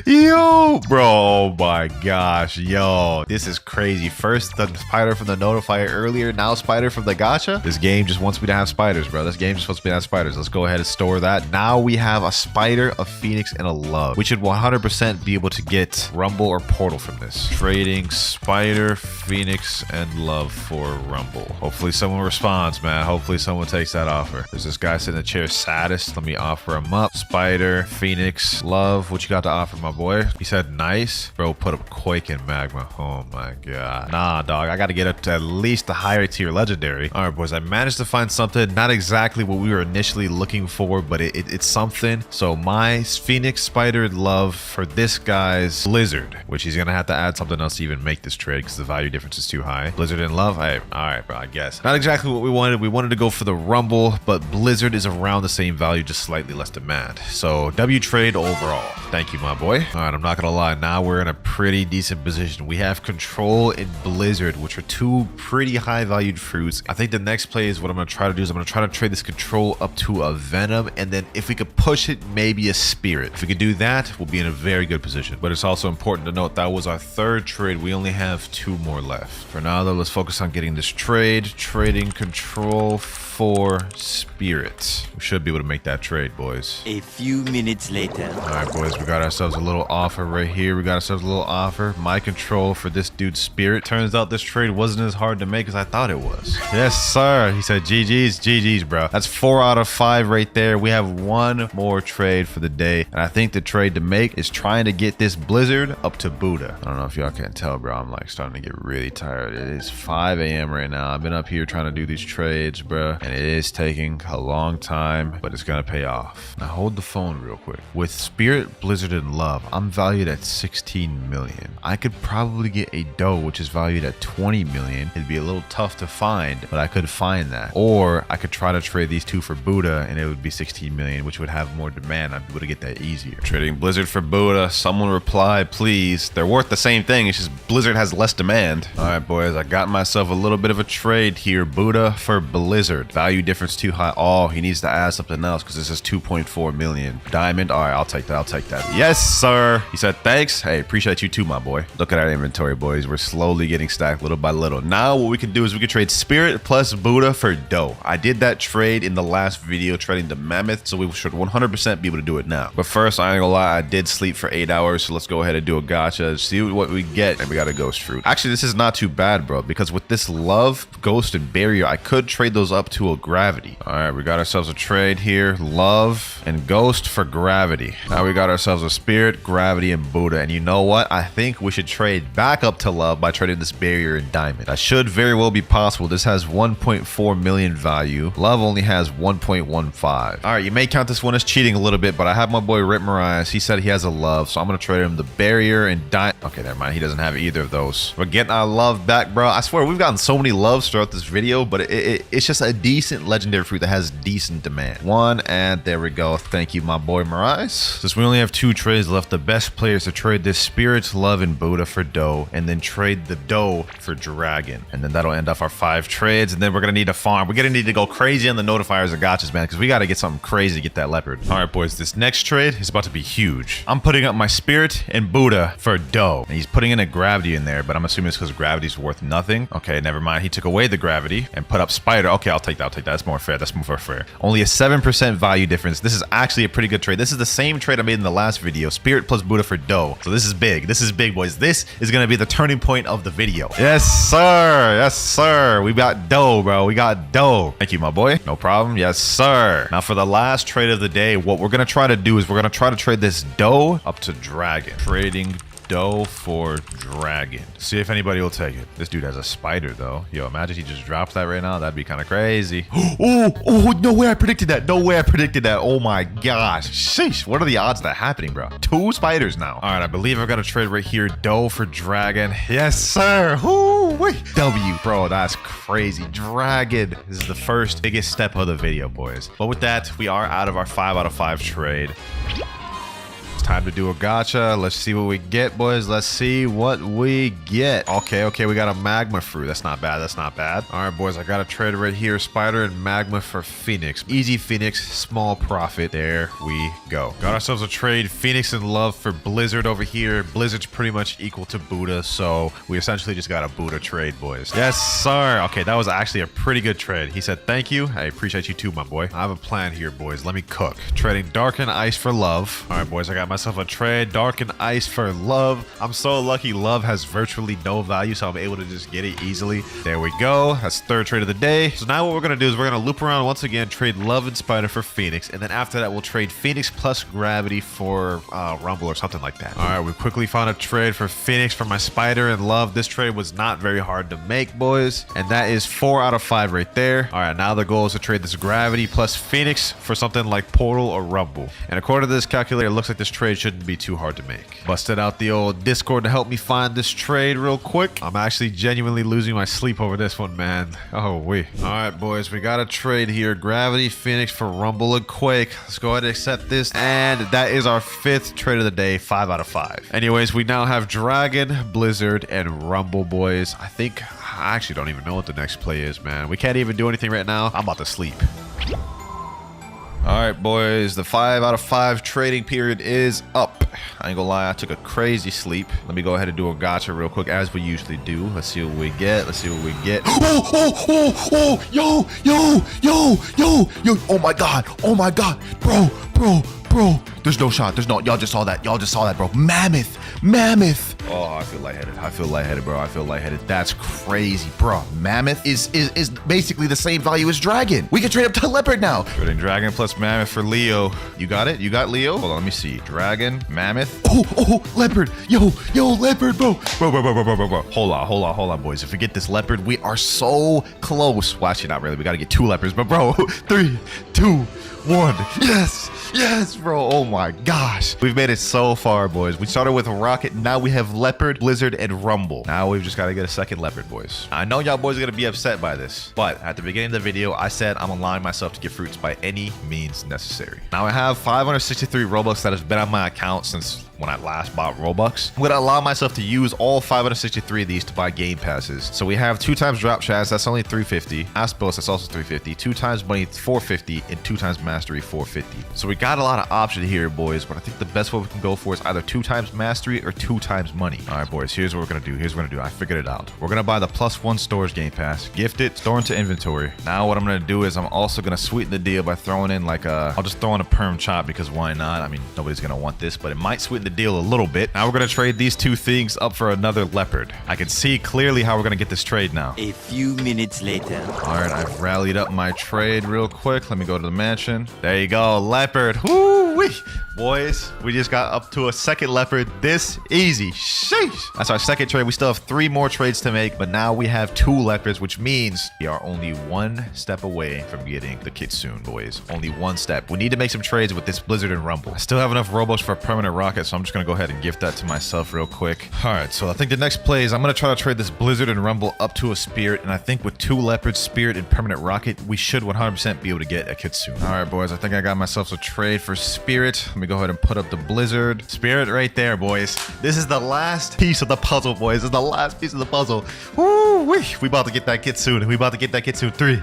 Yo, bro. Oh my gosh, yo, this is crazy. First the spider from the notifier earlier, now spider from the gacha. This game just wants me to have spiders, bro. This game just wants me to have spiders. Let's go ahead and store that. Now we have a spider, a Phoenix, and a Love. We should 100% be able to get Rumble or Portal from this. Trading spider, Phoenix, and Love for Rumble. Hopefully someone responds, man. Hopefully someone takes that offer. There's this guy sitting in the chair, saddest. Let me offer him up. Spider, Phoenix, Love. What you got to offer, my boy? He said nice. Bro, put up Quake and Magma. Oh my god. Nah, dog. I got to get up to at least the higher tier legendary. All right, boys. I managed to find something. Not exactly what we were initially looking for, but it's something. So my Phoenix, Spider, and Love for this guy's Blizzard, which he's going to have to add something else to even make this trade because the value difference is too high. Blizzard and Love. All right, bro. I guess. Not exactly what we wanted. We wanted to go for the Rumble, but Blizzard is around the same value, just slightly less demand. So W trade overall. Thank you, my boy. All right, I'm not going to lie. Now we're in a pretty decent position. We have Control and Blizzard, which are 2 pretty high valued fruits. I think the next play is what I'm going to try to do is I'm going to try to trade this Control up to a Venom, and then if we could push it, maybe a Spirit. If we could do that, we'll be in a very good position. But it's also important to note that was our 3rd trade. We only have 2 more left. For now, though, let's focus on getting this trade. Trading Control for Spirit. We should be able to make that trade, boys. A few minutes later. All right, boys, we got ourselves a little offer right here. We got ourselves a little offer. My Control for this dude's Spirit. Turns out this trade wasn't as hard to make as I thought it was. Yes, sir. He said GG's, bro. That's 4 out of 5 right there. We have 1 more trade for the day, and I think the trade to make is trying to get this Blizzard up to Buddha. I don't know if y'all can tell, bro. I'm like starting to get really tired. It is 5 a.m. right now. I've been up here trying to do these trades, bro, and it is taking a long time, but it's gonna pay off. Now hold the phone real quick. With Spirit, Blizzard, and Love, love. I'm valued at 16 million. I could probably get a doe, which is valued at 20 million. It'd be a little tough to find, but I could find that. Or I could try to trade these two for Buddha, and it would be 16 million, which would have more demand. I'd be able to get that easier. Trading Blizzard for Buddha. Someone reply, please. They're worth the same thing. It's just Blizzard has less demand. All right, boys. I got myself a little bit of a trade here. Buddha for Blizzard. Value difference too high. Oh, he needs to add something else because this is 2.4 million. Diamond. All right, I'll take that. I'll take that. Yes, sir. He said, thanks. Hey, appreciate you too, my boy. Look at our inventory, boys. We're slowly getting stacked little by little. Now what we can do is we can trade Spirit plus Buddha for doe. I did that trade in the last video trading the mammoth, so we should 100% be able to do it now. But first, I ain't gonna lie, I did sleep for 8 hours, so let's go ahead and do a gacha, see what we get. And we got a ghost fruit. Actually, this is not too bad, bro, because with this love, ghost, and barrier, I could trade those up to a gravity. All right, we got ourselves a trade here. Love and ghost for gravity. Now we got ourselves a spirit, gravity, and Buddha. And you know what? I think we should trade back up to love by trading this barrier and diamond. That should very well be possible. This has 1.4 million value. Love only has 1.15. All right, you may count this one as cheating a little bit, but I have my boy Rip Marias. He said he has a love, so I'm gonna trade him the barrier and diamond. Okay, never mind. He doesn't have either of those. We're getting our love back, bro. I swear we've gotten so many loves throughout this video, but it's just a decent legendary fruit that has decent demand. One, and there we go. Thank you, my boy Marias. Since we only have 2 trades left, the best players to trade this Spirit, Love, and Buddha for doe, and then trade the doe for dragon. And then that'll end off our 5 trades, and then we're gonna need to farm. We're gonna need to go crazy on the notifiers and gotchas, man, because we gotta get something crazy to get that leopard. All right, boys, this next trade is about to be huge. I'm putting up my Spirit and Buddha for doe. And he's putting in a gravity in there, but I'm assuming it's because gravity's worth nothing. Okay, never mind. He took away the gravity and put up spider. Okay, I'll take that. I'll take that. That's more fair. That's more fair. Only a 7% value difference. This is actually a pretty good trade. This is the same trade I made in the last video. Spirit plus Buddha for doe. So this is big. This is big, boys. This is going to be the turning point of the video. Yes, sir. Yes, sir. We got doe, bro. We got doe. Thank you, my boy. No problem. Yes, sir. Now for the last trade of the day, what we're going to try to do is we're going to try to trade this doe up to dragon. Trading doe for dragon. See if anybody will take it. This dude has a spider though. Yo, imagine he just drops that right now. That'd be kind of crazy. Oh, no way I predicted that. No way I predicted that. Oh my gosh. Sheesh. What are the odds of that happening, bro? 2 spiders now. All right, I believe I've got a trade right here. Doe for dragon. Yes, sir. Wait. W, bro. That's crazy. Dragon. This is the first biggest step of the video, boys. But with that, we are out of our 5 out of 5 trade. Time to do a gacha. Let's see what we get, boys. Let's see what we get. Okay, we got a magma fruit. That's not bad. That's not bad. All right, boys, I got a trade right here. Spider and magma for Phoenix. Easy Phoenix, small profit. There we go. Got ourselves a trade. Phoenix and love for Blizzard over here. Blizzard's pretty much equal to Buddha, so we essentially just got a Buddha trade, boys. Yes, sir. Okay, that was actually a pretty good trade. He said, thank you. I appreciate you too, my boy. I have a plan here, boys. Let me cook. Trading dark and ice for love. All right, boys, I got myself a trade. Dark and ice for love. I'm so lucky love has virtually no value, so I'm able to just get it easily. There we go. That's 3rd trade of the day. So now what we're going to do is we're going to loop around once again, trade love and spider for Phoenix, and then after that we'll trade Phoenix plus gravity for Rumble or something like that. All right, we quickly found a trade for Phoenix for my spider and love. This trade was not very hard to make, boys, and that is 4 out of 5 right there. All right, now the goal is to trade this gravity plus Phoenix for something like Portal or Rumble. And according to this calculator, it looks like this trade shouldn't be too hard to make. Busted out the old Discord to help me find this trade real quick. I'm actually genuinely losing my sleep over this one, man. Oh, all right, boys, we got a trade here. Gravity, Phoenix for Rumble and Quake. Let's go ahead and accept this. And that is our 5th trade of the day, 5 out of 5. Anyways, we now have Dragon, Blizzard, and Rumble, boys. I actually don't even know what the next play is, man. We can't even do anything right now. I'm about to sleep. All right, boys, the 5 out of 5 trading period is up. I ain't gonna lie, I took a crazy sleep. Let me go ahead and do a gacha real quick, as we usually do. Let's see what we get. Let's see what we get. Yo, oh my god, bro. There's no shot. There's no. Y'all just saw that, bro. Mammoth. Oh, I feel lightheaded, bro. I feel lightheaded. That's crazy, bro. Mammoth is basically the same value as dragon. We can trade up to leopard now. Trading dragon plus mammoth for Leo. You got it? You got Leo? Hold on, let me see. Dragon, mammoth. Oh, leopard. Yo, leopard, bro. Bro. Hold on, boys. If we get this leopard, we are so close. Well, actually, not really. We got to get 2 leopards, but bro, 3, 2, 1. Yes. Yes, bro. Oh my gosh. We've made it so far, boys. We started with Rocket. Now we have Leopard, Blizzard, and Rumble. Now we've just got to get a second Leopard, boys. I know y'all boys are going to be upset by this, but at the beginning of the video, I said I'm allowing myself to get fruits by any means necessary. Now I have 563 Robux that has been on my account since when I last bought Robux. I'm going to allow myself to use all 563 of these to buy game passes. So we have 2 times drop shads, that's only 350. Aspos, that's also 350. 2 times money, 450, and 2 times mastery, 450. So we got a lot of options here, boys, but I think the best one we can go for is either 2 times mastery or 2 times money. All right, boys, here's what we're going to do. Here's what we're going to do. I figured it out. We're going to buy the +1 storage game pass, gift it, store into inventory. Now what I'm going to do is I'm also going to sweeten the deal by throwing in like I'll just throw in a perm chop because why not? I mean, nobody's going to want this, but it might sweeten the deal a little bit. Now we're going to trade these 2 things up for another leopard. I can see clearly how we're going to get this trade now. A few minutes later. All right, I've rallied up my trade real quick. Let me go to the mansion. There you go, leopard. Woo-wee. Boys, we just got up to a second leopard this easy. Sheesh. That's our second trade. We still have 3 more trades to make, but now we have 2 leopards, which means we are only 1 step away from getting the Kitsune, boys. Only 1 step. We need to make some trades with this Blizzard and Rumble. I still have enough Robux for a permanent rocket, so I'm just going to go ahead and gift that to myself real quick. All right, so I think the next play is I'm going to try to trade this Blizzard and Rumble up to a Spirit, and I think with 2 leopards, Spirit, and permanent rocket, we should 100% be able to get a Kitsune. All right, boys, I think I got myself a trade for Spirit. Let me go ahead and put up the Blizzard. Spirit right there, boys. This is the last piece of the puzzle, boys. This is the last piece of the puzzle. Woo-wee. We about to get that Kitsune. We about to get that Kitsune. 3,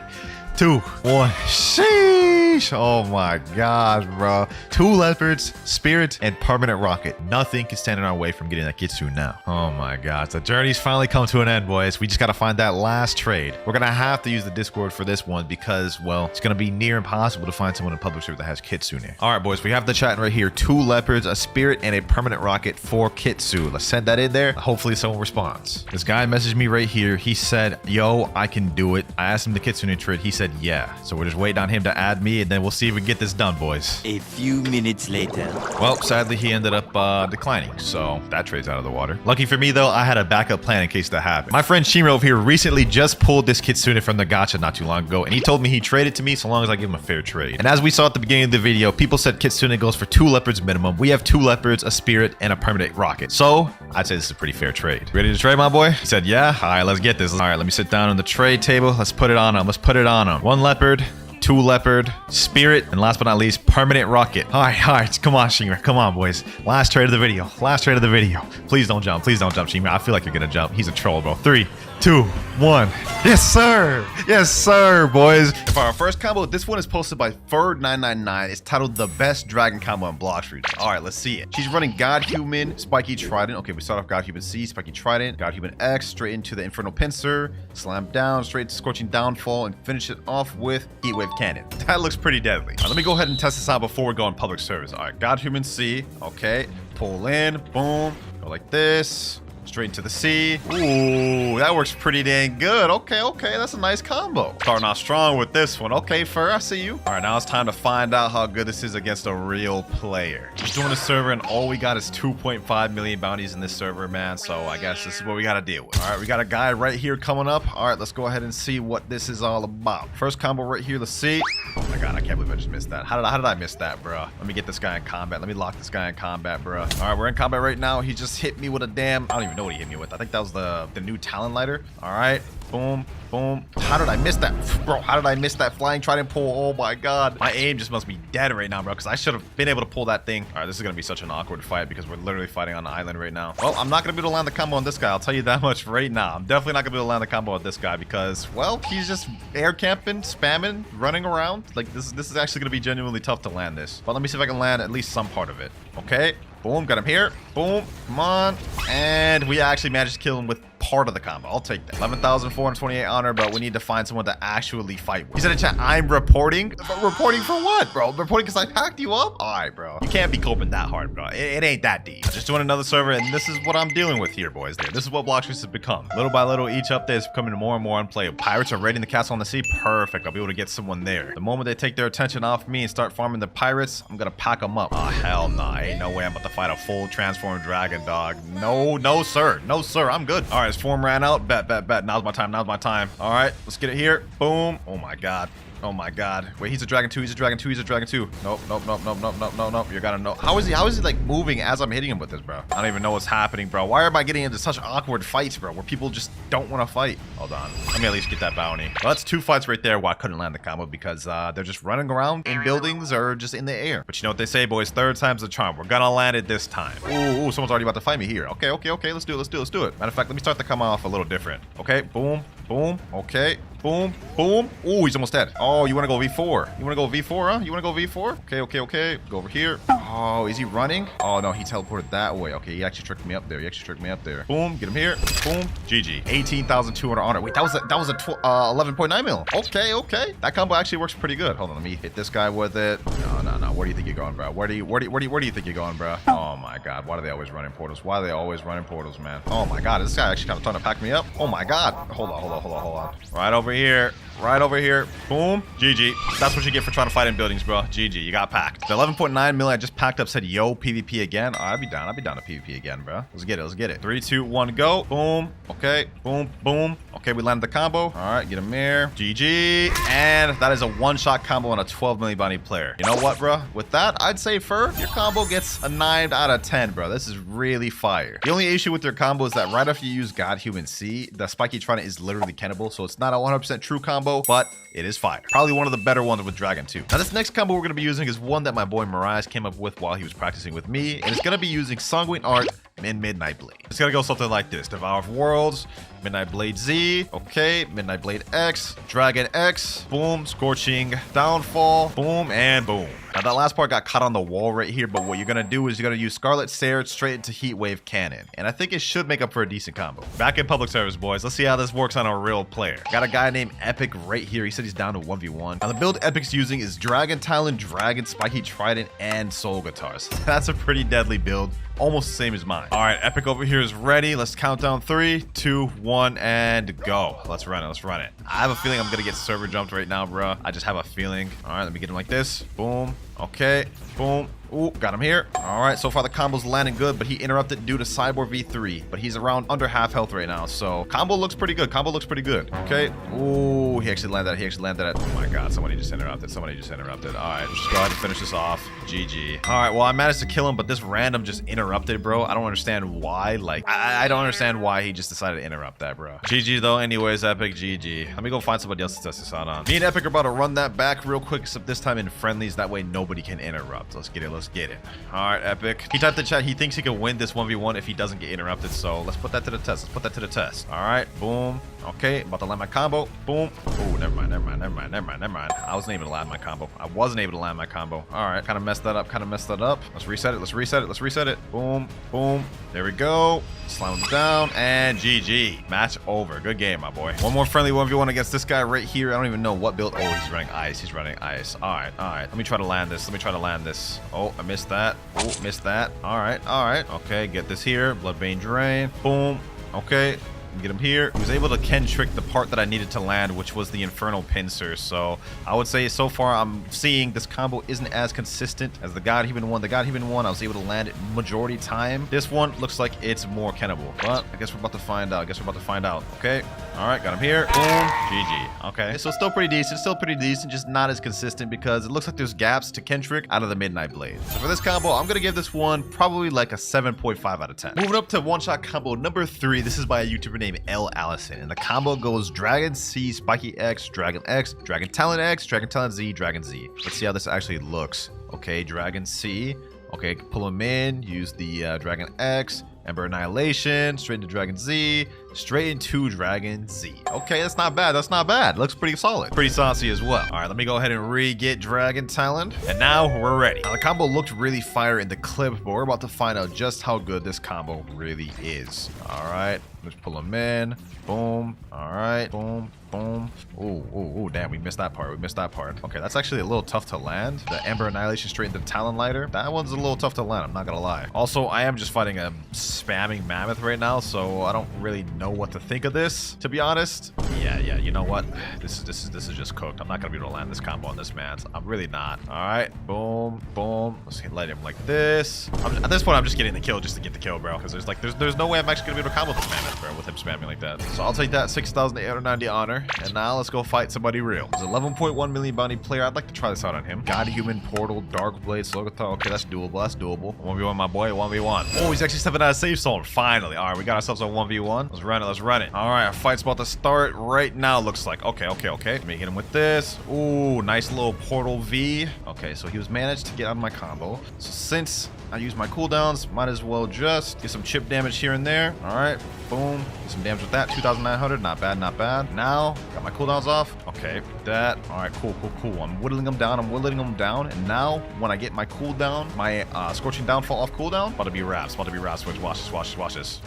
2, 1. Sheesh. Oh my gosh, bro. 2 leopards, Spirit, and permanent rocket. Nothing can stand in our way from getting that Kitsune now. Oh my gosh. The journey's finally come to an end, boys. We just got to find that last trade. We're going to have to use the Discord for this one because, well, it's going to be near impossible to find someone in public server that has Kitsune. All right, boys. We have the chat right here. 2 leopards, a Spirit, and a permanent rocket for Kitsune. Let's send that in there. Hopefully someone responds. This guy messaged me right here. He said, yo, I can do it. I asked him the Kitsune trade. He said, yeah. So we're just waiting on him to add me, and then we'll see if we can get this done, boys. A few minutes later. Well, sadly, he ended up declining, so that trade's out of the water. Lucky for me, though, I had a backup plan in case that happened. My friend Shimro over here recently just pulled this Kitsune from the gacha not too long ago, and he told me he traded to me so long as I give him a fair trade. And as we saw at the beginning of the video, people said Kitsune goes for 2 leopards minimum. We have 2 leopards, a Spirit, and a permanent rocket. So I'd say this is a pretty fair trade. Ready to trade, my boy? He said, yeah. All right, let's get this. All right, let me sit down on the trade table. Let's put it on him. Let's put it on him. 1 leopard, 2 leopard, Spirit, and last but not least, permanent rocket. All right, come on, Shimmer. Come on, boys. Last trade of the video. Last trade of the video. Please don't jump. Please don't jump, Shimmer. I feel like you're gonna jump. He's a troll, bro. 3, 2, 1. Yes, sir. Yes, sir, boys. For our first combo, this one is posted by Ferd999. It's titled The Best Dragon Combo on Blox Region. All right, let's see it. She's running God Human, Spiky Trident. Okay, we start off God Human C, Spiky Trident, God Human X, straight into the Infernal Pincer, slam down, straight to Scorching Downfall, and finish it off with Heatwave Cannon. That looks pretty deadly. Let me go ahead and test this out before we go on public service. All right, God Human C. Okay, pull in, boom, go like this. Straight into the sea. Ooh, that works pretty dang good. Okay, that's a nice combo. Starting off strong with this one. Okay, Fur, I see you. All right, now it's time to find out how good this is against a real player. Just doing a server, and all we got is 2.5 million bounties in this server, man. So I guess this is what we got to deal with. All right, we got a guy right here coming up. All right, let's go ahead and see what this is all about. First combo right here. Let's see. Oh my God, I can't believe I just missed that. How did I miss that, bro? Let me get this guy in combat. Let me lock this guy in combat, bro. All right, we're in combat right now. He just hit me with a damn, I don't even know what he hit me with. I think that was the new talent lighter. All right, boom, boom. How did I miss that, bro? How did I miss that flying trident pull? Oh my God, my aim just must be dead right now, bro, because I should have been able to pull that thing. All right, this is gonna be such an awkward fight because we're literally fighting on the island right now. Well, I'm not gonna be able to land the combo on this guy, I'll tell you that much right now. I'm definitely not gonna be able to land the combo on this guy because, well, he's just air camping, spamming, running around. Like this is actually gonna be genuinely tough to land this. But let me see if I can land at least some part of it. Okay, boom, got him here. Boom, come on. And we actually managed to kill him with part of the combo. I'll take that. 11,428 honor, but we need to find someone to actually fight with. He said in chat, I'm reporting. But reporting for what, bro? Reporting because I packed you up? All right, bro. You can't be coping that hard, bro. It ain't that deep. Just doing another server, and this is what I'm dealing with here, boys. This is what Blox has become. Little by little, each update is becoming more and more unplayable. Pirates are raiding the castle on the sea. Perfect. I'll be able to get someone there. The moment they take their attention off me and start farming the pirates, I'm gonna pack them up. Oh, hell nah. Ain't no way I'm about to fight a full transformed dragon, dog. No, sir. No, sir. I'm good. All right, his form ran out. Bet. Now's my time. All right, let's get it here. Boom. Oh my God. Oh my god. Wait, he's a dragon 2. He's a dragon 2. He's a dragon 2. Nope, nope, nope, nope, nope, nope, nope, nope. You gotta know. How is he like moving as I'm hitting him with this, bro? I don't even know what's happening, bro. Why am I getting into such awkward fights, bro, where people just don't want to fight? Hold on. Let me at least get that bounty. Well, that's 2 fights right there where I couldn't land the combo because they're just running around in buildings or just in the air. But you know what they say, boys? Third time's the charm. We're gonna land it this time. Ooh, someone's already about to fight me here. Okay, okay, okay. Let's do it. Let's do it. Let's do it. Matter of fact, let me start the combo off a little different. Okay, boom, boom. Okay. Boom, boom. Ooh, he's almost dead. Oh, you want to go V4? You want to go V4, huh? You want to go V4? Okay, okay, okay. Go over here. Oh, is he running? Oh, no, he teleported that way. Okay, he actually tricked me up there. He actually tricked me up there. Boom, get him here. Boom, GG. 18,200 honor. Wait, that was a 11.9 mil. Okay, okay. That combo actually works pretty good. Hold on, let me hit this guy with it. No, no, no. Where do you think you're going, bro? Where do you think you're going, bro? Oh my God, why do they always run in portals? Why do they always run in portals, man? Oh my God, this guy actually kind of trying to pack me up. Oh my God. Hold on, hold on, hold on, hold on. Right over here. Right over here. Boom. GG. That's what you get for trying to fight in buildings, bro. GG. You got packed. The 11.9 mil I just packed up said, yo, PvP again. Oh, I'd be down. I'd be down to PvP again, bro. Let's get it. Let's get it. 3, 2, 1, go. Boom. Okay. Boom. Boom. Okay, we landed the combo. All right, get him here. GG. And that is a one-shot combo on a 12 million bounty player. You know what, bro? With that, I'd say Fur, your combo gets a 9 out of 10, bro. This is really fire. The only issue with your combo is that right after you use God Human C, the Spiky Trident is literally cannibal, so it's not a 100% true combo, but it is fire. Probably one of the better ones with Dragon 2. Now, this next combo we're going to be using is one that my boy Mirage came up with while he was practicing with me, and it's going to be using Sanguine Art and Midnight Blade. It's going to go something like this. Devour of Worlds, Midnight Blade Z, okay, Midnight Blade X, Dragon X, boom, Scorching Downfall, boom, and boom. Now, that last part got caught on the wall right here, but what you're going to do is you're going to use Scarlet Sarah straight into Heat Wave Cannon, and I think it should make up for a decent combo. Back in public service, boys. Let's see how this works on a real player. Got a guy named Epic right here. He said he's down to 1v1. Now, the build Epic's using is Dragon Talon, Dragon, Spiky Trident, and Soul Guitars. That's a pretty deadly build. Almost the same as mine. All right, Epic over here is ready. Let's count down 3, 2, 1, and go. Let's run it. Let's run it. I have a feeling I'm going to get server jumped right now, bro. I just have a feeling. All right, let me get him like this. Boom. Okay. Boom. Ooh, got him here. All right, so far the combo's landing good, but he interrupted due to Cyborg V3. But he's around under half health right now, so combo looks pretty good. Combo looks pretty good. Okay. Ooh, he actually landed that. He actually landed that. Oh my God, somebody just interrupted. Somebody just interrupted. All right, let's just go ahead and finish this off. GG. All right, well, I managed to kill him, but this random just interrupted, bro. I don't understand why. Like, I don't understand why he just decided to interrupt that, bro. GG, though. Anyways, Epic, GG. Let me go find somebody else to test this out on. Me and Epic are about to run that back real quick, except this time in friendlies. That way, nobody can interrupt. Let's get it. Let's get it. All right, Epic. He typed in chat. He thinks he can win this 1v1 if he doesn't get interrupted. So let's put that to the test. Let's put that to the test. All right, boom. Okay, about to land my combo. Boom. Oh, never mind, never mind, never mind, never mind, never mind. I wasn't able to land my combo. I wasn't able to land my combo. All right, kind of messed that up, kind of messed that up. Let's reset it, let's reset it, let's reset it. Boom, boom. There we go. Slam him down, and GG. Match over. Good game, my boy. One more friendly 1v1 against this guy right here. I don't even know what build. Oh, he's running ice. He's running ice. All right, all right. Let me try to land this. Let me try to land this. Oh, I missed that. Oh, missed that. All right, all right. Okay, get this here. Bloodbane Drain. Boom. Okay. Get him here. He was able to Ken trick the part that I needed to land, which was the Infernal Pincer. So I would say so far I'm seeing this combo isn't as consistent as the God Human one. The God Human one I was able to land it majority time. This one looks like it's more Kennable. But I guess we're about to find out. I guess we're about to find out. Okay. All right, got him here. Boom. GG. Okay, so still pretty decent. Still pretty decent, just not as consistent because it looks like there's gaps to Kentrick out of the Midnight Blade. So for this combo, I'm going to give this one probably like a 7.5 out of 10. Moving up to one-shot combo number 3. This is by a YouTuber named L. Allison. And the combo goes Dragon C, Spiky X, Dragon Talon X, Dragon Talon Z, Dragon Z. Let's see how this actually looks. Okay, Dragon C. Okay, pull him in. Use the Dragon X. Ember Annihilation, straight into Dragon Z, straight into Dragon Z. Okay, that's not bad. That's not bad. Looks pretty solid. Pretty saucy as well. All right, let me go ahead and re-get Dragon Talon. And now we're ready. Now, the combo looked really fire in the clip, but we're about to find out just how good this combo really is. All right, let's pull him in. Boom. All right. Boom. Boom. Oh, damn. We missed that part. We missed that part. Okay, that's actually a little tough to land. The Ember Annihilation straight into Talon Lighter. That one's a little tough to land. I'm not going to lie. Also, I am just fighting a spamming mammoth right now, so I don't really know know what to think of this, to be honest. Yeah, you know what? This is just cooked. I'm not gonna be able to land this combo on this man. I'm really not. All right, boom, boom. Let's light him like this. At this point, I'm just getting the kill just to get the kill, bro. Because there's no way I'm actually gonna be able to combo this man, bro, with him spamming like that. So I'll take that 6,890 honor. And now let's go fight somebody real. There's 11.1 million bounty player. I'd like to try this out on him. God Human, Portal, Dark Blade, Slogathon. Okay, that's doable. That's doable. 1v1, my boy. 1v1. Oh, he's actually stepping out of safe zone. Finally. All right, we got ourselves a 1v1. Let's run it. Let's run it. All right, our fight's about to start right now, looks like. Okay. Let me hit him with this. Ooh, nice little portal V. Okay, so he was managed to get out of my combo. So since I use my cooldowns, might as well just get some chip damage here and there. All right, boom. Get some damage with that. 2,900. Not bad, not bad. Now, got my cooldowns off. Okay, that. All right, cool. I'm whittling them down. And now, when I get my cooldown, my Scorching Downfall off cooldown, about to be wraps. Watch this.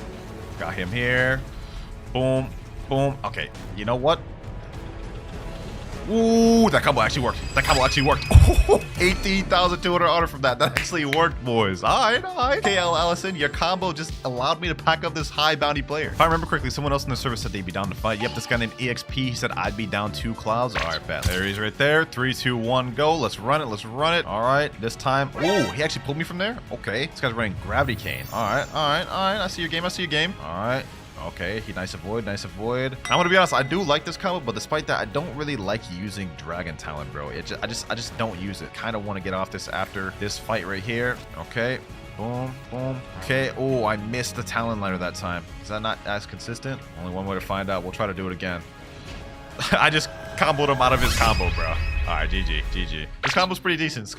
Got him here. Boom. Okay, you know what? Ooh, that combo actually worked. 18,200 honor from that. That actually worked, boys. All right. KL Allison, your combo just allowed me to pack up this high bounty player. If I remember correctly, someone else in the server said they'd be down to fight. Yep, this guy named EXP, he said I'd be down 2 clouds. All right, bet. There he is right there. 3, 2, 1, go. Let's run it. All right, this time. Ooh, he actually pulled me from there? Okay, this guy's running Gravity Cane. All right. I see your game. All right. Okay, nice avoid. I'm gonna be honest, I do like this combo, but despite that, I don't really like using Dragon Talon, bro. I just don't use it. Kind of want to get off this after this fight right here. Okay, boom. Okay, oh, I missed the Talon liner that time. Is that not as consistent? Only one way to find out. We'll try to do it again. I just comboed him out of his combo, bro. All right, GG. This combo's pretty decent.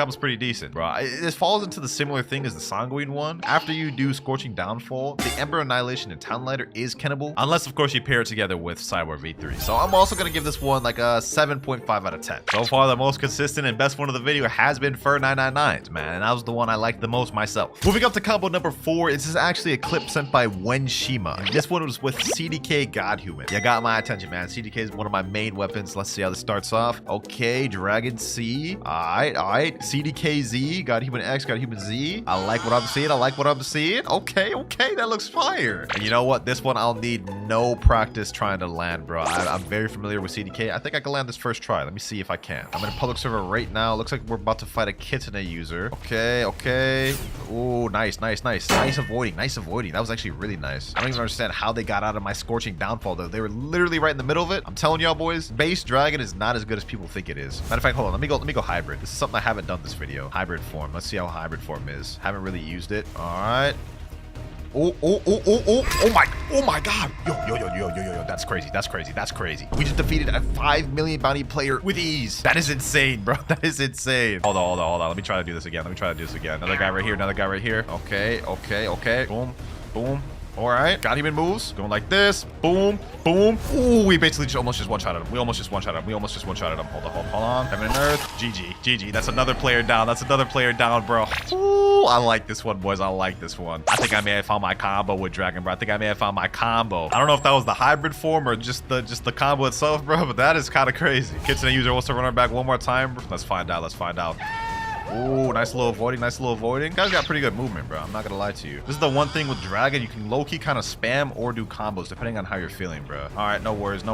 Bro. This falls into the similar thing as the Sanguine one. After you do Scorching Downfall, the Ember Annihilation and Talon Lighter is kennable, unless, of course, you pair it together with Cyborg V3. So I'm also going to give this one like a 7.5 out of 10. So far, the most consistent and best one of the video has been Fur 999s, man. And that was the one I liked the most myself. Moving up to combo number 4, this is actually a clip sent by Wenshima. And this one was with CDK Godhuman. You got my attention, man. CDK is one of my main weapons. Let's see how this starts off. Okay, Dragon C. All right. CDKZ. Godhuman X. Godhuman Z. I like what I'm seeing. Okay. That looks fire. And you know what? This one I'll need no practice trying to land, bro. I'm very familiar with CDK. I think I can land this first try. Let me see if I can. I'm in a public server right now. Looks like we're about to fight a Kitsune user. Okay. Ooh, nice. Nice avoiding. That was actually really nice. I don't even understand how they got out of my Scorching Downfall, though. They were literally right in the middle of it. I'm telling y'all, boys, base Dragon is not as good as people think it is. Matter of fact, hold on. Let me go hybrid. This is something I haven't done this video. Hybrid form. Let's see how hybrid form is. Haven't really used it. All right. Oh my god. Yo. That's crazy. We just defeated a 5 million bounty player with ease. That is insane, bro. That is insane. Hold on. Let me try to do this again. Another guy right here. Okay. Boom. All right, got him in moves. Going like this. Boom. Ooh, we basically almost just one-shotted him. We almost just one-shotted him. Hold on. Heaven and Earth. GG. That's another player down. Bro. Ooh, I like this one, boys. I think I may have found my combo with Dragon, bro. I don't know if that was the hybrid form or just the combo itself, bro, but that is kind of crazy. Kitsune user wants to run her back one more time. Let's find out. Ooh, nice little avoiding. Guys got pretty good movement, bro. I'm not gonna lie to you. This is the one thing with Dragon. You can low-key kind of spam or do combos depending on how you're feeling, bro. All right, no worries.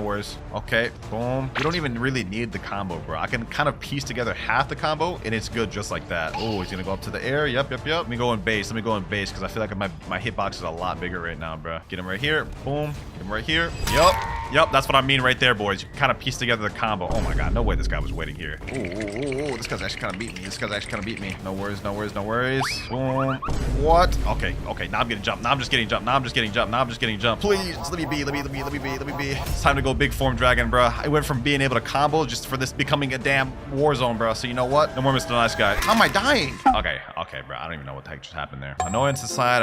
Okay, boom. You don't even really need the combo, bro. I can kind of piece together half the combo and it's good just like that. Oh, he's gonna go up to the air. Yep. Let me go in base because I feel like my hitbox is a lot bigger right now, bro. Get him right here. Boom. Get him right here. Yep. That's what I mean right there, boys. You kind of piece together the combo. Oh my god, no way this guy was waiting here. Ooh. This guy's actually kind of beat me. No worries. Boom. What? Okay. Now I'm getting jumped. Now I'm just getting jumped. Please, just let me be. It's time to go big form Dragon, bro. I went from being able to combo just for this becoming a damn war zone, bro. So you know what? No more Mr. Nice Guy. How am I dying? Okay, bro. I don't even know what the heck just happened there. Annoyance aside,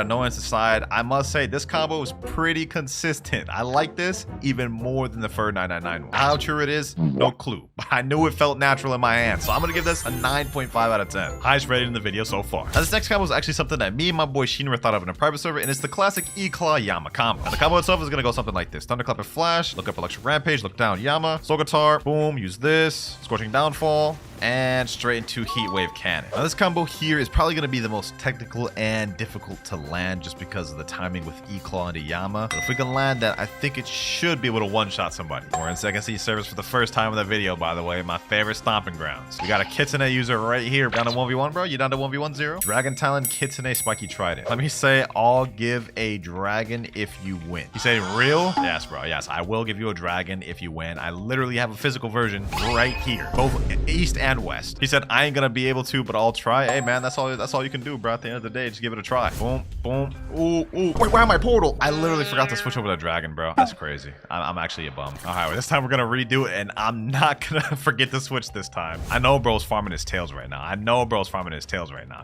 I must say this combo is pretty consistent. I like this even more than the Fur 999 one. How true it is, no clue. But I knew it felt natural in my hands. So I'm gonna give this a 9.5 out of 10. Highest rated in the video so far. Now, this next combo is actually something that me and my boy Shinra thought of in a private server, and it's the classic E-Claw Yama combo. Now, the combo itself is gonna go something like this. Thunderclap and Flash, look up Electric Rampage, look down Yama, Soul Guitar, boom, use this, Scorching Downfall, and straight into Heat Wave Cannon. Now, this combo here is probably going to be the most technical and difficult to land just because of the timing with E-Claw into Yama. But if we can land that, I think it should be able to one-shot somebody. We're in Second Sea servers for the first time in the video, by the way. My favorite stomping grounds. We got a Kitsune user right here. Down to 1v1, bro? You down to 1v1-0? Dragon Talon, Kitsune, Spiky Trident. Let me say, I'll give a dragon if you win. You say real? Yes, bro. Yes, I will give you a dragon if you win. I literally have a physical version right here. Both East and West. He said, I ain't gonna be able to, but I'll try. Hey, man, that's all you can do, bro. At the end of the day, just give it a try. Boom, boom. Ooh, ooh. Wait, where am I? Portal? I literally forgot to switch over to dragon, bro. That's crazy. I'm actually a bum. All right, well, this time we're gonna redo it, and I'm not gonna forget to switch this time. I know bro's farming his tails right now.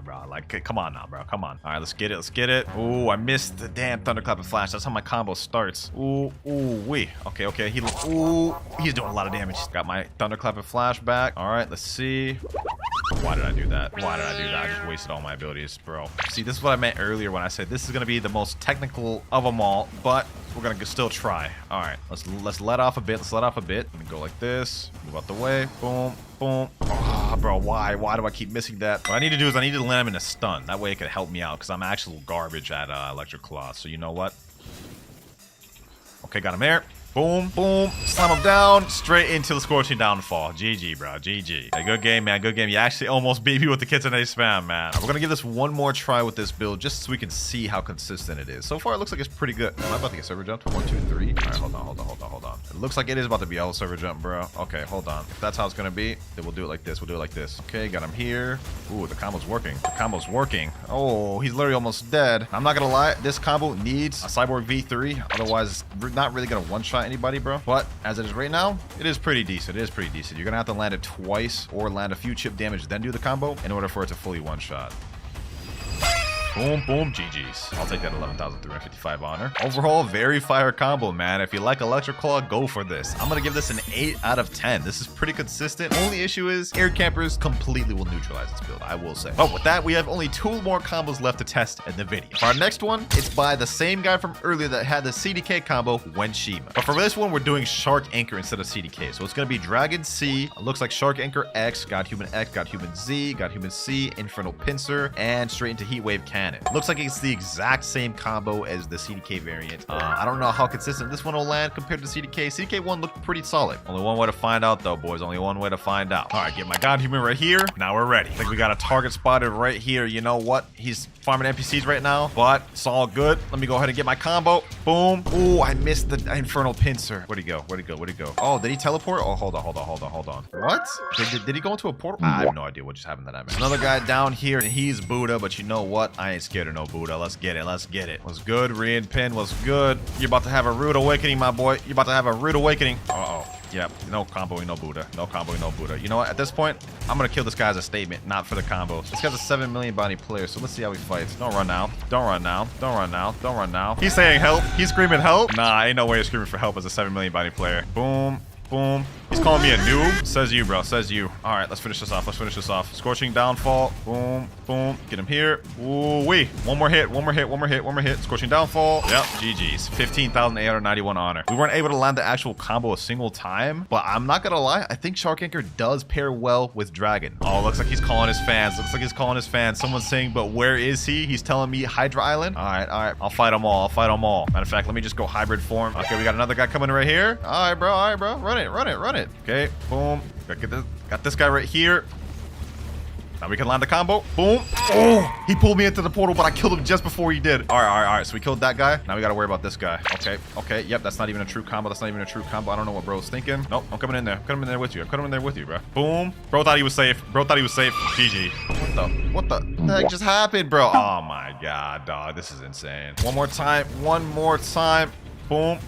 Bro. Like, come on now, bro. Come on. All right, let's get it. Let's get it. Ooh, I missed the damn Thunderclap and Flash. That's how my combo starts. Ooh, ooh, wee. Okay, okay. Ooh, he's doing a lot of damage. Got my Thunderclap and Flash back. All right, let's see. Why did I do that? I just wasted all my abilities, bro. See, this is what I meant earlier when I said this is going to be the most technical of them all, but we're going to still try. All right, let's let off a bit. I'm going to go like this. Move out the way. Boom, boom. Oh, bro, why do I keep missing that? What I need to do is I need to land him in a stun. That way it could help me out because I'm actual garbage at WinterKloudz. So you know what? Okay, got him there. Boom, boom, slam him down, straight into the Scorching Downfall. GG, bro, GG. Hey, good game, man, good game. You actually almost beat me with the Kitsune spam, man. We're gonna give this one more try with this build just so we can see how consistent it is. So far, it looks like it's pretty good. Am I about to get server jumped? 1, 2, 3. All right, hold on. It looks like it is about to be all server jump, bro. Okay, hold on. If that's how it's gonna be, then we'll do it like this. Okay, got him here. Ooh, the combo's working. Oh, he's literally almost dead. I'm not gonna lie, this combo needs a Cyborg V3. Otherwise, we're not really gonna one-shot anybody, bro. But as it is right now, it is pretty decent. You're gonna have to land it twice or land a few chip damage, then do the combo in order for it to fully one-shot. Boom, boom, GG's. I'll take that 11,355 honor. Overall, very fire combo, man. If you like Electric Claw, go for this. I'm gonna give this an 8 out of 10. This is pretty consistent. Only issue is air campers completely will neutralize this build, I will say. But with that, we have only 2 more combos left to test in the video. For our next one, it's by the same guy from earlier that had the CDK combo, Wenshima. But for this one, we're doing Shark Anchor instead of CDK. So it's gonna be Dragon C, looks like Shark Anchor X, got Human X, got Human Z, got Human C, Infernal Pincer, and straight into Heat Wave Cannon. Looks like it's the exact same combo as the CDK variant. I don't know how consistent this one will land compared to CDK. CDK one looked pretty solid. Only one way to find out though, boys. Only one way to find out. All right, get my God Human right here. Now we're ready. I think we got a target spotted right here. You know what? He's farming NPCs right now, but it's all good. Let me go ahead and get my combo. Boom. Ooh, I missed the Infernal Pincer. Where'd he go? Oh, did he teleport? Oh, hold on. What? Did he go into a portal? I have no idea what just happened to that man. Another guy down here, and he's Buddha, but you know what? I ain't scared of no Buddha. Let's get it. What's good? Rian Pin, what's good? You're about to have a rude awakening, my boy. Uh-oh. Yep, no comboing, no Buddha. You know what? At this point, I'm gonna kill this guy as a statement, not for the combo. This guy's a 7 million body player, so let's see how he fights. Don't run now. He's saying help. He's screaming help. Nah, ain't no way he's screaming for help as a 7 million body player. Boom. Boom. He's calling me a noob. Says you, bro. Says you. All right, let's finish this off. Scorching Downfall. Boom. Boom. Get him here. Ooh, wee. One more hit. Scorching Downfall. Yep. GG's. 15,891 honor. We weren't able to land the actual combo a single time, but I'm not gonna lie. I think Shark Anchor does pair well with Dragon. Oh, looks like he's calling his fans. Someone's saying, but where is he? He's telling me Hydra Island. All right. I'll fight them all. Matter of fact, let me just go hybrid form. Okay, we got another guy coming right here. All right, bro. Run it. Okay, boom. Got this guy right here. Now we can land the combo. Boom. Oh, he pulled me into the portal, but I killed him just before he did. All right. So we killed that guy. Now we got to worry about this guy. Okay. Yep, that's not even a true combo. I don't know what bro's thinking. Nope, I'm coming in there. I'm coming in there with you, bro. Boom. Bro thought he was safe. GG. What the heck just happened, bro? Oh my God, dog. This is insane. One more time. Boom.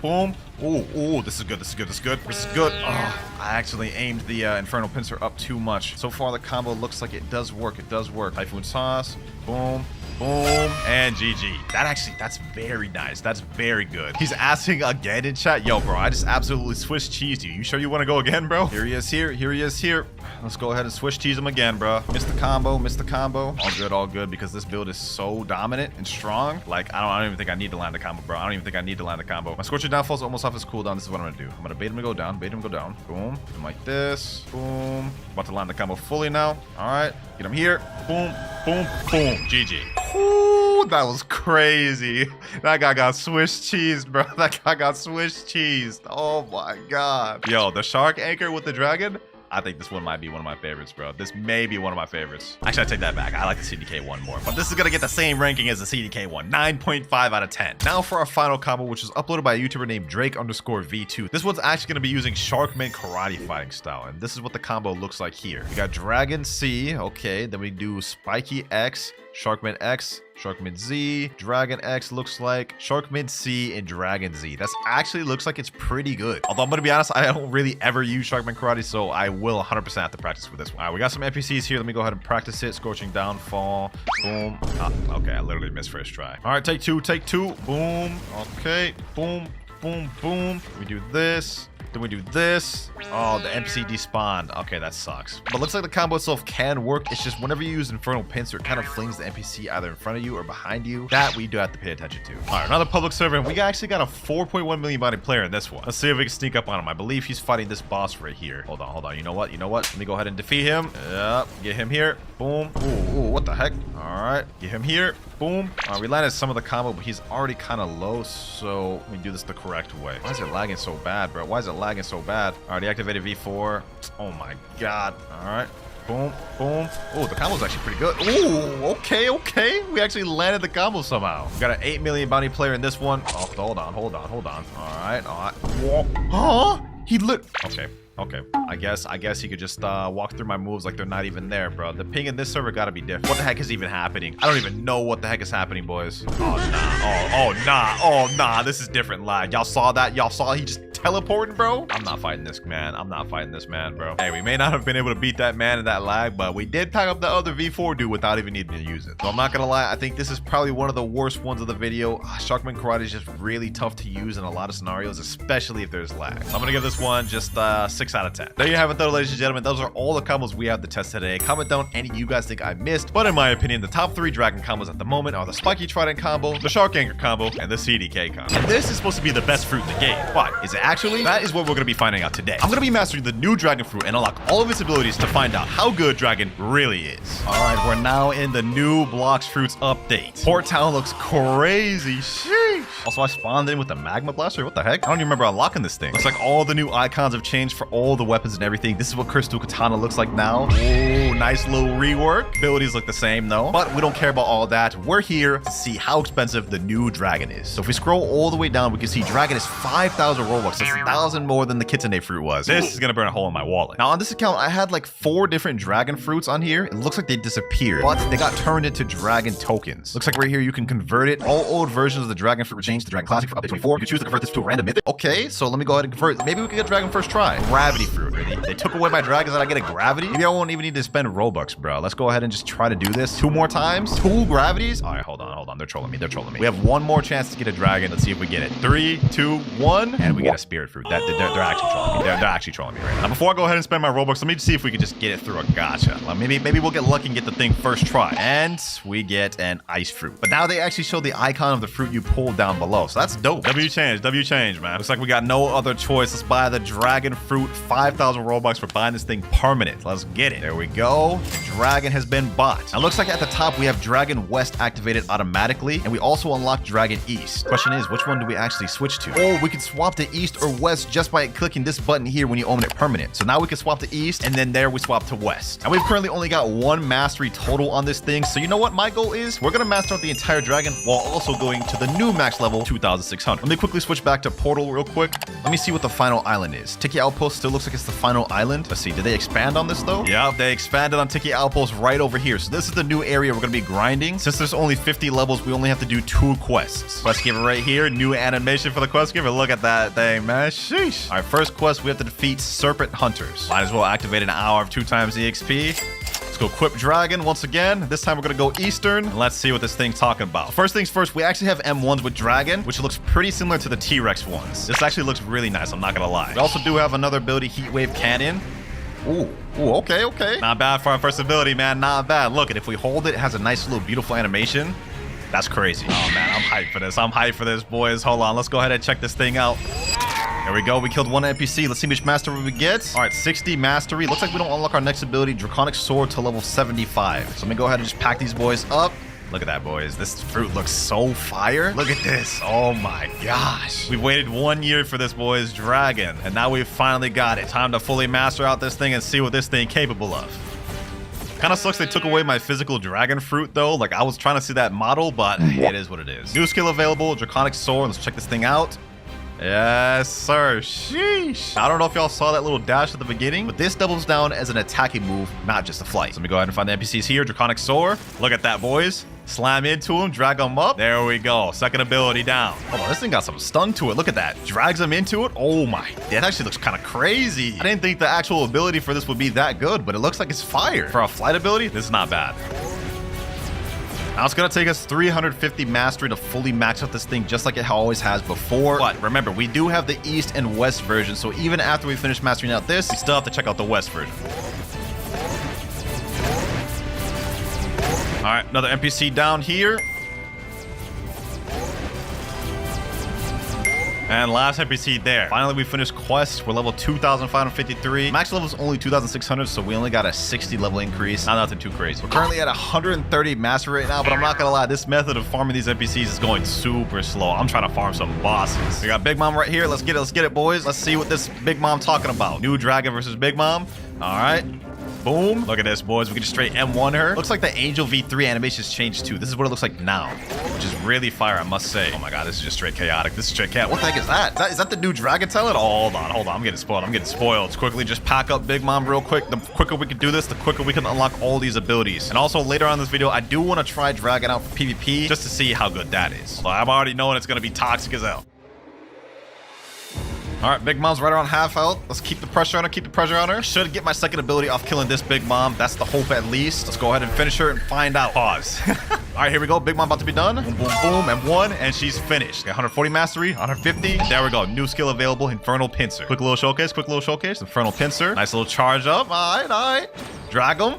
Boom. Ooh, this is good. Oh, I actually aimed the Infernal Pincer up too much. So far, the combo looks like it does work. Typhoon Sauce. Boom. Boom, and GG. That's very nice. That's very good. He's asking again in chat. Yo, bro, I just absolutely Swiss cheesed you. You sure you want to go again, bro? Here he is here. Here he is here. Let's go ahead and Swiss cheese him again, bro. Missed the combo. Missed the combo. All good, because this build is so dominant and strong. Like, I don't even think I need to land the combo, bro. I don't even think I need to land the combo. My Scorcher Downfall's almost off his cooldown. This is what I'm gonna do. I'm gonna bait him to go down. Bait him to go down. Boom. Hit him like this. Boom. About to land the combo fully now. All right. Get him here. Boom. Boom. Boom. GG. Ooh, that was crazy. That guy got Swiss cheesed, bro. That guy got Swiss cheesed. Oh my god. Yo, the shark anchor with the dragon. I think this one might be one of my favorites, bro. This may be one of my favorites. Actually, I take that back. I like the CDK one more. But this is going to get the same ranking as the CDK one. 9.5 out of 10. Now for our final combo, which was uploaded by a YouTuber named Drake_V2. This one's actually going to be using Sharkman karate fighting style. And this is what the combo looks like here. We got Dragon C. Okay. Then we do Spiky X. Sharkman X, Sharkman Z, Dragon X looks like, Sharkman C, and Dragon Z. That's actually looks like it's pretty good. Although I'm gonna be honest, I don't really ever use Sharkman Karate, so I will 100% have to practice with this one. All right, we got some NPCs here. Let me go ahead and practice it. Scorching Downfall. Boom. Okay, I literally missed first try. All right, take two. Boom. Okay, boom, boom, boom. We do this. Then we do this. Oh, the NPC despawned. Okay, that sucks. But looks like the combo itself can work. It's just whenever you use Infernal Pincer, it kind of flings the NPC either in front of you or behind you. That we do have to pay attention to. All right, another public server. We actually got a 4.1 million body player in this one. Let's see if we can sneak up on him. I believe he's fighting this boss right here. Hold on. You know what? Let me go ahead and defeat him. Yep. Get him here. Boom. Ooh, what the heck? All right. Get him here. Boom. All right, we landed some of the combo, but he's already kind of low, so we do this the correct way. Why is it lagging so bad, bro? Why is it lagging so bad? All right, deactivated V4. Oh my god. All right. Boom, boom. Oh, the combo's actually pretty good. Ooh, okay. We actually landed the combo somehow. We got an 8 million bounty player in this one. Oh, hold on. All right. Whoa. Huh? He lit. Okay. I guess he could just walk through my moves like they're not even there, bro. The ping in this server gotta be different. What the heck is even happening? I don't even know what the heck is happening, boys. Oh, nah. This is different lag. Y'all saw that? Y'all saw he just teleporting, bro? I'm not fighting this man, bro. Hey, we may not have been able to beat that man in that lag, but we did pack up the other V4 dude without even needing to use it. So I'm not gonna lie, I think this is probably one of the worst ones of the video. Sharkman Karate is just really tough to use in a lot of scenarios, especially if there's lag. So I'm gonna give this one just 6 out of 10. There you have it though, ladies and gentlemen. Those are all the combos we have to test today. Comment down any you guys think I missed, but in my opinion, the top 3 dragon combos at the moment are the Spiky Trident combo, the Shark Anchor combo, and the CDK combo. And this is supposed to be the best fruit in the game, but is it actually? That is what we're going to be finding out today. I'm going to be mastering the new dragon fruit and unlock all of its abilities to find out how good dragon really is. All right, we're now in the new Blox fruits update. Port Town looks crazy. Sheesh. Also, I spawned in with the magma blaster. What the heck? I don't even remember unlocking this thing. Looks like all the new icons have changed for all the weapons and everything. This is what Crystal Katana looks like now. Oh, nice little rework. Abilities look the same though, but we don't care about all that. We're here to see how expensive the new dragon is. So if we scroll all the way down, we can see dragon is 5,000 Robux. That's 1,000 more than the Kitsune fruit was. This is gonna burn a hole in my wallet. Now on this account, I had like 4 different dragon fruits on here. It looks like they disappeared, but they got turned into dragon tokens. Looks like right here you can convert it. All old versions of the dragon fruit were changed to dragon classic for update 24. You can choose to convert this to a random mythic. Okay, so let me go ahead and convert. Maybe we can get dragon first try. Gravity fruit. Really? They took away my dragons and I get a gravity? Maybe I won't even need to spend Robux, bro. Let's go ahead and just try to do this 2 more times. 2 gravities? All right, hold on. They're trolling me. We have 1 more chance to get a dragon. Let's see if we get it. 3, 2, 1, and we get a spirit fruit. They're actually trolling me. They're actually trolling me right now. Before I go ahead and spend my Robux, let me see if we can just get it through a gacha. Maybe we'll get lucky and get the thing first try. And we get an ice fruit. But now they actually show the icon of the fruit you pulled down below. So that's dope. W change, man. Looks like we got no other choice. Let's buy the dragon fruit. 5,000 Robux for buying this thing permanent. Let's get it. There we go. The dragon has been bought. Now looks like at the top we have Dragon West activated automatically, and we also unlocked Dragon East. Question is, which one do we actually switch to? Oh, we can swap to East or West just by clicking this button here when you own it permanent. So now we can swap to East, and then there we swap to West. And we've currently only got 1 mastery total on this thing. So you know what my goal is? We're gonna master out the entire dragon while also going to the new max level 2,600. Let me quickly switch back to Portal real quick. Let me see what the final island is. Tiki Outpost still looks like it's the final island. Let's see, did they expand on this though? Yeah, they expanded on Tiki Outpost right over here. So this is the new area we're gonna be grinding. Since there's only 50 levels, we only have to do 2 quests. Quest giver right here, new animation for the quest giver. Look at that thing, man. Sheesh. All right, first quest, we have to defeat Serpent Hunters. Might as well activate an hour of 2 times EXP. Let's go equip Dragon once again. This time we're gonna go Eastern, and let's see what this thing's talking about. First things first, we actually have M1s with Dragon, which looks pretty similar to the T-Rex ones. This actually looks really nice, I'm not gonna lie. We also do have another ability, Heat Wave Cannon. Ooh, okay, okay. Not bad for our first ability, man, not bad. Look, and if we hold it, it has a nice little beautiful animation. That's crazy. Oh, man, I'm hyped for this. I'm hyped for this, boys. Hold on, let's go ahead and check this thing out. There we go. We killed one NPC. Let's see which mastery we get. All right, 60 mastery. Looks like we don't unlock our next ability, Draconic Sword, to level 75. So let me go ahead and just pack these boys up. Look at that, boys. This fruit looks so fire. Look at this. Oh my gosh. We've waited 1 year for this, boys. Dragon. And now we've finally got it. Time to fully master out this thing and see what this thing capable of. Kind of sucks they took away my physical dragon fruit, though. Like, I was trying to see that model, but it is what it is. New skill available, Draconic Sword. Let's check this thing out. Yes, sir. Sheesh. I don't know if y'all saw that little dash at the beginning, but this doubles down as an attacking move, not just a flight. So let me go ahead and find the NPCs here. Draconic Sword. Look at that, boys. Slam into him, drag him up. There we go. Second ability down. Hold on, this thing got some stun to it. Look at that. Drags him into it. Oh my. That actually looks kind of crazy. I didn't think the actual ability for this would be that good, but it looks like it's fire. For a flight ability, this is not bad. Now it's going to take us 350 mastery to fully max out this thing just like it always has before. But remember, we do have the East and West version, so even after we finish mastering out this, we still have to check out the West version. All right, another NPC down here. And last NPC there. Finally, we finished quest. We're level 2,553. Max level is only 2,600, so we only got a 60 level increase. Not nothing too crazy. We're currently at 130 mastery right now, but I'm not gonna lie, this method of farming these NPCs is going super slow. I'm trying to farm some bosses. We got Big Mom right here. Let's get it, boys. Let's see what this Big Mom talking about. New Dragon versus Big Mom. All right. Boom. Look at this, boys. We can just straight M1 her. Looks like the Angel V3 animation's changed too. This is what it looks like now, which is really fire, I must say. Oh my god, this is just straight chaotic. This is straight chaotic. What the heck is that? Is that the new Dragon Talent? Oh, hold on. I'm getting spoiled. Let's quickly just pack up Big Mom real quick. The quicker we can do this, the quicker we can unlock all these abilities. And also later on in this video, I do want to try Dragon out for PvP just to see how good that is. Well, I'm already knowing it's going to be toxic as hell. All right, Big Mom's right around half health. Let's keep the pressure on her, Should get my second ability off killing this Big Mom. That's the hope at least. Let's go ahead and finish her and find out. Pause. All right, here we go. Big Mom about to be done. Boom, boom, boom, and one, and she's finished. Got 140 mastery, 150. There we go. New skill available, Infernal Pincer. Quick little showcase, Infernal Pincer. Nice little charge up. All right. Drag him.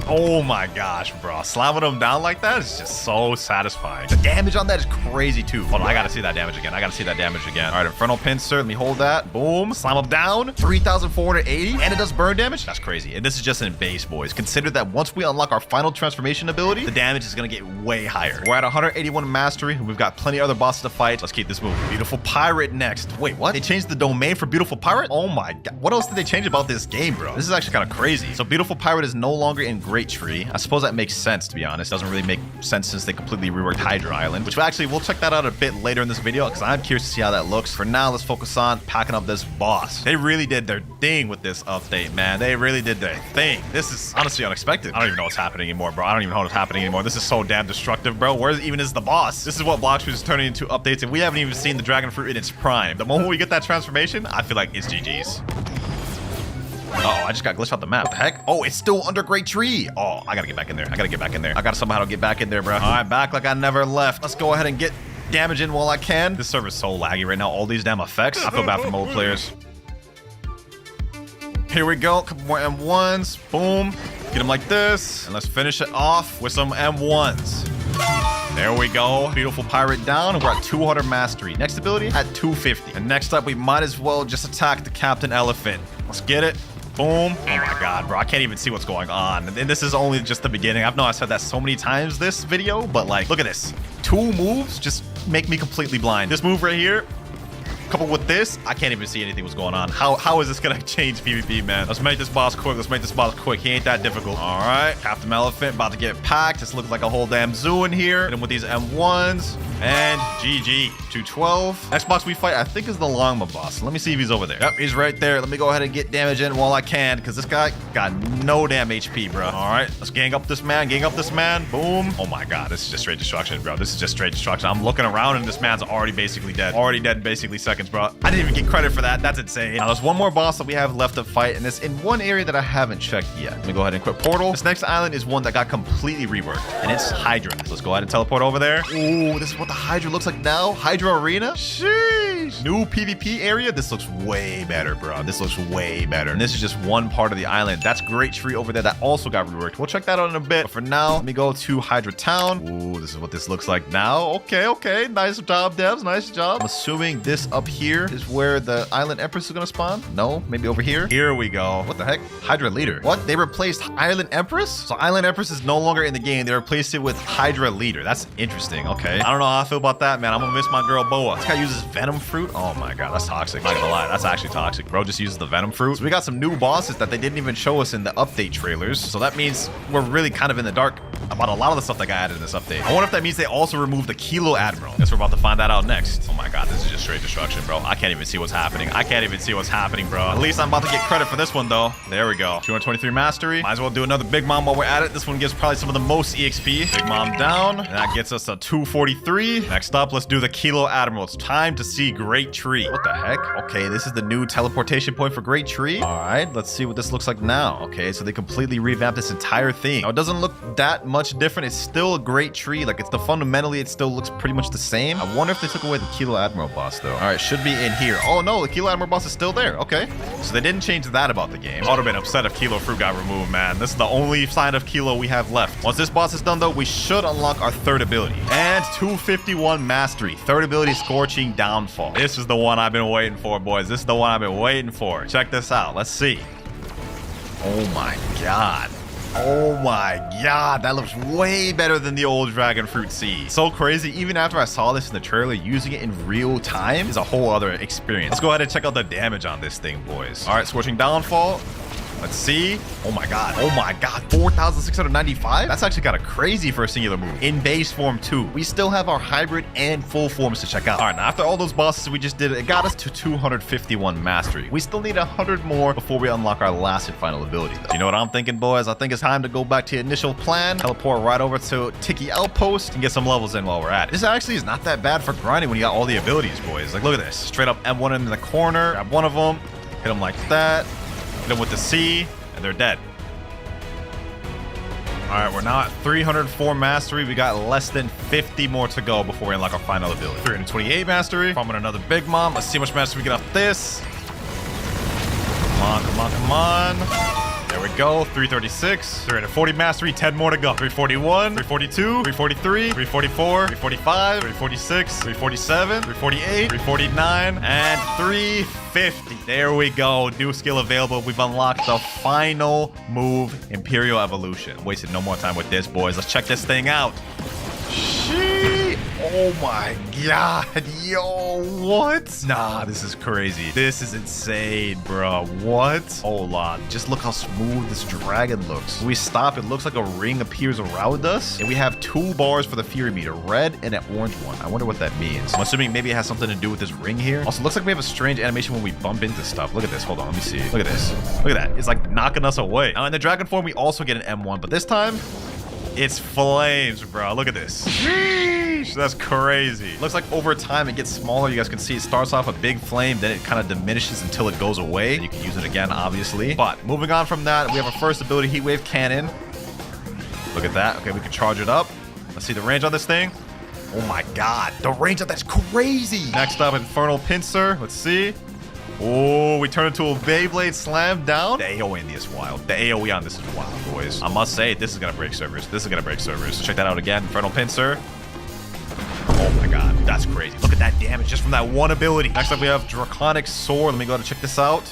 Oh my gosh, bro. Slamming them down like that is just so satisfying. The damage on that is crazy too. Hold on, I gotta see that damage again. All right, Infernal Pincer. Let me hold that. Boom. Slam them down. 3,480. And it does burn damage. That's crazy. And this is just in base, boys. Consider that once we unlock our final transformation ability, the damage is gonna get way higher. We're at 181 mastery. We've got plenty of other bosses to fight. Let's keep this moving. Beautiful Pirate next. Wait, what? They changed the domain for Beautiful Pirate? Oh my god. What else did they change about this game, bro? This is actually kind of crazy. So Beautiful Pirate is no longer in Great Tree. I suppose that makes sense, to be honest. Doesn't really make sense since they completely reworked Hydra Island, which actually we'll check that out a bit later in this video because I'm curious to see how that looks. For now, let's focus on packing up this boss. They really did their thing with this update, man. They really did their thing. This is honestly unexpected. I don't even know what's happening anymore, bro. This is so damn destructive, bro. Where even is the boss? This is what Blox is turning into updates, and we haven't even seen the dragon fruit in its prime. The moment we get that transformation, I feel like it's GG's. Uh-oh, I just got glitched out the map. What the heck? Oh, it's still under Great Tree. Oh, I gotta get back in there. I gotta somehow get back in there, bro. All right, back like I never left. Let's go ahead and get damage in while I can. This server's so laggy right now. All these damn effects. I feel bad for mobile players. Here we go. Couple more M1s. Boom. Get them like this. And let's finish it off with some M1s. There we go. Beautiful Pirate down. We're at 200 mastery. Next ability at 250. And next up, we might as well just attack the Captain Elephant. Let's get it. Boom. Oh my god, bro. I can't even see what's going on. And this is only just the beginning. I know I said that so many times this video, but like, look at this. 2 moves just make me completely blind. This move right here, coupled with this, I can't even see anything what's going on. How is this gonna change PvP, man? Let's make this boss quick. He ain't that difficult. All right. Captain Elephant about to get packed. This looks like a whole damn zoo in here. Hit him with these M1s. And GG. 212. Next boss we fight, I think, is the Longma boss. Let me see if he's over there. Yep, he's right there. Let me go ahead and get damage in while I can, because this guy got no damn HP, bro. All right, let's gang up this man. Gang up this man. Boom. Oh my god, this is just straight destruction, bro. This is just straight destruction. I'm looking around and this man's already basically dead. Already dead in basically seconds, bro. I didn't even get credit for that. That's insane. Now, there's one more boss that we have left to fight, and it's in one area that I haven't checked yet. Let me go ahead and equip portal. This next island is one that got completely reworked, and it's Hydra. So let's go ahead and teleport over there. Ooh, this is what the Hydra looks like now. Hydra Arena. Sheesh. New PvP area. This looks way better, bro. This looks way better. And this is just one part of the island. That's Great Tree over there that also got reworked. We'll check that out in a bit. But for now, let me go to Hydra Town. Ooh, this is what this looks like now. Okay, okay. Nice job, devs. Nice job. I'm assuming this up here is where the Island Empress is going to spawn. No, maybe over here. Here we go. What the heck? Hydra Leader. What? They replaced Island Empress? So Island Empress is no longer in the game. They replaced it with Hydra Leader. That's interesting. Okay. I don't know how I feel about that, man. I'm going to miss my girl Boa. This guy uses Venom Fruit. Oh my god, that's toxic. Not gonna lie, that's actually toxic. Bro just uses the Venom Fruit. So we got some new bosses that they didn't even show us in the update trailers. So that means we're really kind of in the dark about a lot of the stuff that got added in this update. I wonder if that means they also removed the Kilo Admiral. Guess we're about to find that out next. Oh my god, this is just straight destruction, bro. I can't even see what's happening. I can't even see what's happening, bro. At least I'm about to get credit for this one, though. There we go. 223 mastery. Might as well do another Big Mom while we're at it. This one gives probably some of the most EXP. Big Mom down. And that gets us to 243. Next up, let's do the Kilo Admiral. It's time to see Great Tree. What the heck? Okay, this is the new teleportation point for Great Tree. All right, let's see what this looks like now. Okay, so they completely revamped this entire thing. Now, it doesn't look that much different. It's still a Great Tree. Like, fundamentally, it still looks pretty much the same. I wonder if they took away the Kilo Admiral boss, though. All right, should be in here. Oh, no, the Kilo Admiral boss is still there. Okay, so they didn't change that about the game. I would have been upset if Kilo Fruit got removed, man. This is the only sign of Kilo we have left. Once this boss is done, though, we should unlock our third ability. And 251 mastery. Third ability, Scorching Downfall. This is the one I've been waiting for, boys. This is the one I've been waiting for. Check this out. Let's see. Oh my god. Oh my god, that looks way better than the old Dragon Fruit Seed. So crazy. Even after I saw this in the trailer, using it in real time is a whole other experience. Let's go ahead and check out the damage on this thing, boys. All right, Scorching Downfall. Let's see. Oh my god. Oh my god. 4,695? That's actually kind of crazy for a singular move. In base form too. We still have our hybrid and full forms to check out. All right, now after all those bosses we just did, it got us to 251 mastery. We still need 100 more before we unlock our last and final ability, though. You know what I'm thinking, boys? I think it's time to go back to the initial plan, teleport right over to Tiki Outpost, and get some levels in while we're at it. This actually is not that bad for grinding when you got all the abilities, boys. Like, look at this. Straight up M1 in the corner, grab one of them, hit them like that. Hit them with the C, and they're dead. All right, we're now at 304 mastery. We got less than 50 more to go before we unlock our final ability. 328 mastery. Farming another Big Mom. Let's see how much mastery we get off this. Come on, come on, come on. There we go. 336. 340 mastery. 10 more to go. 341. 342. 343. 344. 345. 346. 347. 348. 349. And 350. There we go. New skill available. We've unlocked the final move, Imperial Evolution. I'm wasting no more time with this, boys. Let's check this thing out. Oh my god. Yo, what? Nah, this is crazy. This is insane, bro. What? Hold on. Just look how smooth this dragon looks. When we stop, it looks like a ring appears around us. And we have 2 bars for the Fury meter, red and an orange one. I wonder what that means. I'm assuming maybe it has something to do with this ring here. Also, looks like we have a strange animation when we bump into stuff. Look at this. Hold on. Let me see. Look at this. Look at that. It's like knocking us away. Now, in the dragon form, we also get an M1, but this time, it's flames, bro. Look at this. Sheesh, that's crazy. Looks like over time it gets smaller. You guys can see it starts off a big flame, then it kind of diminishes until it goes away. You can use it again, obviously. But moving on from that, we have our first ability, Heat Wave Cannon. Look at that. Okay, we can charge it up. Let's see the range on this thing. Oh my god, the range of that's crazy. Next up, Infernal Pincer. Let's see. Oh, we turn into a Beyblade slam down. The AoE in this is wild. The AoE on this is wild, boys. I must say, this is gonna break servers. This is gonna break servers. Check that out again. Infernal Pincer. Oh my god, that's crazy. Look at that damage just from that one ability. Next up, we have Draconic Sword. Let me go ahead and check this out.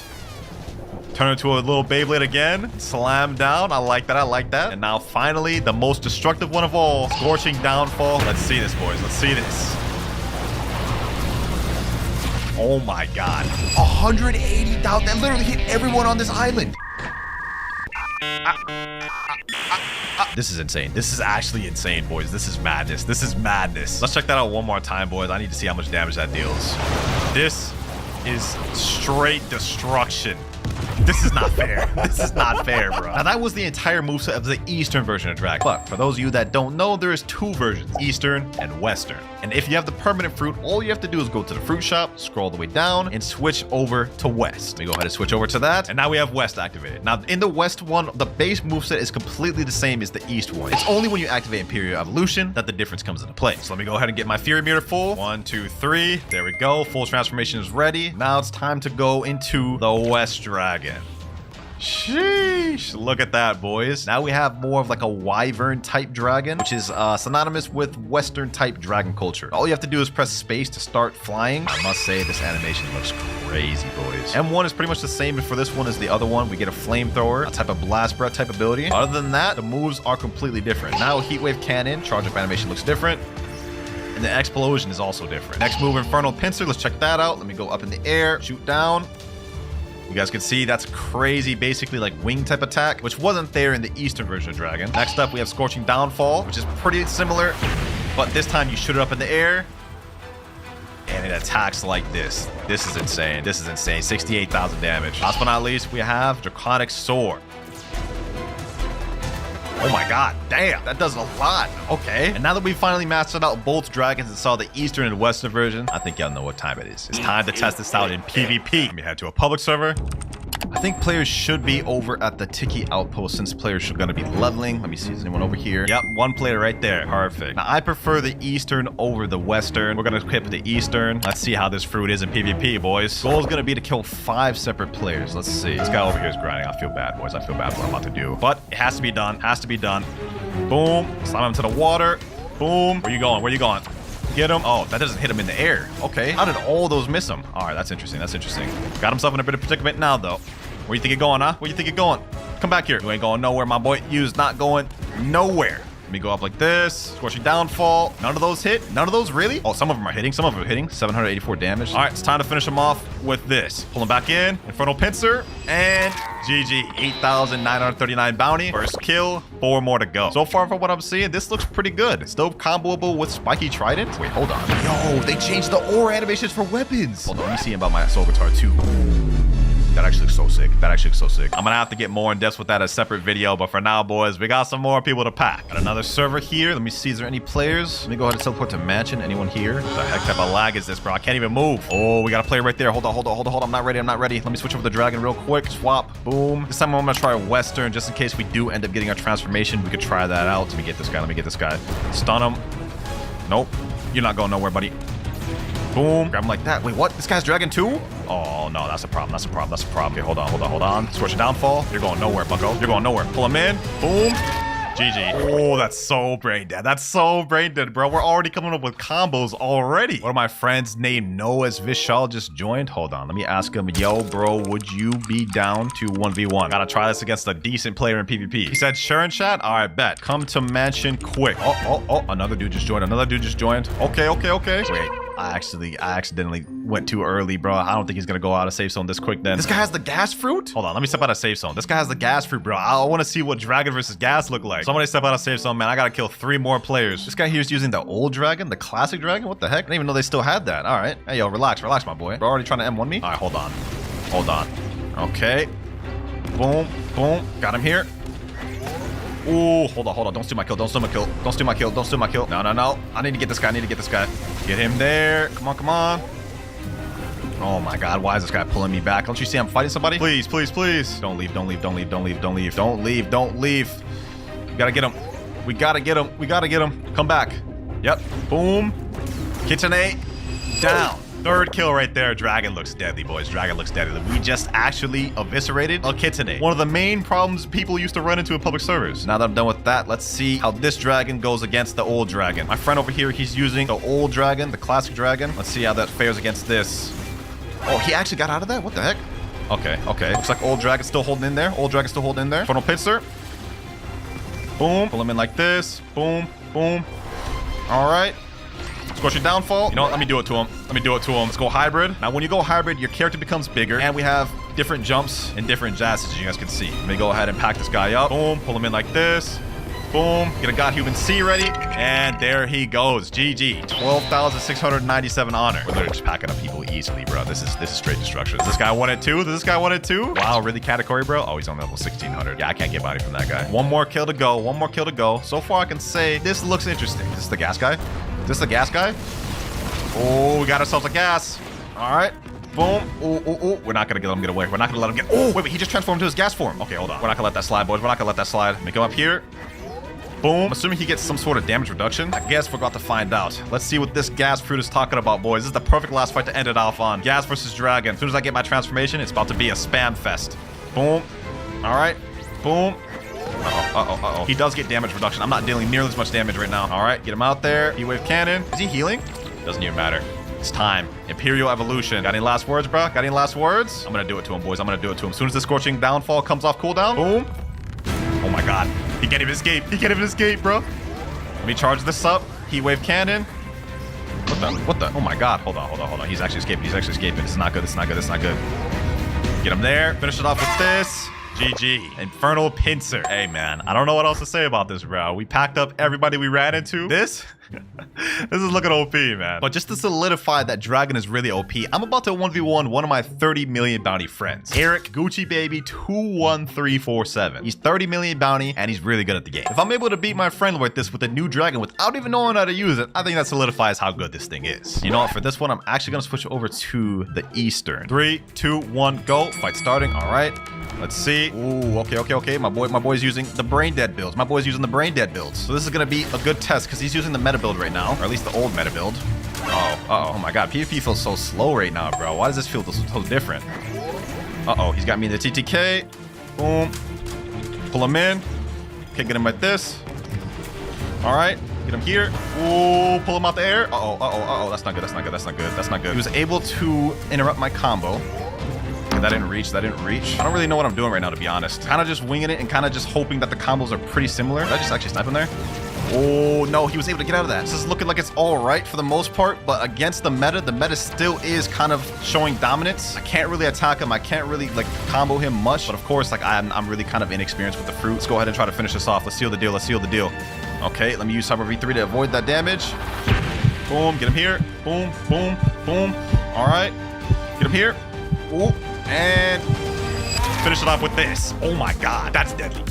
Turn into a little Beyblade again. Slam down. I like that. I like that. And now, finally, the most destructive one of all. Scorching Downfall. Let's see this, boys. Let's see this. Oh my god. 180,000. That literally hit everyone on this island. This is insane. This is actually insane, boys. This is madness. This is madness. Let's check that out one more time, boys. I need to see how much damage that deals. This is straight destruction. This is not fair. This is not fair, bro. Now, that was the entire moveset of the Eastern version of Dragon. But for those of you that don't know, there is two versions, Eastern and Western. And if you have the permanent fruit, all you have to do is go to the fruit shop, scroll all the way down, and switch over to West. Let me go ahead and switch over to that. And now we have West activated. Now, in the West one, the base moveset is completely the same as the East one. It's only when you activate Imperial Evolution that the difference comes into play. So let me go ahead and get my Fury Meter full. 1, 2, 3. There we go. Full transformation is ready. Now it's time to go into the West Dragon. Sheesh, look at that, boys. Now we have more of like a wyvern type dragon, which is synonymous with Western type dragon culture. All you have to do is press space to start flying. I must say this animation looks crazy, boys. M1 is pretty much the same for this one as the other one. We get a flamethrower, a type of blast breath type ability. Other than that, the moves are completely different. Now Heatwave Cannon, charge up animation looks different. And the explosion is also different. Next move, Infernal Pincer. Let's check that out. Let me go up in the air, shoot down. You guys can see that's crazy, basically like wing type attack, which wasn't there in the Eastern version of Dragon. Next up, we have Scorching Downfall, which is pretty similar, but this time you shoot it up in the air and it attacks like this. This is insane. This is insane. 68,000 damage. Last but not least, we have Draconic Sword. Oh my god, damn, that does a lot. Okay. And now that we've finally mastered out both dragons and saw the Eastern and Western version, I think y'all know what time it is. It's time to test this out in PvP. Let me head to a public server. I think players should be over at the Tiki Outpost since players are going to be leveling. Let me see, is anyone over here? Yep, one player right there. Perfect. Now, I prefer the Eastern over the Western. We're going to equip the Eastern. Let's see how this fruit is in PvP, boys. Goal is going to be to kill 5 separate players. Let's see. This guy over here is grinding. I feel bad, boys. I feel bad for what I'm about to do. But it has to be done. Has to be done. Boom. Slam him to the water. Boom. Where you going? Where you going? Get him. Oh, that doesn't hit him in the air. Okay. How did all those miss him? All right, that's interesting. That's interesting. Got himself in a bit of predicament now, though. Where you think you're going, huh? Where you think you're going? Come back here. You ain't going nowhere, my boy. You's not going nowhere. Let me go up like this. Scorching Downfall. None of those hit. None of those really? Oh, some of them are hitting. Some of them are hitting. 784 damage. All right, it's time to finish them off with this. Pull him back in. Infernal Pincer. And GG. 8,939 bounty. First kill. 4 more to go. So far, from what I'm seeing, this looks pretty good. Still comboable with Spiky Trident. Wait, hold on. Yo, they changed the aura animations for weapons. Hold on, let me see about my Soul Guitar too. That actually looks so sick. That actually looks so sick. I'm gonna have to get more in depth with that as a separate video, but for now, boys, we got some more people to pack. Got another server here. Let me see, is there any players? Let me go ahead and teleport to Mansion. Anyone here? What the heck type of lag is this, bro? I can't even move. Oh, we got a player right there. Hold on, hold on, hold on, hold on. I'm not ready. I'm not ready. Let me switch over to the dragon real quick. Swap. Boom. This time I'm gonna try Western, just in case we do end up getting our transformation. We could try that out. Let me get this guy. Let me get this guy. Stun him. Nope. You're not going nowhere, buddy. Boom. Grab him like that. Wait, what? This guy's dragon too? Oh, no, that's a problem. That's a problem. That's a problem. Okay, hold on, hold on, hold on. Scorching Downfall. You're going nowhere, bucko. You're going nowhere. Pull him in. Boom. GG. Oh, that's so brain dead. That's so brain dead, bro. We're already coming up with combos already. One of my friends named Noah's Vishal just joined. Hold on. Let me ask him, yo, bro, would you be down to 1v1? Gotta try this against a decent player in PvP. He said, sure in chat? All right, bet. Come to Mansion quick. Oh, another dude just joined. Another dude just joined. Okay. Wait. I accidentally went too early, bro. I don't think he's gonna go out of safe zone this quick then. This guy has the gas fruit? Hold on, let me step out of safe zone. This guy has the gas fruit, bro. I want to see what dragon versus gas look like. Somebody step out of safe zone, man. I gotta kill 3 more players. This guy here is using the old dragon, the classic dragon. What the heck? I didn't even know they still had that. All right. Hey, yo, relax, my boy. We're already trying to M1 me? All right, hold on. Okay. Boom. Got him here. Ooh, hold on. Don't steal my kill. No. I need to get this guy. Get him there. Come on. Oh my god, why is this guy pulling me back? Don't you see I'm fighting somebody? Please. Don't leave. We gotta get him. Come back. Yep. Boom. Kitsune. Down. 3rd kill right there. Dragon looks deadly, boys. Dragon looks deadly. We just actually eviscerated a Kitsune. One of the main problems people used to run into in public servers. Now that I'm done with that, let's see how this dragon goes against the old dragon. My friend over here, he's using the old dragon, the classic dragon. Let's see how that fares against this. Oh, he actually got out of that? What the heck? Okay. Looks like old dragon's still holding in there. Infernal Pincer. Boom. Pull him in like this. Boom. All right. Scorching Downfall. You know what? Let me do it to him. Let's go hybrid. Now, when you go hybrid, your character becomes bigger. And we have different jumps and different jazz, as you guys can see. Let me go ahead and pack this guy up. Boom, pull him in like this. Boom, get a God Human C ready, and there he goes. GG, 12,697 honor. We're literally just packing up people easily, bro. This is straight destruction. Does this guy want it too? Does this guy want it too? Wow, really category, bro? Oh, he's on level 1600. Yeah, I can't get body from that guy. One more kill to go. One more kill to go. So far, I can say this looks interesting. Is this the gas guy? Is this the gas guy? Oh, we got ourselves a gas. All right. Boom. Ooh. We're not going to let him get away. We're not going to let him get... Oh, wait, he just transformed into his gas form. Okay, hold on. We're not going to let that slide, boys. We're not going to let that slide. Let me go up here. Boom. I'm assuming he gets some sort of damage reduction. I guess we're about to find out. Let's see what this gas fruit is talking about, boys. This is the perfect last fight to end it off on. Gas versus dragon. As soon as I get my transformation, it's about to be a spam fest. Boom. All right. Boom. Uh-oh. He does get damage reduction. I'm not dealing nearly as much damage right now. All right. Get him out there. Heat-wave cannon. Is he healing? Doesn't even matter. It's time. Imperial evolution. Got any last words, bro? Got any last words? I'm going to do it to him, boys. I'm going to do it to him. As soon as the scorching downfall comes off cooldown. Boom. Oh, my God. He can't even escape. He can't even escape, bro. Let me charge this up. Heat-wave cannon. What the? Oh, my God. Hold on. He's actually escaping. This is not good. This is not good. Get him there. Finish it off with this. GG. Infernal pincer. Hey, man. I don't know what else to say about this, bro. We packed up everybody we ran into. This is looking OP, man. But just to solidify that dragon is really OP, I'm about to 1v1 one of my 30 million bounty friends. Eric Gucci Baby 21347. He's 30 million bounty, and he's really good at the game. If I'm able to beat my friend like this with a new dragon without even knowing how to use it, I think that solidifies how good this thing is. You know what? For this one, I'm actually going to switch over to the Eastern. 3, 2, 1, go. Fight starting. All right. Let's see. Ooh, okay. My boy's using the brain dead builds. So this is gonna be a good test because he's using the meta build right now, or at least the old meta build. Oh my God, PvP feels so slow right now, bro. Why does this feel so different? He's got me in the TTK. Boom. Pull him in. Okay, get him like this. All right. Get him here. Ooh, pull him out the air. That's not good. He was able to interrupt my combo. That didn't reach. I don't really know what I'm doing right now, to be honest. Kind of just winging it and kind of just hoping that the combos are pretty similar. Did I just actually snipe him there? Oh, no, he was able to get out of that. This is looking like it's all right for the most part, but against the meta still is kind of showing dominance. I can't really attack him. I can't really, like, combo him much, but of course, like, I'm really kind of inexperienced with the fruit. Let's go ahead and try to finish this off. Let's seal the deal. Okay, let me use Cyber V3 to avoid that damage. Boom, get him here. Boom. All right, get him here. Ooh. And finish it off with this. Oh my God, that's deadly.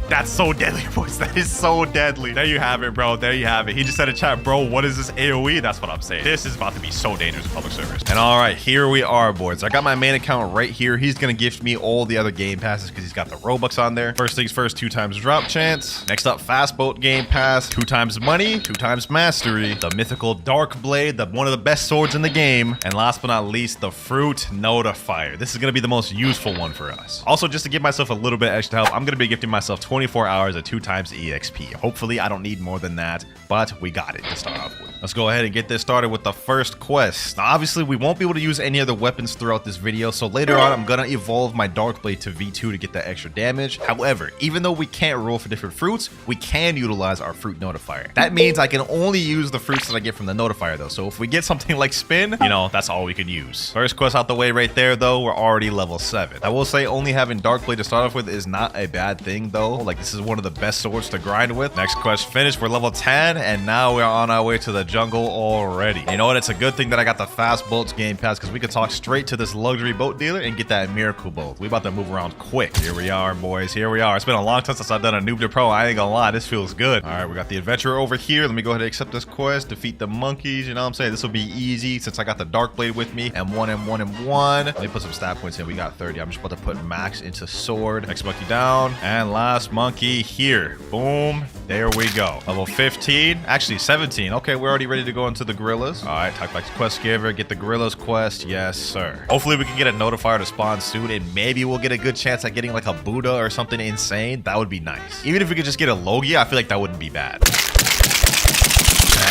That's so deadly, boys. That is so deadly. There you have it, bro. He just said in chat, bro, what is this AoE? That's what I'm saying. This is about to be so dangerous in public servers. And all right, here we are, boys. I got my main account right here. He's gonna gift me all the other game passes because he's got the Robux on there. First things first, 2 times drop chance. Next up, fast boat game pass, 2 times money, 2 times mastery, the mythical dark blade, one of the best swords in the game, and last but not least, the fruit notifier. This is gonna be the most useful one for us. Also, just to give myself a little bit extra help, I'm going to be gifting myself 24 hours at 2 times EXP. Hopefully, I don't need more than that, but we got it to start off with. Let's go ahead and get this started with the first quest. Now, obviously, we won't be able to use any other weapons throughout this video, so later on, I'm going to evolve my Dark Blade to V2 to get that extra damage. However, even though we can't roll for different fruits, we can utilize our fruit notifier. That means I can only use the fruits that I get from the notifier, though. So if we get something like spin, you know, that's all we can use. First quest out the way right there, though, we're already level 7. I will say only having Dark Blade to start off with is not a bad thing, though. Like, this is one of the best swords to grind with. Next quest finished, we're level 10, and now we're on our way to the jungle already. You know what? It's a good thing that I got the fast boats game pass because we could talk straight to this luxury boat dealer and get that miracle boat. We about to move around quick. Here we are, boys. Here we are. It's been a long time since I've done a Noob to Pro. I ain't gonna lie. This feels good. All right, we got the adventurer over here. Let me go ahead and accept this quest. Defeat the monkeys. You know what I'm saying? This will be easy since I got the Dark Blade with me. M1. Let me put some stat points in. We got 30. I'm just about to put max into sword. Next monkey down. And last monkey here. Boom. There we go. Level 15. Actually, 17. Okay, we're already ready to go into the gorillas. All right, talk back to quest giver. Get the gorillas quest. Yes, sir. Hopefully, we can get a notifier to spawn soon, and maybe we'll get a good chance at getting like a Buddha or something insane. That would be nice. Even if we could just get a Logia, I feel like that wouldn't be bad.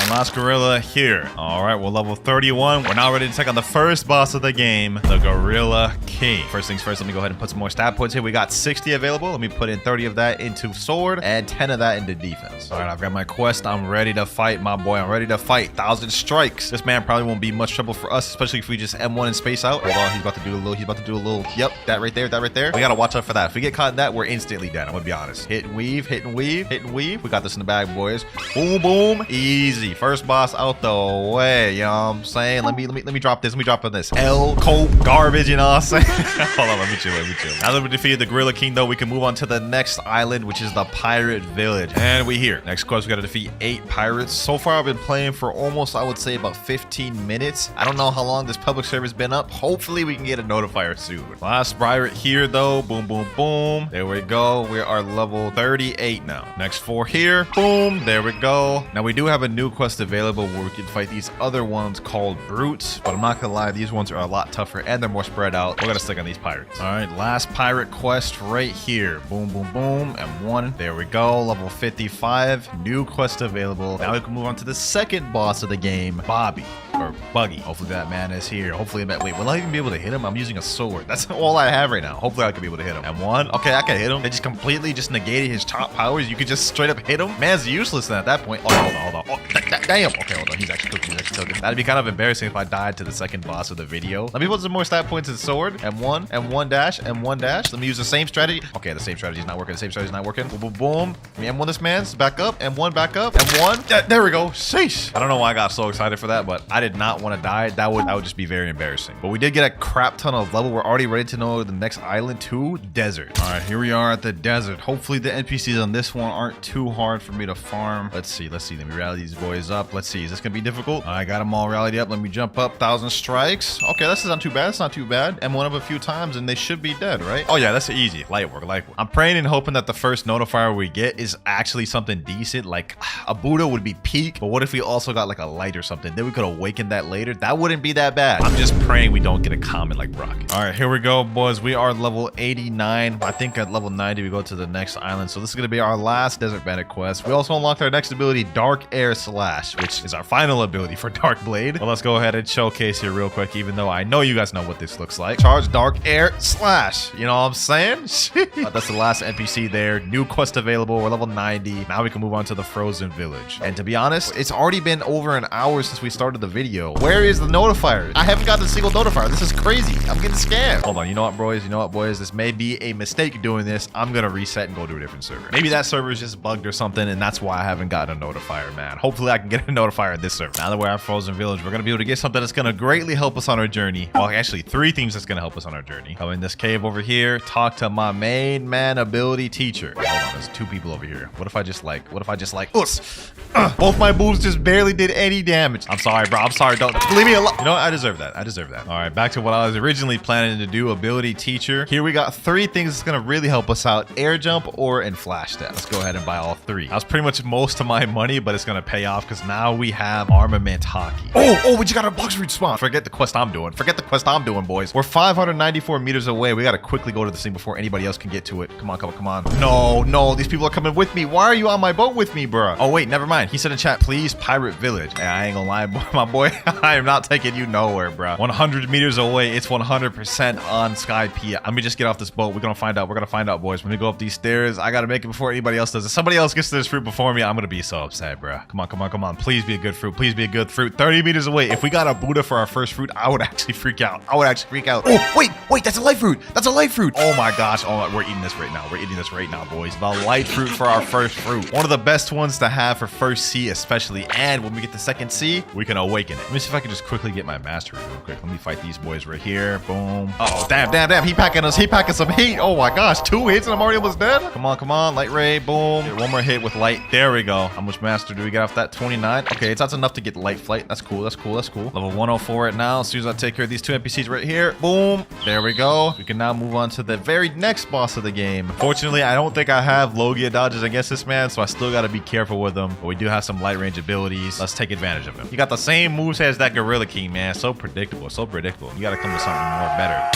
And last gorilla here. All right, we're level 31. We're now ready to take on the first boss of the game, the Gorilla King. First things first, let me go ahead and put some more stat points here. We got 60 available. Let me put in 30 of that into sword and 10 of that into defense. All right, I've got my quest. I'm ready to fight, my boy. I'm ready to fight. 1,000 strikes. This man probably won't be much trouble for us, especially if we just M1 and space out. Hold on, he's about to do a little, yep, that right there, that right there. We gotta watch out for that. If we get caught in that, we're instantly dead. I'm gonna be honest. Hit and weave, hit and weave, hit and weave. We got this in the bag, boys. Boom, boom, easy. First boss out the way, you know what I'm saying? Let me drop this. Let me drop on this. L coat garbage, you know what I'm saying? Hold on, let me chill. Now that we defeated the Gorilla King, though, we can move on to the next island, which is the Pirate Village. And we here. Next quest, we gotta defeat 8 pirates. So far, I've been playing for almost, I would say, about 15 minutes. I don't know how long this public server's been up. Hopefully, we can get a notifier soon. Last pirate here, though. Boom, boom, boom. There we go. We are level 38 now. Next 4 here. Boom. There we go. Now, we do have a new quest available where we can fight these other ones called brutes, but I'm not gonna lie, these ones are a lot tougher and they're more spread out. We're gonna stick on these pirates. All right, last pirate quest right here. Boom, boom, boom, M1. There we go. Level 55. New quest available. Now we can move on to the second boss of the game, Bobby. Or Buggy. Hopefully that man is here. Hopefully, wait, will I even be able to hit him? I'm using a sword. That's all I have right now. Hopefully I can be able to hit him. M1. Okay, I can hit him. They just completely just negated his top powers. You could just straight up hit him. Man's useless then at that point. Oh, hold on. Oh, damn. Okay, hold on. He's actually cooking. That'd be kind of embarrassing if I died to the second boss of the video. Let me put some more stat points in sword. M1, M1 dash, M1 dash. Let me use the same strategy. Okay, the same strategy is not working. Boom, boom, boom. Let me M1 this man's. Back up. M1 back up. M1. There we go. Sheesh. I don't know why I got so excited for that, but I did not want to die. That would just be very embarrassing. But we did get a crap ton of level. We're already ready to know the next island to desert. All right, here we are at the desert. Hopefully the NPCs on this one aren't too hard for me to farm. Let's see. Let me rally these boys up. Let's see. Is this gonna be difficult? I got them all rallied up. Let me jump up. 1,000 strikes. Okay, this is not too bad. It's not too bad. M1 up a few times and they should be dead, right? Oh yeah, that's easy. Light work. I'm praying and hoping that the first notifier we get is actually something decent. Like a Buddha would be peak, but what if we also got like a light or something? Then we could awaken that later. That wouldn't be that bad. I'm just praying we don't get a comment like Brock. All right, here we go, boys. We are level 89. I think at level 90 we go to the next island. So this is gonna be our last Desert Bandit quest. We also unlocked our next ability, Dark Air Slash, which is our final ability for Dark Blade. Well, let's go ahead and showcase here real quick, even though I know you guys know what this looks like. Charge Dark Air Slash. You know what I'm saying? That's the last NPC there. New quest available. We're level 90. Now we can move on to the Frozen Village. And to be honest, it's already been over an hour since we started the video. Where is the notifier? I haven't gotten a single notifier. This is crazy. I'm getting scammed. Hold on. You know what, boys? This may be a mistake doing this. I'm gonna reset and go to a different server. Maybe that server is just bugged or something, and that's why I haven't gotten a notifier, man. Hopefully I can get a notifier at this server. Now that we're at Frozen Village, we're gonna be able to get something that's gonna greatly help us on our journey. Well, actually 3 things that's gonna help us on our journey. Come in this cave over here, talk to my main man ability teacher. Hold on, there's 2 people over here. What if I just like, both my moves just barely did any damage. I'm sorry, bro. I'm sorry. Don't leave me alone. You know what? I deserve that. All right, back to what I was originally planning to do, ability teacher. Here we got 3 things that's gonna really help us out: air jump, or and flash step. Let's go ahead and buy all 3. That was pretty much most of my money, but it's gonna pay off because now we have armament hockey. Oh, we just got a box root spawn. Forget the quest I'm doing, boys. We're 594 meters away. We gotta quickly go to this thing before anybody else can get to it. Come on. No, these people are coming with me. Why are you on my boat with me, bro? Oh wait, never mind. He said in chat, please Pirate Village. Hey, I ain't gonna lie, my boy. I am not taking you nowhere, bro. 100 meters away. It's 100% on Sky P. Let me just get off this boat. We're gonna find out. Boys. When we go up these stairs, I gotta make it before anybody else does. If somebody else gets to this fruit before me, I'm gonna be so upset, bro. Come on. Please be a good fruit. 30 meters away. If we got a Buddha for our first fruit, I would actually freak out. Oh, wait, that's a light fruit. Oh my gosh. Oh, we're eating this right now. Boys. The light fruit for our first fruit. One of the best ones to have for first C especially. And when we get the second C, we can awaken it. Let me see if I can just quickly get my mastery real quick. Let me fight these boys right here. Boom. Oh, damn. He packing some heat. Oh my gosh. 2 hits and I'm already almost dead. Come on. Light ray. Boom. Get 1 more hit with light. There we go. How much master do we get off that? 29. Okay, that's enough to get light flight. That's cool. Level 104 right now. As soon as I take care of these 2 NPCs right here. Boom. There we go. We can now move on to the very next boss of the game. Fortunately, I don't think I have Logia dodges against this man, so I still got to be careful with him. But we do have some light range abilities. Let's take advantage of him. You got the same moveset as that Gorilla King, man. So predictable. You got to come with something more better.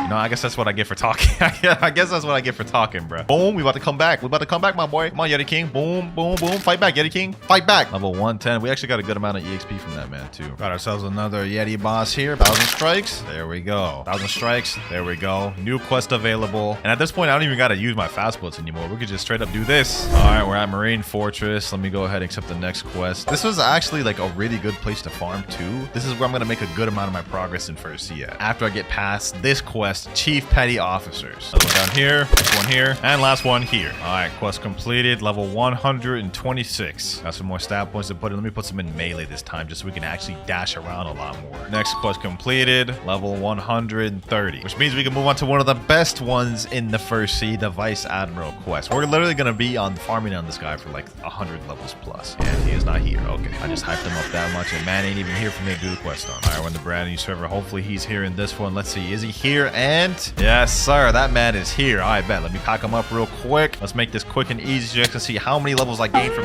You know, I guess that's what I get for talking. I guess that's what I get for talking, bro. Boom, we about to come back. We about to come back, my boy. Come on, Yeti King. Boom, boom, boom. Fight back, Yeti King. Fight back. Level 110. We actually got a good amount of EXP from that, man, too. Got ourselves another Yeti boss here. 1,000 strikes. There we go. 1,000 strikes. There we go. New quest available. And at this point, I don't even got to use my fast bullets anymore. We could just straight up do this. All right, we're at Marine Fortress. Let me go ahead and accept the next quest. This was actually like a really good place to farm, too. This is where I'm going to make a good amount of my progress in first sea at. After I get past this quest, Chief Petty Officers. Another one down here, next one here, and last one here. All right, quest completed, level 126. Got some more stat points to put in. Let me put some in melee this time just so we can actually dash around a lot more. Next quest completed, level 130, which means we can move on to one of the best ones in the first sea, the Vice Admiral quest. We're literally going to be on farming on this guy for like 100 levels plus. And he is not here. Okay, I just hyped him up that much, and man ain't even here for me to do the quest on. All right, we're in the brand new server. Hopefully he's here in this one. Let's see, is he here? And yes, sir, that man is here. I bet. Let me pack him up real quick. Let's make this quick and easy so you guys can see how many levels I gained from...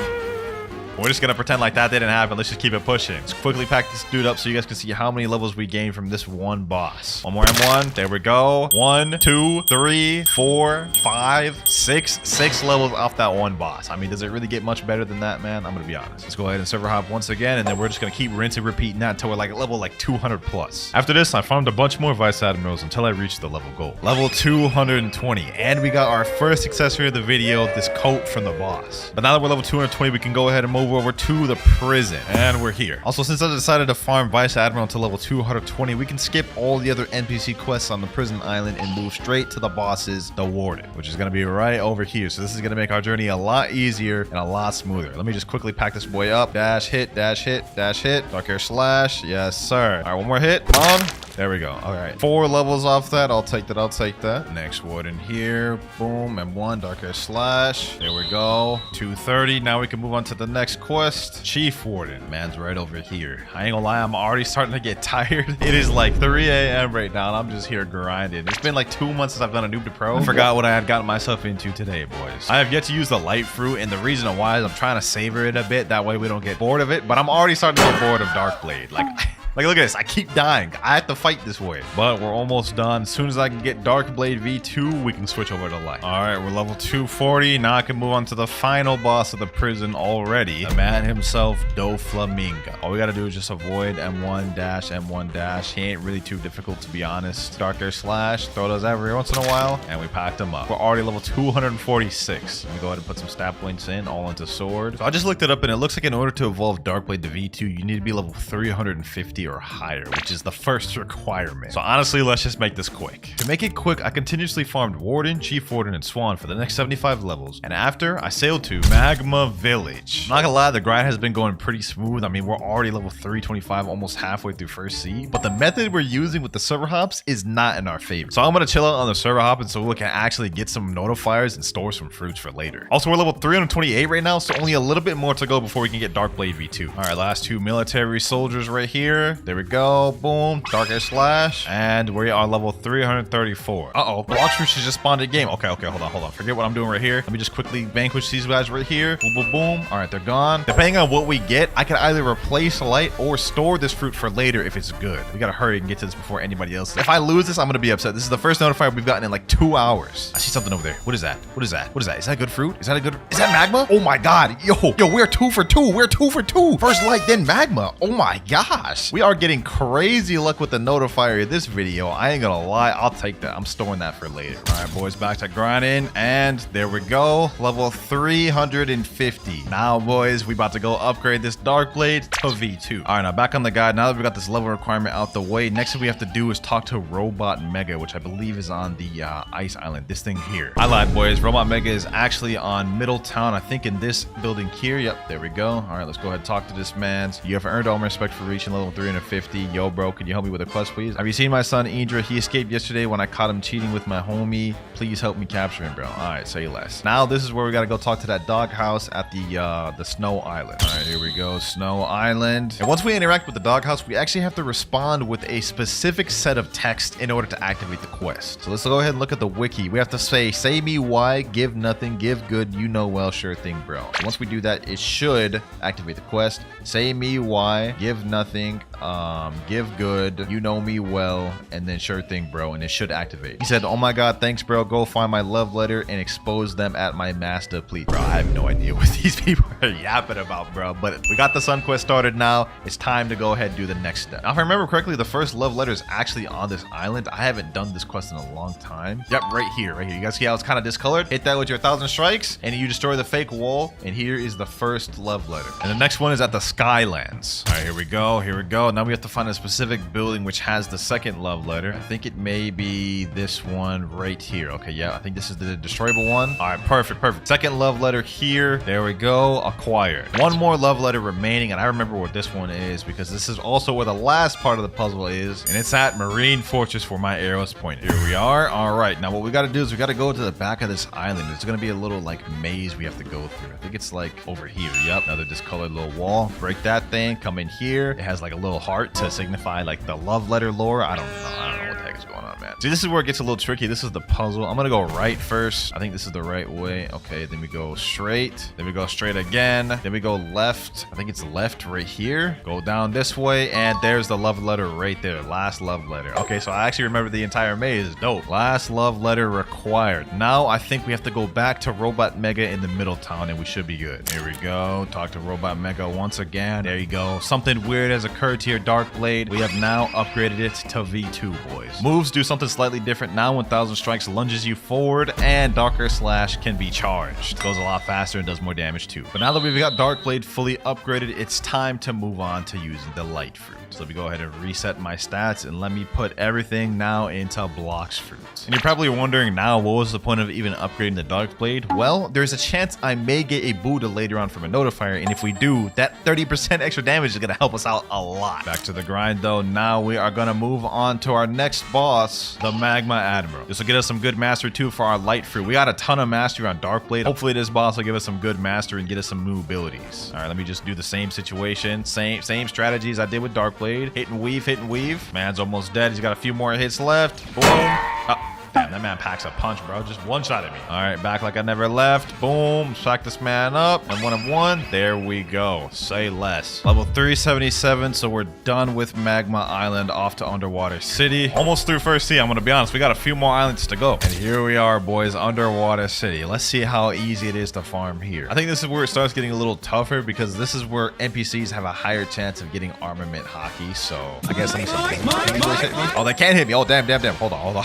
We're just gonna pretend like that didn't happen. Let's just keep it pushing. Let's quickly pack this dude up so you guys can see how many levels we gained from this one boss. One more M1. There we go. 1, 2, 3, 4, 5, 6. 6 levels off that one boss. I mean, does it really get much better than that, man? I'm gonna be honest. Let's go ahead and server hop once again, and then we're just gonna keep rinsing, repeating that until we're like level 200 plus. After this, I farmed a bunch more Vice Admirals until I reached the level goal. Level 220. And we got our first accessory of the video, this coat from the boss. But now that we're level 220, we can go ahead and move over to the prison, and we're here. Also, since I decided to farm Vice Admiral to level 220, we can skip all the other NPC quests on the prison island and move straight to the bosses, the Warden, which is going to be right over here. So this is going to make our journey a lot easier and a lot smoother. Let me just quickly pack this boy up. Dash hit, dash hit, dash hit. Dark hair slash. Yes, sir. All right, one more hit. Come on. There we go. All right, 4 levels off that. I'll take that. I'll take that. Next Warden here. Boom. M1. Dark hair slash. There we go. 230. Now we can move on to the next quest. Chief Warden. Man's right over here. I ain't gonna lie, I'm already starting to get tired. It is like 3 a.m. right now, and I'm just here grinding. It's been like 2 months since I've done a Noob to Pro. I forgot what I had gotten myself into today, boys. I have yet to use the light fruit, and the reason why is I'm trying to savor it a bit. That way we don't get bored of it. But I'm already starting to get bored of Darkblade. Like, look at this. I keep dying. I have to fight this way. But we're almost done. As soon as I can get Darkblade V2, we can switch over to light. All right, we're level 240. Now I can move on to the final boss of the prison already. The man himself, Doflamingo. All we got to do is just avoid M1 dash, M1 dash. He ain't really too difficult, to be honest. Dark Air Slash. Throw those every once in a while. And we packed him up. We're already level 246. Let me go ahead and put some stat points in, all into sword. So I just looked it up, and it looks like in order to evolve Darkblade to V2, you need to be level 350 or higher, which is the first requirement. So honestly, let's just make this quick. To make it quick, I continuously farmed Warden, Chief Warden, and Swan for the next 75 levels. And after, I sailed to Magma Village. I'm not gonna lie, the grind has been going pretty smooth. I mean, we're already level 325, almost halfway through first sea. But the method we're using with the server hops is not in our favor. So I'm gonna chill out on the server hop and so we can actually get some notifiers and store some fruits for later. Also, we're level 328 right now, so only a little bit more to go before we can get Darkblade V2. All right, last 2 military soldiers right here. There we go. Boom. Dark Air Slash. And we are level 334. Uh-oh. Blox should just spawned in game. Okay, hold on. Forget what I'm doing right here. Let me just quickly vanquish these guys right here. Boom, boom, boom. All right, they're gone. Depending on what we get, I can either replace light or store this fruit for later if it's good. We gotta hurry and get to this before anybody else. If I lose this, I'm gonna be upset. This is the first notifier we've gotten in like 2 hours. I see something over there. What is that? What is that? Is that good fruit? Is that magma? Oh my god. Yo, we're 2 for 2. We're 2 for 2. First light, then magma. Oh my gosh. We are getting crazy luck with the notifier in this video. I ain't gonna lie, I'll take that. I'm storing that for later. All right, boys, back to grinding, and there we go. Level 350. Now, boys, we about to go upgrade this Darkblade to V2. All right, now back on the guide. Now that we got this level requirement out the way, next thing we have to do is talk to Robot Mega, which I believe is on the ice island. This thing here. I lied, boys. Robot Mega is actually on Middletown. I think in this building here. Yep, there we go. All right, let's go ahead and talk to this man. You have earned all my respect for reaching level 350. Yo, bro, can you help me with a quest, please? Have you seen my son, Indra? He escaped yesterday when I caught him cheating with my homie. Please help me capture him, bro. All right, say less. Now, this is where we got to go talk to that doghouse at the Snow Island. All right, here we go. Snow Island. And once we interact with the doghouse, we actually have to respond with a specific set of text in order to activate the quest. So let's go ahead and look at the wiki. We have to say me why, give nothing, give good, you know well, sure thing, bro. So once we do that, it should activate the quest. Say me why, give nothing. Give good. You know me well. And then sure thing, bro. And it should activate. He said, oh my god, thanks, bro. Go find my love letter and expose them at my master, please. Bro, I have no idea what these people are yapping about, bro. But we got the Sun Quest started now. It's time to go ahead and do the next step. Now, if I remember correctly, the first love letter is actually on this island. I haven't done this quest in a long time. Yep, right here, right here. You guys see how it's kind of discolored? Hit that with your 1,000 strikes and you destroy the fake wall. And here is the first love letter. And the next one is at the Skylands. All right, here we go. Here we go. Now we have to find a specific building which has the second love letter. I think it may be this one right here. Okay, yeah, I think this is the destroyable one. All right, perfect, perfect. Second love letter here. There we go. Acquired. One more love letter remaining, and I remember what this one is because this is also where the last part of the puzzle is, and it's at Marine Fortress where my arrows point. Here we are. All right, now what we got to do is we got to go to the back of this island. There's going to be a little like maze we have to go through. I think it's like over here. Yep, another discolored little wall. Break that thing. Come in here. It has like a little heart to signify like the love letter lore. I don't know what the heck is going on, man. See, this is where it gets a little tricky. This is the puzzle. I'm gonna go right first. I think this is the right way. Okay, then we go straight. Then we go straight again. Then we go left. I think it's left right here. Go down this way, and there's the love letter right there. Last love letter. Okay, so I actually remember the entire maze. Dope. Last love letter required. Now I think we have to go back to Robot Mega in the middle town, and we should be good. Here we go. Talk to Robot Mega once again. There you go. Something weird has occurred to your Dark Blade. We have now upgraded it to V2, boys. Moves do something slightly different. Now 1,000 strikes lunges you forward, and Darker Slash can be charged. Goes a lot faster and does more damage too. But now that we've got Dark Blade fully upgraded, it's time to move on to using the Light Fruit. So let me go ahead and reset my stats and let me put everything now into Blox Fruit. And you're probably wondering now, what was the point of even upgrading the Dark Blade? Well, there's a chance I may get a Buddha later on from a notifier, and if we do, that 30% extra damage is going to help us out a lot. Back to the grind though. Now we are going to move on to our next boss, the Magma Admiral. This will get us some good mastery too for our Light Fruit. We got a ton of mastery on Dark Blade. Hopefully this boss will give us some good mastery and get us some new abilities. All right, let me just do the same situation. Same strategies I did with Dark Blade. Hit and weave, hit and weave. Man's almost dead. He's got a few more hits left. Boom. Oh. Damn, that man packs a punch, bro. Just one shot at me. All right, back like I never left. Boom. Sack this man up. And 1 of 1. There we go. Say less. Level 377. So we're done with Magma Island. Off to Underwater City. Almost through first sea. I'm going to be honest. We got a few more islands to go. And here we are, boys. Underwater City. Let's see how easy it is to farm here. I think this is where it starts getting a little tougher because this is where NPCs have a higher chance of getting armament hockey. So I guess let me see. Can these boys hit me? Oh, they can't hit me. Oh, damn. Hold on.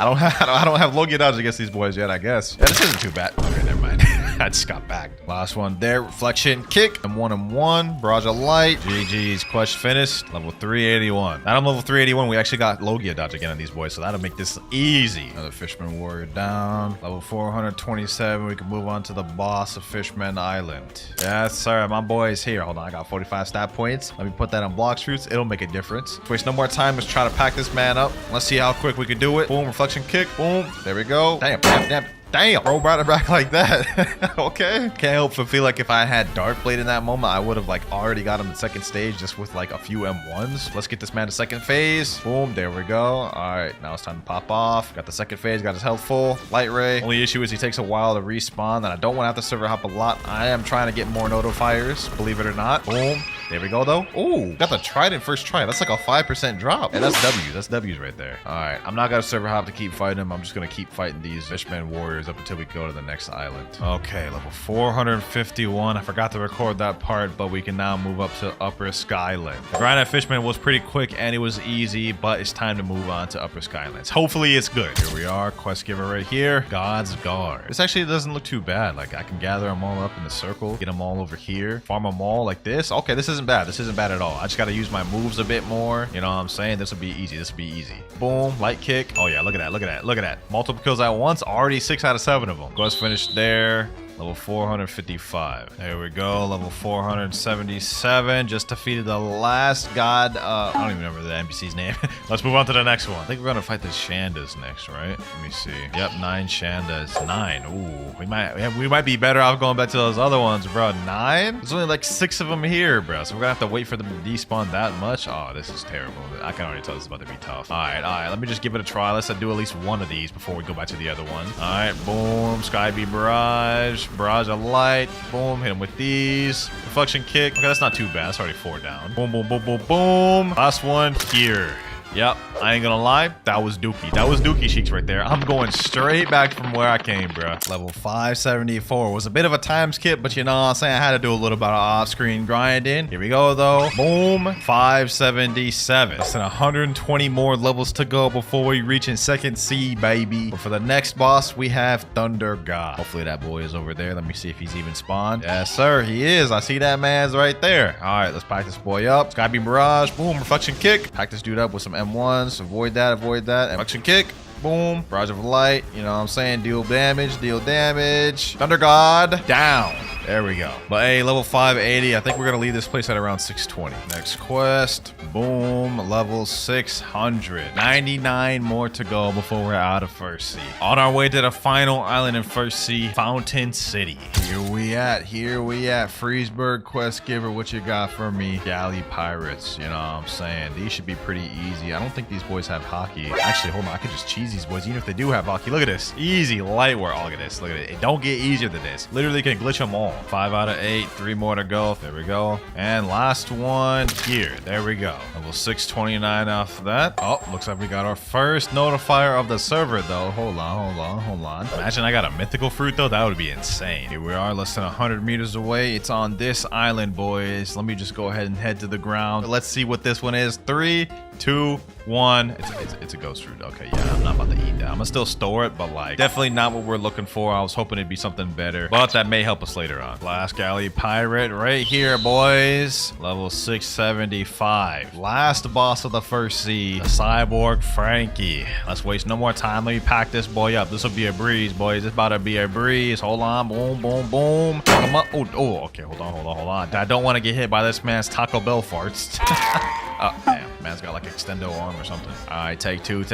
I don't have Logia dodge against these boys yet, I guess. Yeah, this isn't too bad. Okay, never mind. I just got back. Last one there. Reflection kick. I'm 1 of 1. Barrage of light. GG's. Quest finished. Level 381. Now I'm level 381. We actually got Logia dodge again on these boys, so that'll make this easy. Another Fisherman Warrior down. Level 427. We can move on to the boss of Fishman Island. Yes, sir. My boy's here. Hold on. I got 45 stat points. Let me put that on Blox Fruits. It'll make a difference. Waste no more time. Let's try to pack this man up. Let's see how quick we can do it. Boom. Reflection kick. Boom. There we go. Damn, bro, brought it back like that. Okay. Can't help but feel like if I had Dark Blade in that moment, I would have like already got him the second stage just with like a few M1s. Let's get this man to second phase. Boom, there we go. All right, now it's time to pop off. Got the second phase, got his health full. Light Ray. Only issue is he takes a while to respawn, and I don't want to have to server hop a lot. I am trying to get more notifiers, believe it or not. Boom. There we go, though. Oh, got the Trident first try. That's like a 5% drop. And that's W's. That's W's right there. All right. I'm not going to server hop to keep fighting him. I'm just going to keep fighting these Fishman Warriors up until we go to the next island. Okay, level 451. I forgot to record that part, but we can now move up to Upper Skyland. The grind at Fishman was pretty quick and it was easy, but it's time to move on to Upper Skylands. Hopefully it's good. Here we are. Quest giver right here. God's Guard. This actually doesn't look too bad. Like I can gather them all up in the circle, get them all over here, farm them all like this. Okay, this isn't bad. This isn't bad at all. I just got to use my moves a bit more. You know what I'm saying? This will be easy. This will be easy. Boom. Light kick. Oh yeah, look at that. Look at that. Look at that. Multiple kills at once. Already 6 out of 7 of them. Quest finished there. Level 455. There we go. Level 477. Just defeated the last god. I don't even remember the NPC's name. Let's move on to the next one. I think we're gonna fight the Shandas next, right? Let me see. Yep, 9 Shandas. 9. Ooh, we might be better off going back to those other ones, bro. 9? There's only like 6 of them here, bro. So we're gonna have to wait for them to despawn that much. Oh, this is terrible. I can already tell this is about to be tough. All right. Let me just give it a try. Let's do at least one of these before we go back to the other one. All right, boom. Sky Bee Barrage. Barrage of light. Boom. Hit him with these. Reflection kick. Okay, that's not too bad. That's already 4 down. Boom, boom, boom, boom, boom. Last one here. Yep, I ain't gonna lie, that was dookie. That was dookie cheeks right there. I'm going straight back from where I came, bro. Level 574 was a bit of a time skip, but you know what I'm saying? I had to do a little bit of off-screen grinding. Here we go, though. Boom, 577. Less than 120 more levels to go before we reach in second C, baby. But for the next boss, we have Thunder God. Hopefully that boy is over there. Let me see if he's even spawned. Yes, sir, he is. I see that man's right there. All right, let's pack this boy up. Skybeam Barrage. Boom, reflection kick. Pack this dude up with some M1s. Avoid that, avoid that. Reflection kick. Boom. Barrage of light. You know what I'm saying? Deal damage, deal damage. Thunder God. Down. There we go. But hey, level 580. I think we're going to leave this place at around 620. Next quest. Boom. Level 600. 99 more to go before we're out of First Sea. On our way to the final island in First Sea, Fountain City. Here we at. Here we at. Freesburg quest giver. What you got for me? Galley Pirates. You know what I'm saying? These should be pretty easy. I don't think these boys have hockey. Actually, hold on. I could just cheese these boys, even if they do have hockey. Look at this. Easy light work. Oh, look at this. Look at it. It don't get easier than this. Literally can glitch them all. 5 out of 8. 3 more to go. There we go. And last one here. There we go. Level 629 off that. Oh, looks like we got our first notifier of the server, though. Hold on. Imagine I got a mythical fruit, though. That would be insane. Here we are, less than 100 meters away. It's on this island, boys. Let me just go ahead and head to the ground. Let's see what this one is. 3, 2, 1. It's a ghost fruit. Okay, yeah, I'm not about to eat that. I'm gonna still store it, but like definitely not what we're looking for. I was hoping it'd be something better, but that may help us later on. Last Galley Pirate right here, boys. Level 675. Last boss of the First Sea, the Cyborg Frankie. Let's waste no more time. Let me pack this boy up. This will be a breeze, boys. It's about to be a breeze. Hold on. Boom, boom, boom. Come up. Oh, okay. Hold on. I don't want to get hit by this man's Taco Bell farts. Oh, damn. Man's got like extendo arm or something. All right, take two.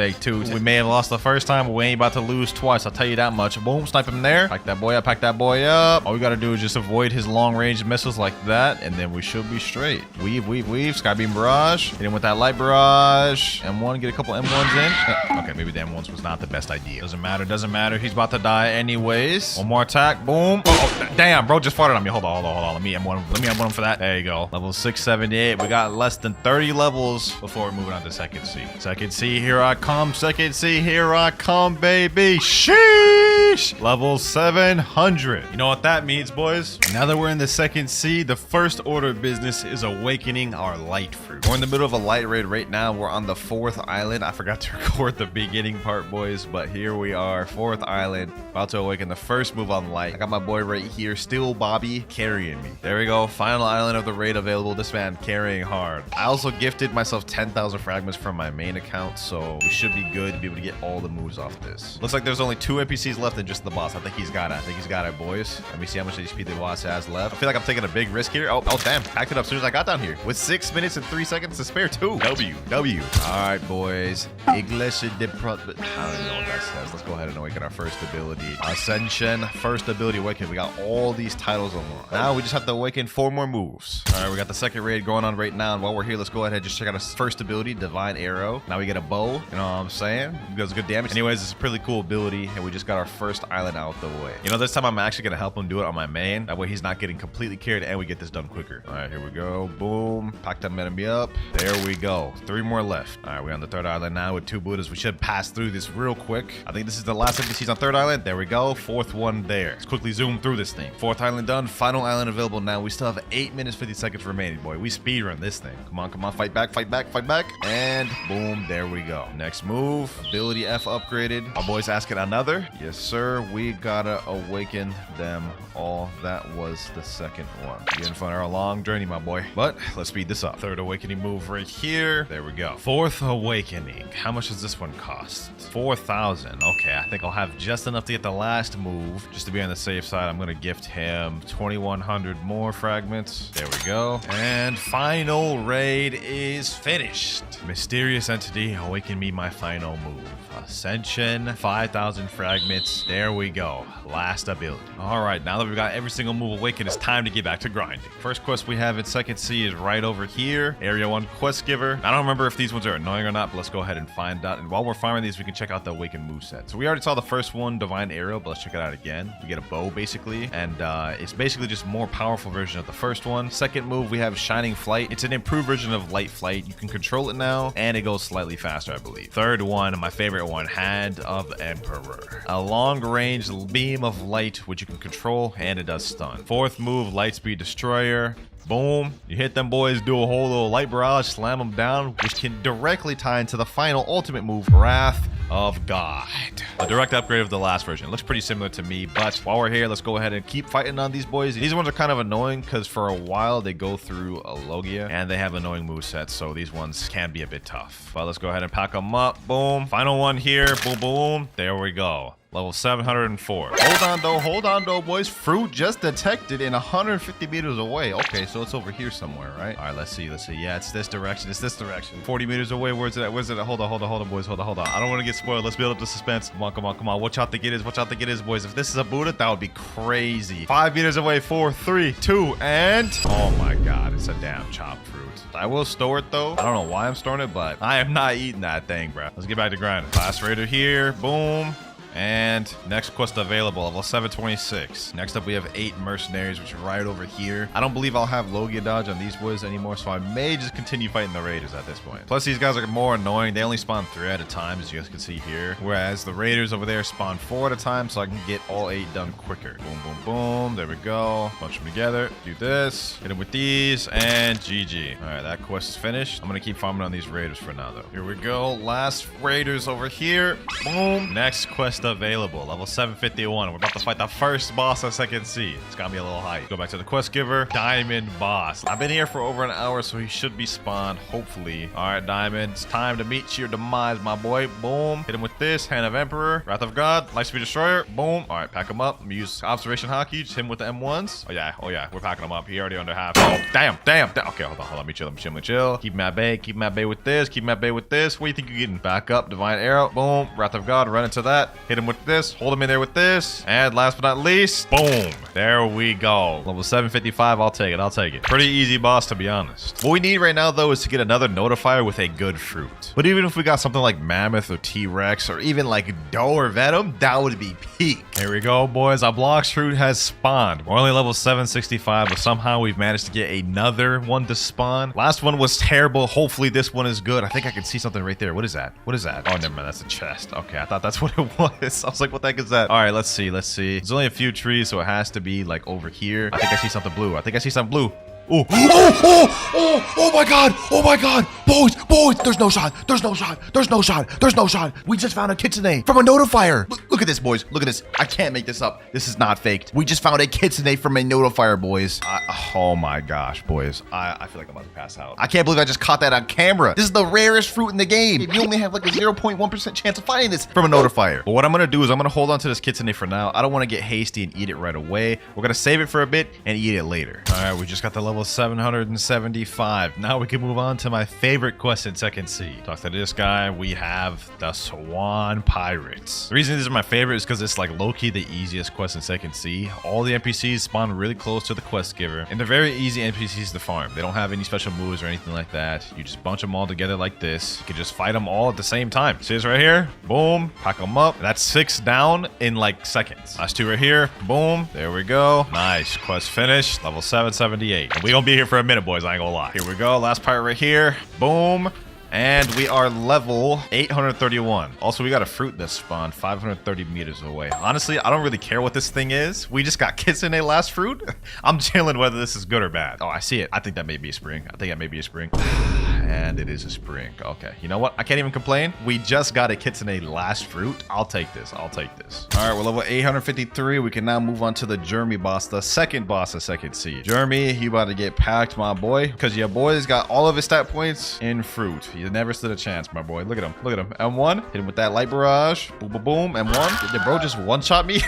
We may have lost the first time, but we ain't about to lose twice. I'll tell you that much. Boom, snipe him there. Pack that boy up. All we got to do is just avoid his long-range missiles like that, and then we should be straight. Weave. Skybeam Barrage. Hit him with that light barrage. M1, get a couple M1s in. Okay, maybe the M1s was not the best idea. Doesn't matter. He's about to die anyways. One more attack. Boom. Oh, damn, bro, just farted on me. Hold on. Let me M1 him for that. There you go. Level 678. We got less than 30 levels before we're moving on to second C. Second C, here I come. Second C, here I come, baby. Sheesh. Level 700. You know what that means, boys? Now that we're in the second C, the first order of business is awakening our light fruit. We're in the middle of a light raid right now. We're on the 4th island. I forgot to record the beginning part, boys, but here we are, 4th island, about to awaken the first move on light. I got my boy right here, still Bobby, carrying me. There we go. Final island of the raid available. This man carrying hard. I also gifted myself 10,000 fragments from my main account, so we should be good to be able to get all the moves off this. Looks like there's only 2 NPCs left and just the boss. I think he's got it, boys. Let me see how much HP the boss has left. I feel like I'm taking a big risk here. Oh, damn. Packed it up as soon as I got down here. With 6 minutes and 3 seconds to spare, too. W. All right, boys. English de pro... I don't even know what that says. Let's go ahead and awaken our first ability. Ascension. First ability awaken. We got all these titles unlocked. Now we just have to awaken 4 more moves. All right, we got the second raid going on right now. And while we're here, let's go ahead and just check out our first ability, Divine Arrow. Now we get a bow. You know what I'm saying? It does good damage. Anyways, it's a pretty cool ability. And we just got our first island out the way. You know, this time I'm actually going to help him do it on my main. That way he's not getting completely carried and we get this done quicker. All right, here we go. Boom. Pack that enemy up. There we go. 3 more left. All right, we're on the 3rd island now with 2 Buddhas. We should pass through this real quick. I think this is the last NPCs on 3rd island. There we go. 4th one there. Let's quickly zoom through this thing. 4th island done. Final island available now. We still have 8 minutes 50 seconds remaining, boy. We speedrun this thing. Come on. Fight back. And boom. There we go. Next move. Ability F upgraded. Our boys asking another. Yes, sir. We gotta awaken them all. That was the second one. Getting for a long journey, my boy. But let's speed this up. 3rd awakening move right here. There we go. 4th awakening. How much does this one cost? 4,000. Okay, I think I'll have just enough to get the last move. Just to be on the safe side, I'm gonna gift him 2,100 more fragments. There we go. And final raid is finished. Mysterious entity, awaken me my final move. Ascension, 5,000 fragments, Nice. There we go. Last ability. All right, now that we've got every single move awakened, it's time to get back to grinding. First quest we have in Second C is right over here. Area 1 quest giver. I don't remember if these ones are annoying or not, but let's go ahead and find out. And while we're farming these, we can check out the awakened moveset. So we already saw the first one, Divine Arrow, but let's check it out again. We get a bow, basically, and it's basically just a more powerful version of the first one. Second move, we have Shining Flight. It's an improved version of Light Flight. You can control it now, and it goes slightly faster, I believe. Third one, my favorite one, Hand of Emperor. A long-range beam of light, which you can control, and it does stun. Fourth move, Lightspeed Destroyer. Boom. You hit them boys, do a whole little light barrage, slam them down, which can directly tie into the final ultimate move, Wrath of God. A direct upgrade of the last version. It looks pretty similar to me, but while we're here, let's go ahead and keep fighting on these boys. These ones are kind of annoying because for a while they go through a Logia and they have annoying movesets, so these ones can be a bit tough. But let's go ahead and pack them up. Boom. Final one here. Boom, boom. There we go. Level 704. Hold on though, boys. Fruit just detected in 150 meters away. Okay, so it's over here somewhere, right? All right, let's see. Yeah, it's this direction. 40 meters away. Where's it at? Hold on, boys. Hold on. I don't want to get spoiled. Let's build up the suspense. Come on. Watch out, think it is, boys. If this is a Buddha, that would be crazy. 5 meters away. 4, 3, 2, and oh my God, it's a damn chopped fruit. I will store it though. I don't know why I'm storing it, but I am not eating that thing, bro. Let's get back to grinding. Last raider here. Boom. And next quest available, level 726. Next up, we have 8 mercenaries, which are right over here. I don't believe I'll have Logia dodge on these boys anymore, so I may just continue fighting the raiders at this point. Plus, these guys are more annoying. They only spawn 3 at a time, as you guys can see here. Whereas the raiders over there spawn 4 at a time, so I can get all 8 done quicker. Boom, boom, boom. There we go. Bunch them together. Do this. Hit them with these, and GG. All right, that quest is finished. I'm going to keep farming on these raiders for now, though. Here we go. Last raiders over here. Boom. Next quest available, level 751. We're about to fight the first boss of Second C. It's gonna be a little hype. Go back to the quest giver, Diamond Boss. I've been here for over an hour, so he should be spawned, hopefully. All right, Diamond, it's time to meet your demise, my boy. Boom. Hit him with this, Hand of Emperor, Wrath of God, Lightspeed Destroyer. Boom. All right, pack him up. Use Observation Hockey. Just hit him with the M1s. Oh yeah, we're packing him up. He already under half. Oh, damn. Okay, hold on. Let me chill. Keep him at bay with this. What do you think you're getting? Back up, Divine Arrow. Boom. Wrath of God, run into that. Hit him with this, hold him in there with this, and last but not least, boom, there we go. Level 755. I'll take it. Pretty easy boss, to be honest. What we need right now though is to get another notifier with a good fruit. But even if we got something like Mammoth or T-Rex or even like Doe or Venom, that would be peak. Here we go, boys. Our Blox fruit has spawned. We're only level 765, but somehow we've managed to get another one to spawn. Last one was terrible. Hopefully this one is good. I think I can see something right there. What is that? Oh, never mind. That's a chest. Okay, I thought that's what it was. I was like, what the heck is that? All right, let's see. There's only a few trees, so it has to be like over here. I think I see something blue. Oh my god, boys, there's no shot. We just found a Kitsune from a notifier. Look at this, boys. Look at this. I can't make this up. This is not faked. We just found a Kitsune from a notifier, boys. Oh my gosh, boys. I feel like I'm about to pass out. I can't believe I just caught that on camera. This is the rarest fruit in the game. You only have like a 0.1% chance of finding this from a notifier. But what I'm gonna do is I'm gonna hold on to this Kitsune for now. I don't want to get hasty and eat it right away. We're gonna save it for a bit and eat it later. All right, we just got the level 775. Now we can move on to my favorite quest in Second C. Talk to this guy. We have the Swan Pirates. The reason these are my favorite is because it's like low-key the easiest quest in Second C. All the NPCs spawn really close to the quest giver, and they're very easy NPCs to farm. They don't have any special moves or anything like that. You just bunch them all together like this. You can just fight them all at the same time. See this right here? Boom. Pack them up. That's 6 down in like seconds. Last 2 right here. Boom. There we go. Nice. Quest finished. Level 778. And we gonna be here for a minute, boys. I ain't gonna lie. Here we go. Last pirate right here. Boom. And we are level 831. Also, we got a fruit that spawned 530 meters away. Honestly, I don't really care what this thing is. We just got Kitsune last fruit. I'm chilling whether this is good or bad. Oh, I see it. I think that may be a spring. And it is a spring. Okay. You know what? I can't even complain. We just got a Kitsune last fruit. I'll take this. All right, we're level 853. We can now move on to the Jeremy boss, the second boss of Second C. Jeremy, you about to get packed, my boy, because your boy's got all of his stat points in fruit. You never stood a chance, my boy. Look at him. M1. Hit him with that light barrage. Boom, boom, boom. M1. Did bro just one-shot me?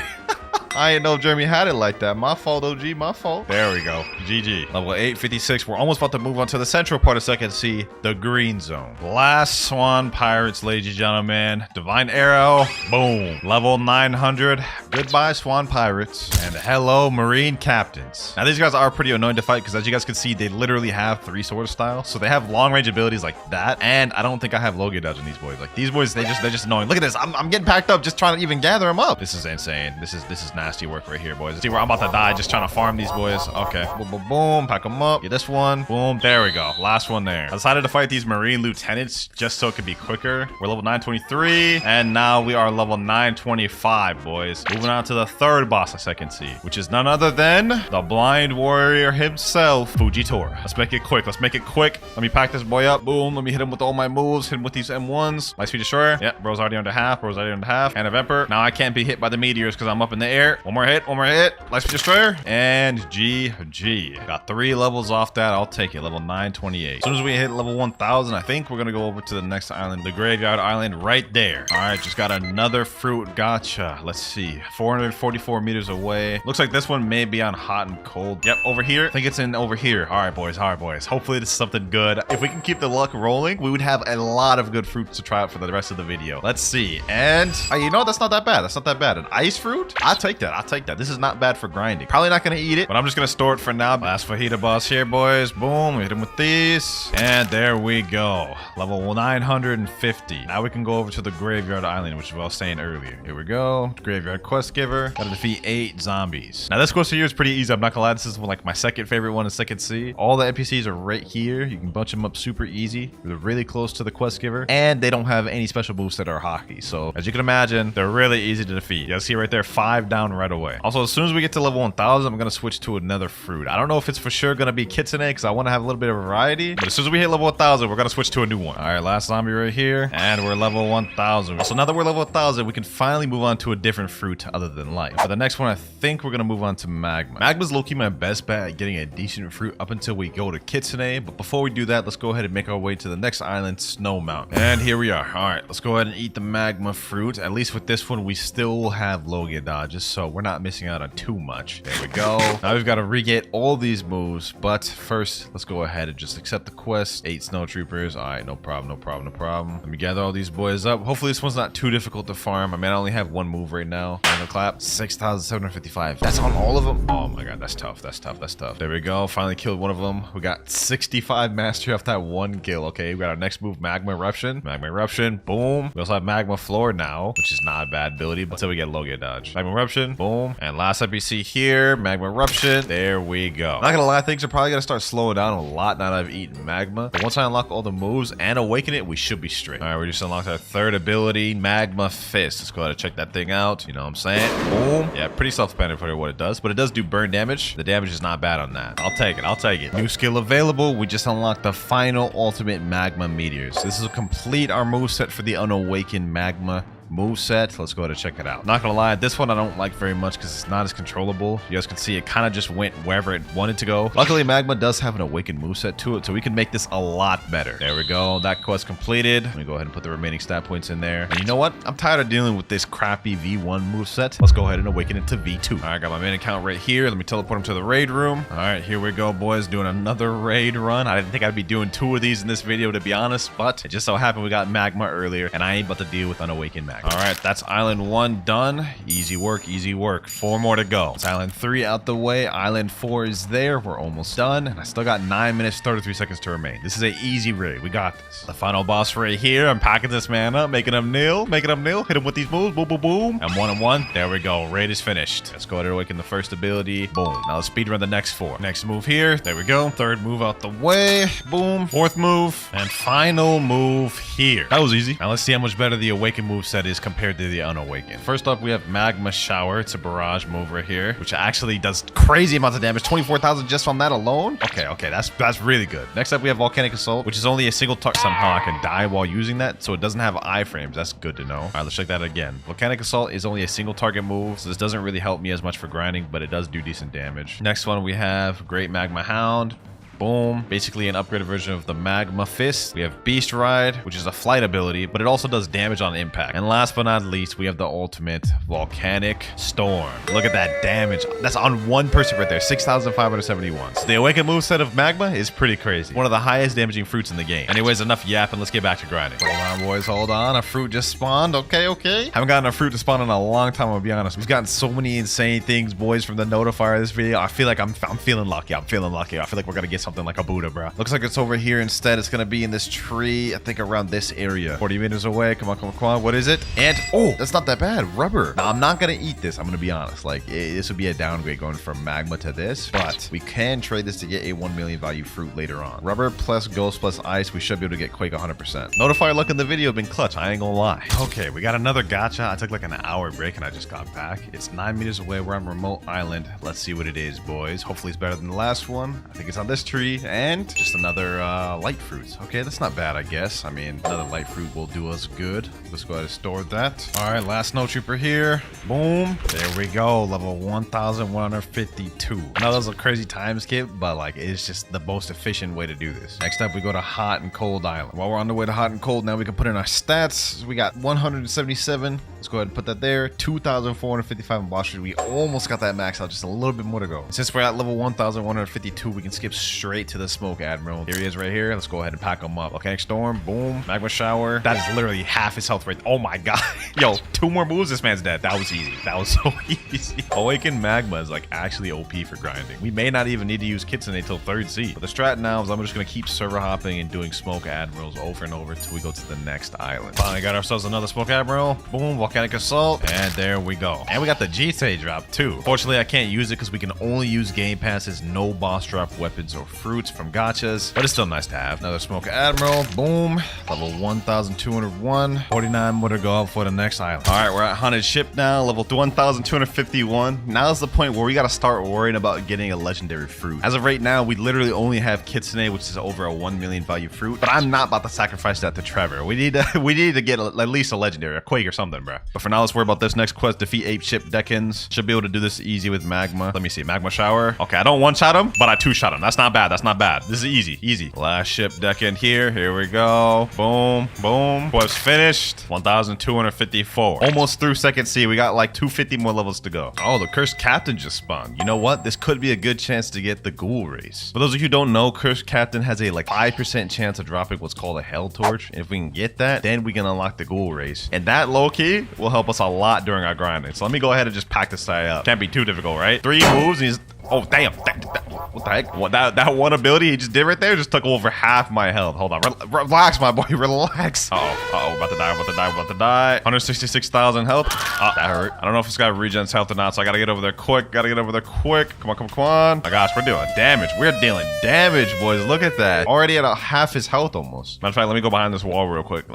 I didn't know if Jeremy had it like that. My fault, OG. My fault. There we go. GG. Level 856. We're almost about to move on to the central part of Second Sea, the green zone. Last Swan Pirates, ladies and gentlemen. Divine Arrow. Boom. Level 900. Goodbye, Swan Pirates. And hello, Marine Captains. Now, these guys are pretty annoying to fight because, as you guys can see, they literally have 3 sword styles. So they have long range abilities like that. And I don't think I have Logia dodge in these boys. Like, these boys, they're just annoying. Look at this. I'm getting packed up just trying to even gather them up. This is insane. This is nasty work right here, boys. See where I'm about to die just trying to farm these boys. Okay. Boom, boom, boom. Pack them up. Get this one. Boom. There we go. Last one there. I decided to fight these Marine Lieutenants just so it could be quicker. We're level 923. And now we are level 925, boys. Moving on to the third boss of Second Sea, which is none other than the blind warrior himself, Fujitora. Let's make it quick. Let's make it quick. Let me pack this boy up. Boom. Let me hit him with all my moves. Hit him with these M1s. Light speed destroyer. Yep. Bro's already under half. Bro's already under half. Hand of Emperor. Now I can't be hit by the meteors because I'm up in the air. One more hit. One more hit. Light speed destroyer. And GG. Got 3 levels off that. I'll take it. Level 928. As soon as we hit level 1000, I think we're going to go over to the next island, the Graveyard Island right there. All right. Just got another fruit. Gotcha. Let's see. 444 meters away. Looks like this one may be on hot and cold. Yep. Over here. I think it's in over here. All right, boys. All right, boys. Hopefully this is something good. If we can keep the luck rolling, we would have a lot of good fruits to try out for the rest of the video. Let's see. And you know, that's not that bad. That's not that bad. An ice fruit? I'll take that. I'll take that. This is not bad for grinding. Probably not going to eat it, but I'm just going to store it for now. Last fajita boss here, boys. Boom. We hit him with these. And there we go. Level 950. Now we can go over to the Graveyard Island, which is what I was saying earlier. Here we go. Graveyard Quest Giver. Gotta defeat 8 zombies. Now this quest here is pretty easy. I'm not gonna lie. This is like my second favorite one in Second Sea. All the NPCs are right here. You can bunch them up super easy. They're really close to the quest giver. And they don't have any special moves that are hockey. So as you can imagine, they're really easy to defeat. You guys see right there, 5 down right away. Also, as soon as we get to level 1000, I'm gonna switch to another fruit. I don't know if it's for sure gonna be Kitsune because I want to have a little bit of variety. But as soon as we hit level 1000, we're gonna switch to a new one. All right, last zombie right here. And we're level 1000. So now that we're level 1000, we can finally move on to a different fruit other than life. For the next one, I think we're gonna move on to Magma. Magma's low-key my best bet at getting a decent fruit up until we go to Kitsune. But before we do that, let's go ahead and make our way to the next island, Snow Mountain. And here we are. All right, let's go ahead and eat the Magma fruit. At least with this one, we still have Logia dodges, so we're not missing out on too much. There we go. Now we've got to re-get all these moves, but first, let's go ahead and just accept the quest. 8 snow troopers. All right, no problem, no problem, no problem. Let me gather all these boys up. Hopefully this one's not too difficult to farm. I mean, I only have 1 move right now. Final clap. 6,755. That's on all of them? Oh my god, that's tough. That's tough. That's tough. There we go. Finally killed one of them. We got 65 mastery off that 1 kill. Okay, we got our next move, Magma Eruption. Magma Eruption. Boom. We also have Magma Floor now, which is not a bad ability, but until we get Logia dodge. Magma Eruption. Boom. And last NPC here, Magma Eruption. There we go. Not gonna lie, things are probably gonna start slowing down a lot now that I've eaten Magma. But once I unlock all the moves and awaken it, we should be straight. All right, we just unlocked our 3rd ability, Magma Fist. Let's go ahead and check that thing out. You know what I'm saying? Boom. Yeah, pretty self-explanatory what it does, but it does do burn damage. The damage is not bad on that. I'll take it. I'll take it. New skill available. We just unlocked the final ultimate Magma Meteors. This will complete our moveset for the unawakened Magma moveset. Let's go ahead and check it out. Not gonna lie, this one I don't like very much because it's not as controllable. You guys can see it kind of just went wherever it wanted to go. Luckily, Magma does have an awakened moveset to it, so we can make this a lot better. There we go. That quest completed. Let me go ahead and put the remaining stat points in there. And you know what? I'm tired of dealing with this crappy V1 moveset. Let's go ahead and awaken it to V2. All right, I got my main account right here. Let me teleport him to the raid room. All right, here we go, boys. Doing another raid run. I didn't think I'd be doing 2 of these in this video, to be honest, but it just so happened we got Magma earlier, and I ain't about to deal with unawakened Magma. All right, that's Island 1 done. Easy work, easy work. 4 more to go. It's Island 3 out the way. Island 4 is there. We're almost done. And I still got 9 minutes, 33 seconds to remain. This is an easy raid. We got this. The final boss right here. I'm packing this man up, making him kneel. Making him kneel. Hit him with these moves. Boom, boom, boom. And 1 and 1. There we go. Raid is finished. Let's go ahead and awaken the first ability. Boom. Now let's speedrun the next 4. Next move here. There we go. 3rd move out the way. Boom. 4th move. And final move here. That was easy. Now let's see how much better the awakened move set is compared to the unawakened. First up, we have Magma Shower. It's a barrage move right here, which actually does crazy amounts of damage. 24,000 just on that alone. Okay, that's really good. Next up, we have Volcanic Assault, which is only a single target. Somehow I can die while using that, so it doesn't have iframes. That's good to know. All right, let's check that again. Volcanic Assault is only a single target move, so this doesn't really help me as much for grinding, but it does do decent damage. Next one, we have Great Magma Hound. Boom. Basically an upgraded version of the Magma Fist. We have Beast Ride, which is a flight ability, but it also does damage on impact. And last but not least, we have the ultimate Volcanic Storm. Look at that damage. That's on one person right there, 6,571. So the Awakened moveset of Magma is pretty crazy. One of the highest damaging fruits in the game. Anyways, enough yapping. Let's get back to grinding. Hold on, boys. Hold on. A fruit just spawned. Okay, okay. Haven't gotten a fruit to spawn in a long time, I'll be honest. We've gotten so many insane things, boys, from the notifier of this video. I feel like I'm feeling lucky. I'm feeling lucky. I feel like we're gonna get something like a Buddha, bro. Looks like it's over here instead. It's gonna be in this tree, I think around this area. 40 meters away. Come on, come on, come on. What is it? And oh, that's not that bad. Rubber. Now, I'm not gonna eat this. I'm gonna be honest. Like, this would be a downgrade going from Magma to this, but we can trade this to get a 1 million value fruit later on. Rubber plus ghost plus ice. We should be able to get Quake 100%. Notifier luck in the video been clutch. I ain't gonna lie. Okay, we got another gacha. I took like an hour break and I just got back. It's 9 meters away. We're on remote island. Let's see what it is, boys. Hopefully it's better than the last one. I think it's on this tree and just another light fruit. Okay, that's not bad, I guess. I mean, another light fruit will do us good. Let's go ahead and store that. All right, last snow trooper here. Boom. There we go. Level 1,152. I know that was a crazy time skip, but like it's just the most efficient way to do this. Next up, we go to Hot and Cold Island. While we're on the way to Hot and Cold, now we can put in our stats. We got 177. Let's go ahead and put that there. 2,455 in boss. We almost got that max out. Just a little bit more to go. Since we're at level 1,152, we can skip straight to the Smoke Admiral. Here he is right here. Let's go ahead and pack him up. Volcanic Storm. Boom. Magma Shower. That is literally half his health rate. Oh my god. Yo, 2 more moves. This man's dead. That was easy. That was so easy. Awakened Magma is like actually OP for grinding. We may not even need to use Kitsune till 3rd seed. But the strat now is I'm just going to keep server hopping and doing Smoke Admirals over and over until we go to the next island. Finally got ourselves another Smoke Admiral. Boom. Volcanic Assault. And there we go. And we got the GT drop too. Fortunately, I can't use it because we can only use game passes, no boss drop weapons or fruits from gachas. But it's still nice to have. Another Smoke Admiral. Boom. Level 1,201. 49 more to go for the next island. All right, we're at Haunted Ship now. Level 1,251. Now is the point where we got to start worrying about getting a legendary fruit. As of right now, we literally only have Kitsune, which is over a 1 million value fruit. But I'm not about to sacrifice that to Trevor. We need to get at least a legendary, a Quake or something, bro. But for now, let's worry about this next quest. Defeat Ape Ship Decans. Should be able to do this easy with Magma. Let me see. Magma Shower. Okay, I don't one-shot him, but I two-shot him. That's not bad. That's not bad. This is easy. Easy. Last ship Decan here. Here we go. Boom. Boom. Quest finished. 1,254. Almost through 2nd sea. We got like 250 more levels to go. Oh, the Cursed Captain just spawned. You know what? This could be a good chance to get the Ghoul Race. For those of you who don't know, Cursed Captain has a like 5% chance of dropping what's called a Hell Torch. And if we can get that, then we can unlock the Ghoul Race. And that low-key will help us a lot during our grinding. So let me go ahead and just pack this guy up. Can't be too difficult, right? 3 moves and he's... Oh, damn. What the heck? What, that one ability he just did right there just took over half my health. Hold on. Relax, my boy. Relax. Uh-oh. About to die. About to die. 166,000 health. That hurt. I don't know if this guy regens health or not, so I gotta get over there quick. Come on. My gosh, we're doing damage. We're dealing damage, boys. Look at that. Already at half his health almost. Matter of fact, let me go behind this wall real quick.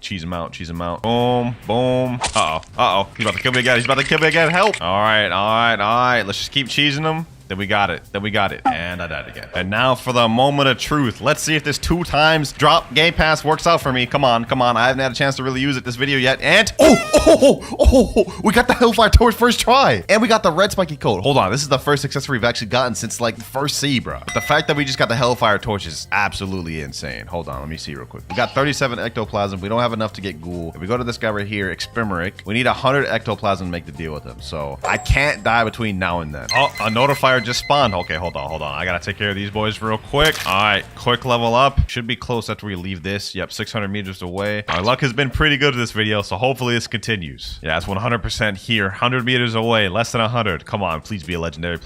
Cheese him out. Boom. Boom. Uh-oh. He's about to kill me again. Help. All right. Let's just keep cheesing him. Then we got it. And I died again. And now for the moment of truth. Let's see if this 2 times drop Game Pass works out for me. Come on. I haven't had a chance to really use it this video yet. And we got the Hellfire Torch first try. And we got the red spiky coat. Hold on. This is the first accessory we've actually gotten since like 1st sea, bro. But the fact that we just got the Hellfire Torch is absolutely insane. Hold on. Let me see real quick. We got 37 ectoplasm. We don't have enough to get Ghoul. If we go to this guy right here, Exprimeric, we need 100 ectoplasm to make the deal with him. So I can't die between now and then. Oh, a notifier just spawned. Okay, hold on. I gotta take care of these boys real quick. All right, quick level up. Should be close after we leave this. Yep, 600 meters away. Our luck has been pretty good this video, so hopefully this continues. Yeah, it's 100% here. 100 meters away, less than 100. Come on, please be a legendary.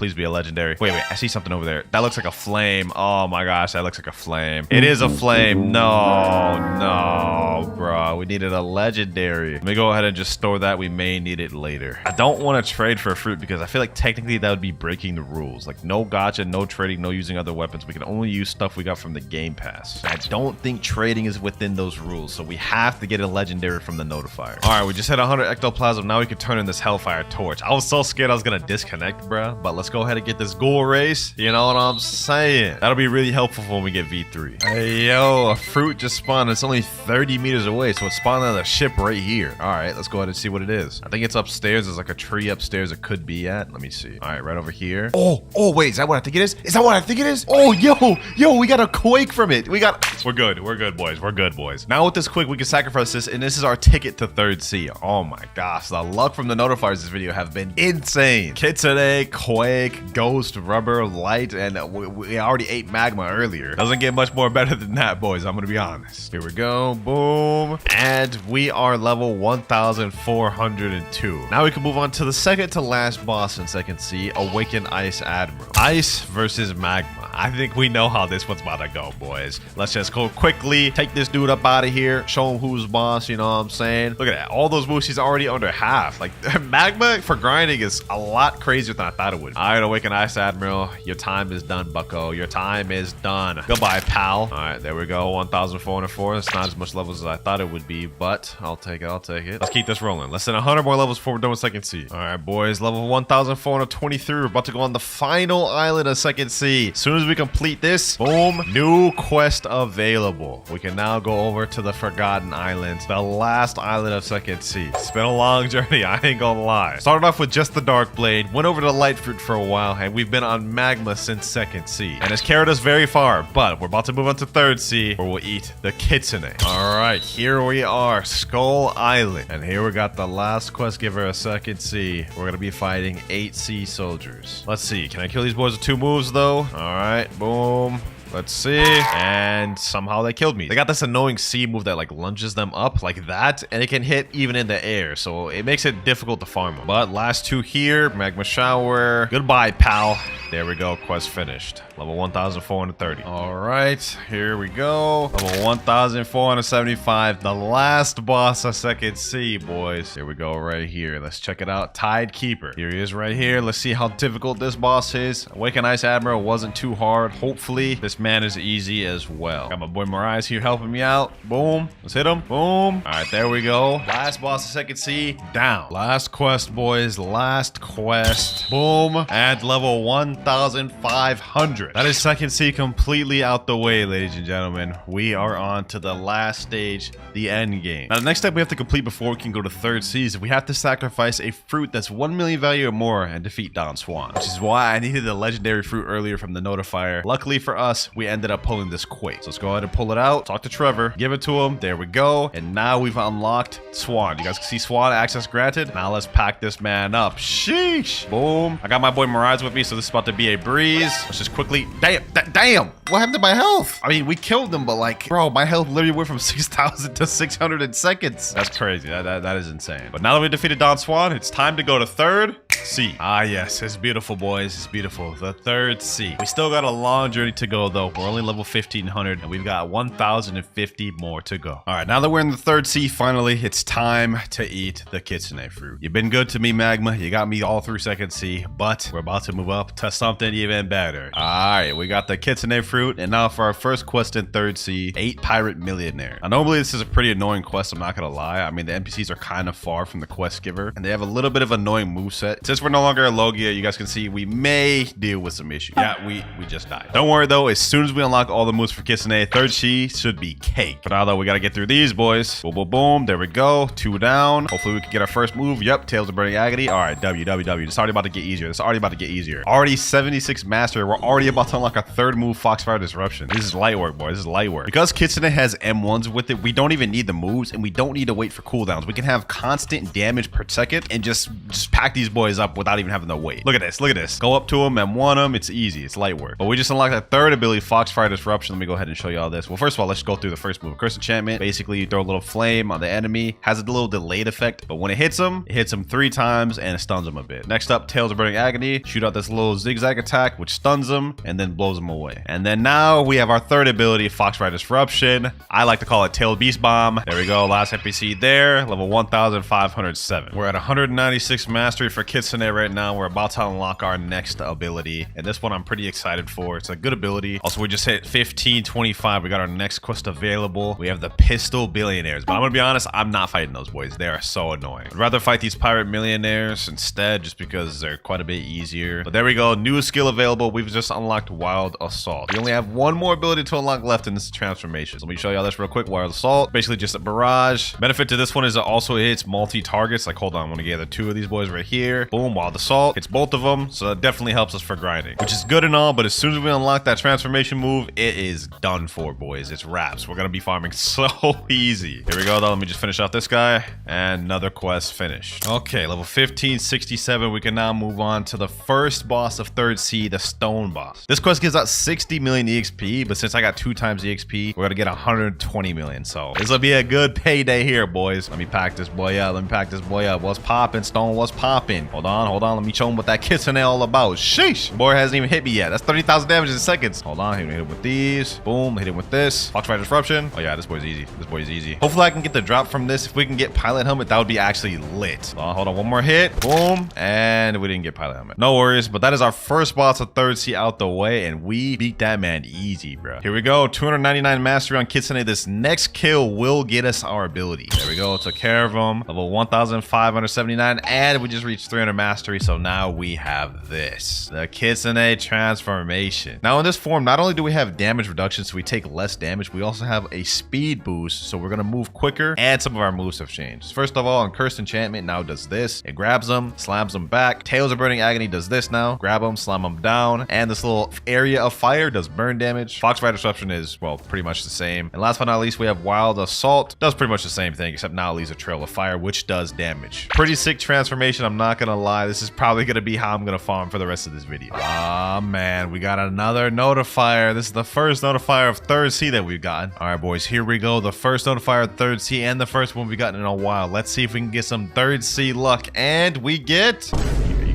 Wait, I see something over there. That looks like a flame. Oh my gosh, that looks like a flame. It is a flame. No, bro. We needed a legendary. Let me go ahead and just store that. We may need it later. I don't want to trade for a fruit because I feel like technically that would be breaking the rules. Like no gacha, no trading, no using other weapons. We can only use stuff we got from the Game Pass. I don't think trading is within those rules, so we have to get a legendary from the notifier. All right, we just hit 100 ectoplasm. Now we can turn in this Hellfire Torch. I was so scared I was gonna disconnect, bro. But let's go ahead and get this Ghoul Race. You know what I'm saying? That'll be really helpful when we get V3. Hey, yo, a fruit just spawned. It's only 30 meters away, so it's spawned on the ship right here. All right, let's go ahead and see what it is. I think it's upstairs. There's like a tree upstairs it could be at. Let me see. All right, right over here. Oh, Oh, wait, is that what I think it is? Is that what I think it is? Oh, yo, we got a quake from it. We're good, boys. We're good, boys. Now with this quake, we can sacrifice this, and this is our ticket to third sea. Oh my gosh, the luck from the notifiers this video have been insane. Kitsune, quake, ghost, rubber, light, and we already ate magma earlier. Doesn't get much more better than that, boys. I'm gonna be honest. Here we go, boom. And we are level 1,402. Now we can move on to the second to last boss in second sea, Awakened Ice Admiral. Ice versus magma. I think we know how this one's about to go, boys. Let's just go quickly, take this dude up out of here, show him who's boss, you know what I'm saying? Look at that. All those moves, he's already under half. Like, magma for grinding is a lot crazier than I thought it would. All right, Awakened Ice Admiral, your time is done, bucko. Your time is done. Goodbye, pal. All right, there we go. 1,404. That's not as much levels as I thought it would be, but I'll take it. Let's keep this rolling. Less than 100 more levels before we're done with second sea. All right, boys. Level 1,423. We're about to go on the final island of second sea. As soon as we complete this, boom, new quest available. We can now go over to the Forgotten Islands, the last island of second sea. It's been a long journey, I ain't gonna lie. Started off with just the Dark Blade, went over to Light Fruit for a while, and we've been on magma since second sea. And it's carried us very far, but we're about to move on to third sea, where we'll eat the Kitsune. All right, here we are, Skull Island. And here we got the last quest giver of second sea. We're gonna be fighting 8 sea soldiers. Let's see, can I kill these boys with 2 moves though? All right, boom. Let's see. And somehow they killed me. They got this annoying C move that like lunges them up like that, and it can hit even in the air, so it makes it difficult to farm them. But last 2 here, Magma Shower. Goodbye, pal. There we go, quest finished. Level 1,430. All right, here we go. Level 1,475, the last boss of second sea, boys. Here we go right here. Let's check it out. Tidekeeper. Here he is right here. Let's see how difficult this boss is. Awakened Ice Admiral wasn't too hard. Hopefully, this man is easy as well. Got my boy Mariah here helping me out. Boom. Let's hit him. Boom. All right, there we go. Last boss of second sea, down. Last quest, boys. Last quest. Boom. At level 1,500. That is second sea completely out the way, ladies and gentlemen. We are on to the last stage, the end game. Now, the next step we have to complete before we can go to third sea is we have to sacrifice a fruit that's 1 million value or more and defeat Don Swan, which is why I needed the legendary fruit earlier from the notifier. Luckily for us, we ended up pulling this quake. So let's go ahead and pull it out, talk to Trevor, give it to him. There we go. And now we've unlocked Swan. You guys can see Swan, access granted. Now let's pack this man up. Sheesh. Boom. I got my boy Mirage with me, so this is about to be a breeze. Let's just quickly... Damn! What happened to my health? I mean, we killed them, but like, bro, my health literally went from 6,000 to 600 in seconds. That's crazy. That is insane. But now that we defeated Don Swan, it's time to go to third sea. Ah, yes. It's beautiful, boys. It's beautiful. The third sea. We still got a long journey to go, though. We're only level 1,500, and we've got 1,050 more to go. All right, now that we're in the third sea, finally, it's time to eat the Kitsune fruit. You've been good to me, Magma. You got me all through second sea, but we're about to move up to something even better. All right, we got the Kitsune fruit, and now for our first quest in third sea, 8 Pirate Millionaire. Now, normally this is a pretty annoying quest, I'm not gonna lie. I mean, the NPCs are kind of far from the quest giver, and they have a little bit of annoying moveset. Since we're no longer a Logia, you guys can see we may deal with some issues. Yeah, we just died. Don't worry though, as soon as we unlock all the moves for Kitsune, third sea should be cake. But now though, we gotta get through these boys. Boom, boom, boom. There we go. 2 down. Hopefully we can get our first move. Yep, Tails of Burning Agony. All right, WWW. It's already about to get easier. It's already about to get easier. Already 76 mastery. We're already about to unlock a third move, Foxfire Disruption. This is light work, boys. This is light work. Because Kitsune has M1s with it, we don't even need the moves, and we don't need to wait for cooldowns. We can have constant damage per second and just pack these boys up without even having to wait. Look at this. Look at this. Go up to them, M1 them. It's easy. It's light work. But we just unlocked that third ability, Foxfire Disruption. Let me go ahead and show you all this. Well, first of all, let's go through the first move. Curse Enchantment. Basically, you throw a little flame on the enemy. Has a little delayed effect, but when it hits them 3 times and it stuns them a bit. Next up, Tails of Burning Agony. Shoot out this little zigzag attack, which stuns them and then blows them away. And then now we have our third ability, Foxfire Disruption. I like to call it Tail Beast Bomb. There we go. Last NPC there. Level 1,507. We're at 196 mastery for Kitsune right now. We're about to unlock our next ability. And this one I'm pretty excited for. It's a good ability. Also, we just hit 1525. We got our next quest available. We have the Pistol Billionaires. But I'm going to be honest, I'm not fighting those boys. They are so annoying. I'd rather fight these Pirate Millionaires instead just because they're quite a bit easier. But there we go. New skill available. We've just unlocked Wild Assault. We only have one more ability to unlock left in this transformation. So let me show y'all this real quick. Wild Assault. Basically just a barrage. Benefit to this one is it also hits multi-targets. Like, hold on. I want to gather 2 of these boys right here. Boom, while the salt hits both of them. So that definitely helps us for grinding, which is good and all. But as soon as we unlock that transformation move, it is done for, boys. It's wraps. We're going to be farming so easy. Here we go, though. Let me just finish out this guy. And another quest finished. Okay, level 1567. We can now move on to the first boss of 3rd Sea, the stone boss. This quest gives out 60 million EXP, but since I got 2 times EXP, we're going to get 120 million. So this will be a good payday here, boys. Let me pack this boy up. Let me pack this boy up. What's popping, Stone? What's popping? Hold on. Let me show him what that Kitsune all about. Sheesh. Boy hasn't even hit me yet. That's 30,000 damage in seconds. Hold on. Hit him with these. Boom. Hit him with this. Foxfire Disruption. Oh, yeah. This boy's easy. This boy's easy. Hopefully, I can get the drop from this. If we can get Pilot Helmet, that would be actually lit. Hold on. One more hit. Boom. And we didn't get Pilot Helmet. No worries. But that is our first boss of 3rd Sea out the way. And we beat that man easy, bro. Here we go. 299 mastery on Kitsune. This next kill will get us our ability. There we go. Took care of him. Level 1579. And we just reached 300 mastery. So now we have this. The Kitsune transformation. Now in this form, not only do we have damage reduction, so we take less damage, we also have a speed boost. So we're going to move quicker. And some of our moves have changed. First of all, on Cursed Enchantment now does this. It grabs them, slams them back. Tails of Burning Agony does this now. Grab them, slam them down. And this little area of fire does burn damage. Foxfire Disruption is, well, pretty much the same. And last but not least, we have Wild Assault. Does pretty much the same thing, except now it leaves a trail of fire, which does damage. Pretty sick transformation, I'm not gonna lie. This is probably gonna be how I'm gonna farm for the rest of this video. Ah, man, we got another notifier. This is the first notifier of 3rd Sea that we've gotten. All right, boys, here we go. The first notifier of 3rd Sea and the first one we've gotten in a while. Let's see if we can get some 3rd Sea luck. And we get...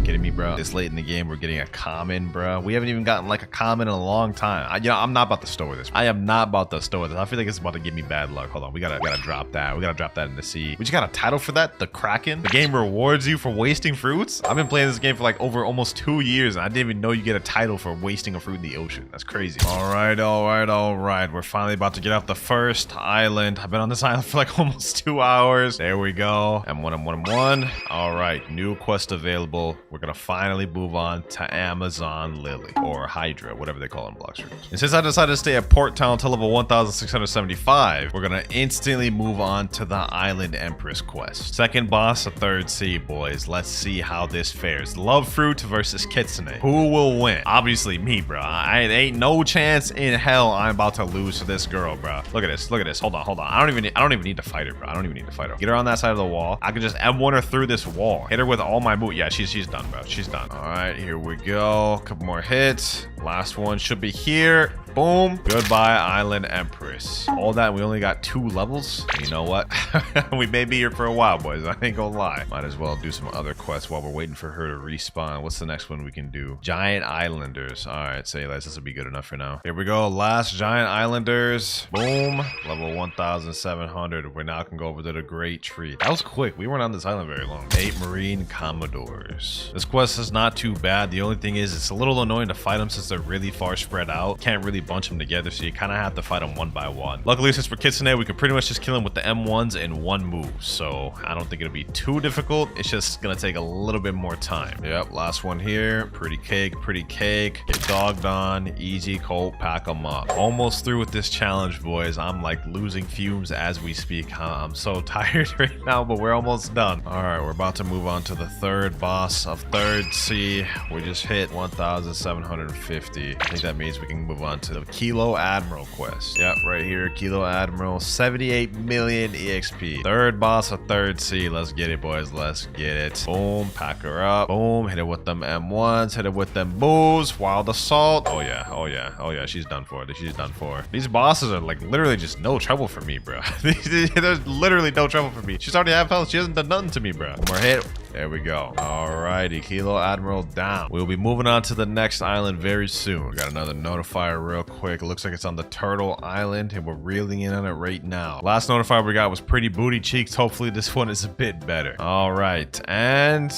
Kidding me, bro? This late in the game, we're getting a common, bro. We haven't even gotten like a common in a long time. I'm not about to store this. I am not about to store this. I feel like it's about to give me bad luck. Hold on, we gotta drop that. We gotta drop that in the sea. We just got a title for that, the Kraken. The game rewards you for wasting fruits. I've been playing this game for like over almost 2 years, and I didn't even know you get a title for wasting a fruit in the ocean. That's crazy. All right. We're finally about to get off the first island. I've been on this island for like almost 2 hours. There we go. M1. All right, new quest available. We're gonna finally move on to Amazon Lily, or Hydra, whatever they call it in Blox streams. And since I decided to stay at Port Town until level 1675, we're gonna instantly move on to the Island Empress quest. Second boss of 3rd Sea, boys. Let's see how this fares. Love Fruit versus Kitsune. Who will win? Obviously me, bro. I ain't no chance in hell I'm about to lose to this girl, bro. Look at this. Hold on. I don't even need to fight her, bro. I don't even need to fight her. Get her on that side of the wall. I can just M1 her through this wall. Hit her with all my moves. Yeah, she's done, bro. She's done. All right, here we go. Couple more hits. Last one should be here. Boom. Goodbye, Island Empress. All that, we only got 2 levels. You know what? We may be here for a while, boys. I ain't gonna lie. Might as well do some other quests while we're waiting for her to respawn. What's the next one we can do? Giant Islanders. All right, say less. This will be good enough for now. Here we go. Last Giant Islanders. Boom. Level 1700. We now can go over to the Great Tree. That was quick. We weren't on this island very long. 8 Marine Commodores. This quest is not too bad. The only thing is it's a little annoying to fight them since they're really far spread out. Can't really bunch them together, so you kind of have to fight them one by one. Luckily, since we're Kitsune, we can pretty much just kill them with the M1s in one move, so I don't think it'll be too difficult. It's just gonna take a little bit more time. Yep, last one here. Pretty cake. Get dogged on. Easy, Colt, pack them up. Almost through with this challenge, boys. I'm like losing fumes as we speak. I'm so tired right now, but we're almost done. All right, we're about to move on to the third boss of 3rd Sea. We just hit 1750. I think that means we can move on to the Kilo Admiral quest. Yep, right here, Kilo Admiral, 78 million EXP. Third boss of 3rd Sea. Let's get it, boys. Let's get it. Boom, pack her up. Boom, hit it with them M1s, hit it with them boos. Wild Assault. Oh yeah, she's done for. These bosses are like literally just no trouble for me, bro. There's literally no trouble for me. She's already half health. She hasn't done nothing to me, bro. One more hit. There we go. Alrighty, Kilo Admiral down. We'll be moving on to the next island very soon. We got another notifier real quick. It looks like it's on the Turtle Island, and we're reeling in on it right now. Last notifier we got was pretty booty cheeks. Hopefully this one is a bit better. Alright, and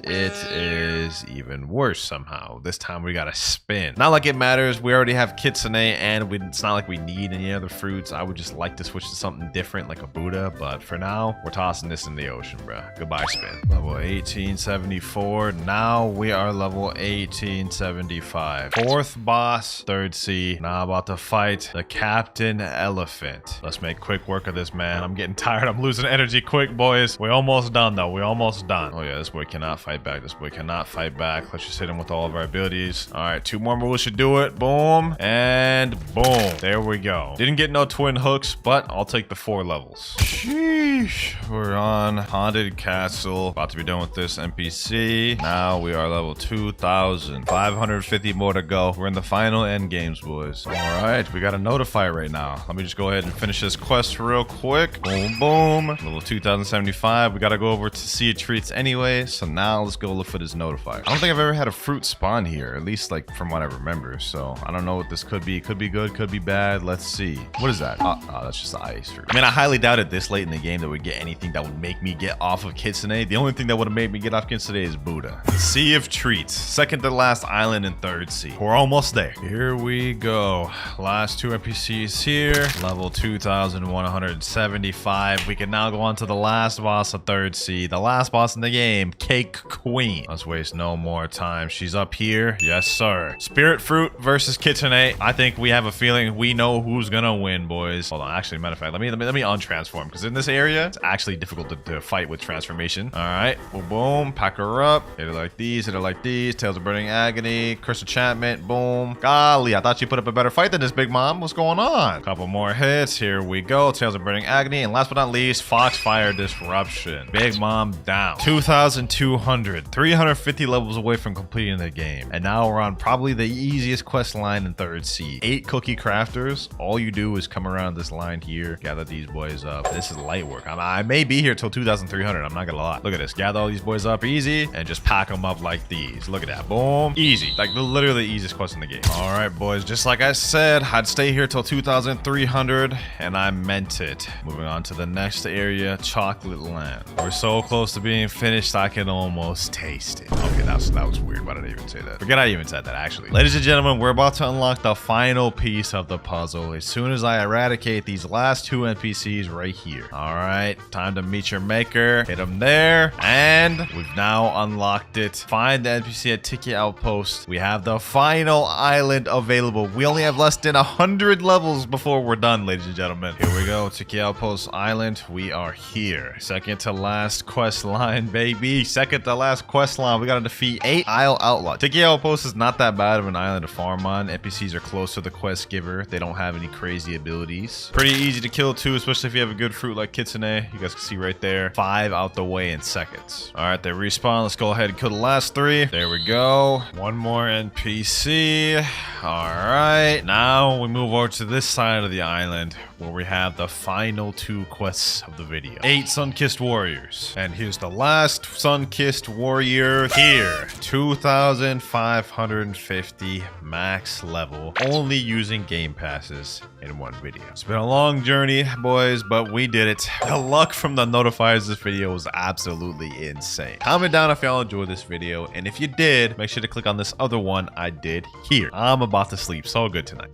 it is even worse somehow. This time we got a spin. Not like it matters. We already have Kitsune, and it's not like we need any other fruits. I would just like to switch to something different like a Buddha, but for now, we're tossing this in the ocean, bro. Goodbye, spin. Level 1874. Now we are level 1875. Fourth boss, third sea. Now about to fight the Captain Elephant. Let's make quick work of this, man. I'm getting tired. I'm losing energy quick, boys. We're almost done, though. We're almost done. Oh, yeah, this boy cannot fight back. This boy cannot fight back. Let's just hit him with all of our abilities. All right, 2 more moves should do it. Boom. And boom. There we go. Didn't get no twin hooks, but I'll take the 4 levels. Sheesh. We're on Haunted Castle. About to be done with this NPC. Now we are level 2,000. 550 more to go. We're in the final end games, boys. All right, we got a notifier right now. Let me just go ahead and finish this quest real quick. Boom, boom. Level 2075. We got to go over to Sea of Treats anyway. So now let's go look for this notifier. I don't think I've ever had a fruit spawn here, at least like from what I remember. So I don't know what this could be. Could be good, could be bad. Let's see. What is that? Oh, that's just the ice fruit. I mean, I highly doubted this late in the game that we'd get anything that would make me get off of Kitsune. The only thing that would have made me get off Kitsune is Buddha. Sea of Treats. Second to last island in third sea. We're almost there. Here we go. Last 2 NPCs here. Level 2,175. We can now go on to the last boss of third sea. The last boss in the game, Cake Queen. Let's waste no more time. She's up here. Yes, sir. Spirit Fruit versus Kitsune. I think we have a feeling we know who's gonna win, boys. Hold on. Actually, matter of fact, let me untransform, because in this area, it's actually difficult to fight with transformation. All right. Boom, boom. Pack her up. Hit her like these. Hit her like these. Tales of Burning Agony. Curse Enchantment. Boom. Golly, I thought you put up a better fight than this, Big Mom. What's going on? Couple more hits. Here we go. Tales of Burning Agony. And last but not least, Foxfire Disruption. Big Mom down. 2,200. 350 levels away from completing the game. And now we're on probably the easiest quest line in third sea. 8 cookie crafters. All you do is come around this line here, gather these boys up. This is light work. I may be here till 2,300. I'm not gonna lie. Look at this. Gather all these boys up easy and just pack them up like these. Look at that. Boom. Easy. Like literally the easiest quest in the game. All right, boys. Just like I said, I'd stay here till 2,300, and I meant it. Moving on to the next area, Chocolate Land. We're so close to being finished, I can almost taste it. Okay, that was weird. Why did I even say that? Forget I even said that, actually. Ladies and gentlemen, we're about to unlock the final piece of the puzzle as soon as I eradicate these last 2 NPCs right here. All right, time to meet your maker. Hit them there, and we've now unlocked it. Find the NPC at Tiki Outpost. We have the final island available. We only have less than 100 levels before we're done, ladies and gentlemen. Here we go, Tiki Outpost Island. We are here. Second to last quest line, baby. Second to last quest line. We gotta defeat 8 Isle Outlaws. Tiki Outpost is not that bad of an island to farm on. NPCs are close to the quest giver. They don't have any crazy abilities. Pretty easy to kill too, especially if you have a good fruit like Kitsune. You guys can see right there. 5 out the way in seconds. All right, they respawn. Let's go ahead and kill the last 3. There we go. 1 more NPC. All right, now we move over to this side of the island where we have the final 2 quests of the video. 8 Sun-Kissed Warriors. And here's the last Sun-Kissed Warrior here. 2,550 max level, only using game passes in 1 video. It's been a long journey, boys, but we did it. The luck from the notifiers this video was absolutely insane. Comment down if y'all enjoyed this video, and if you did, make sure to click on this other one I did here. I'm about to sleep so good tonight.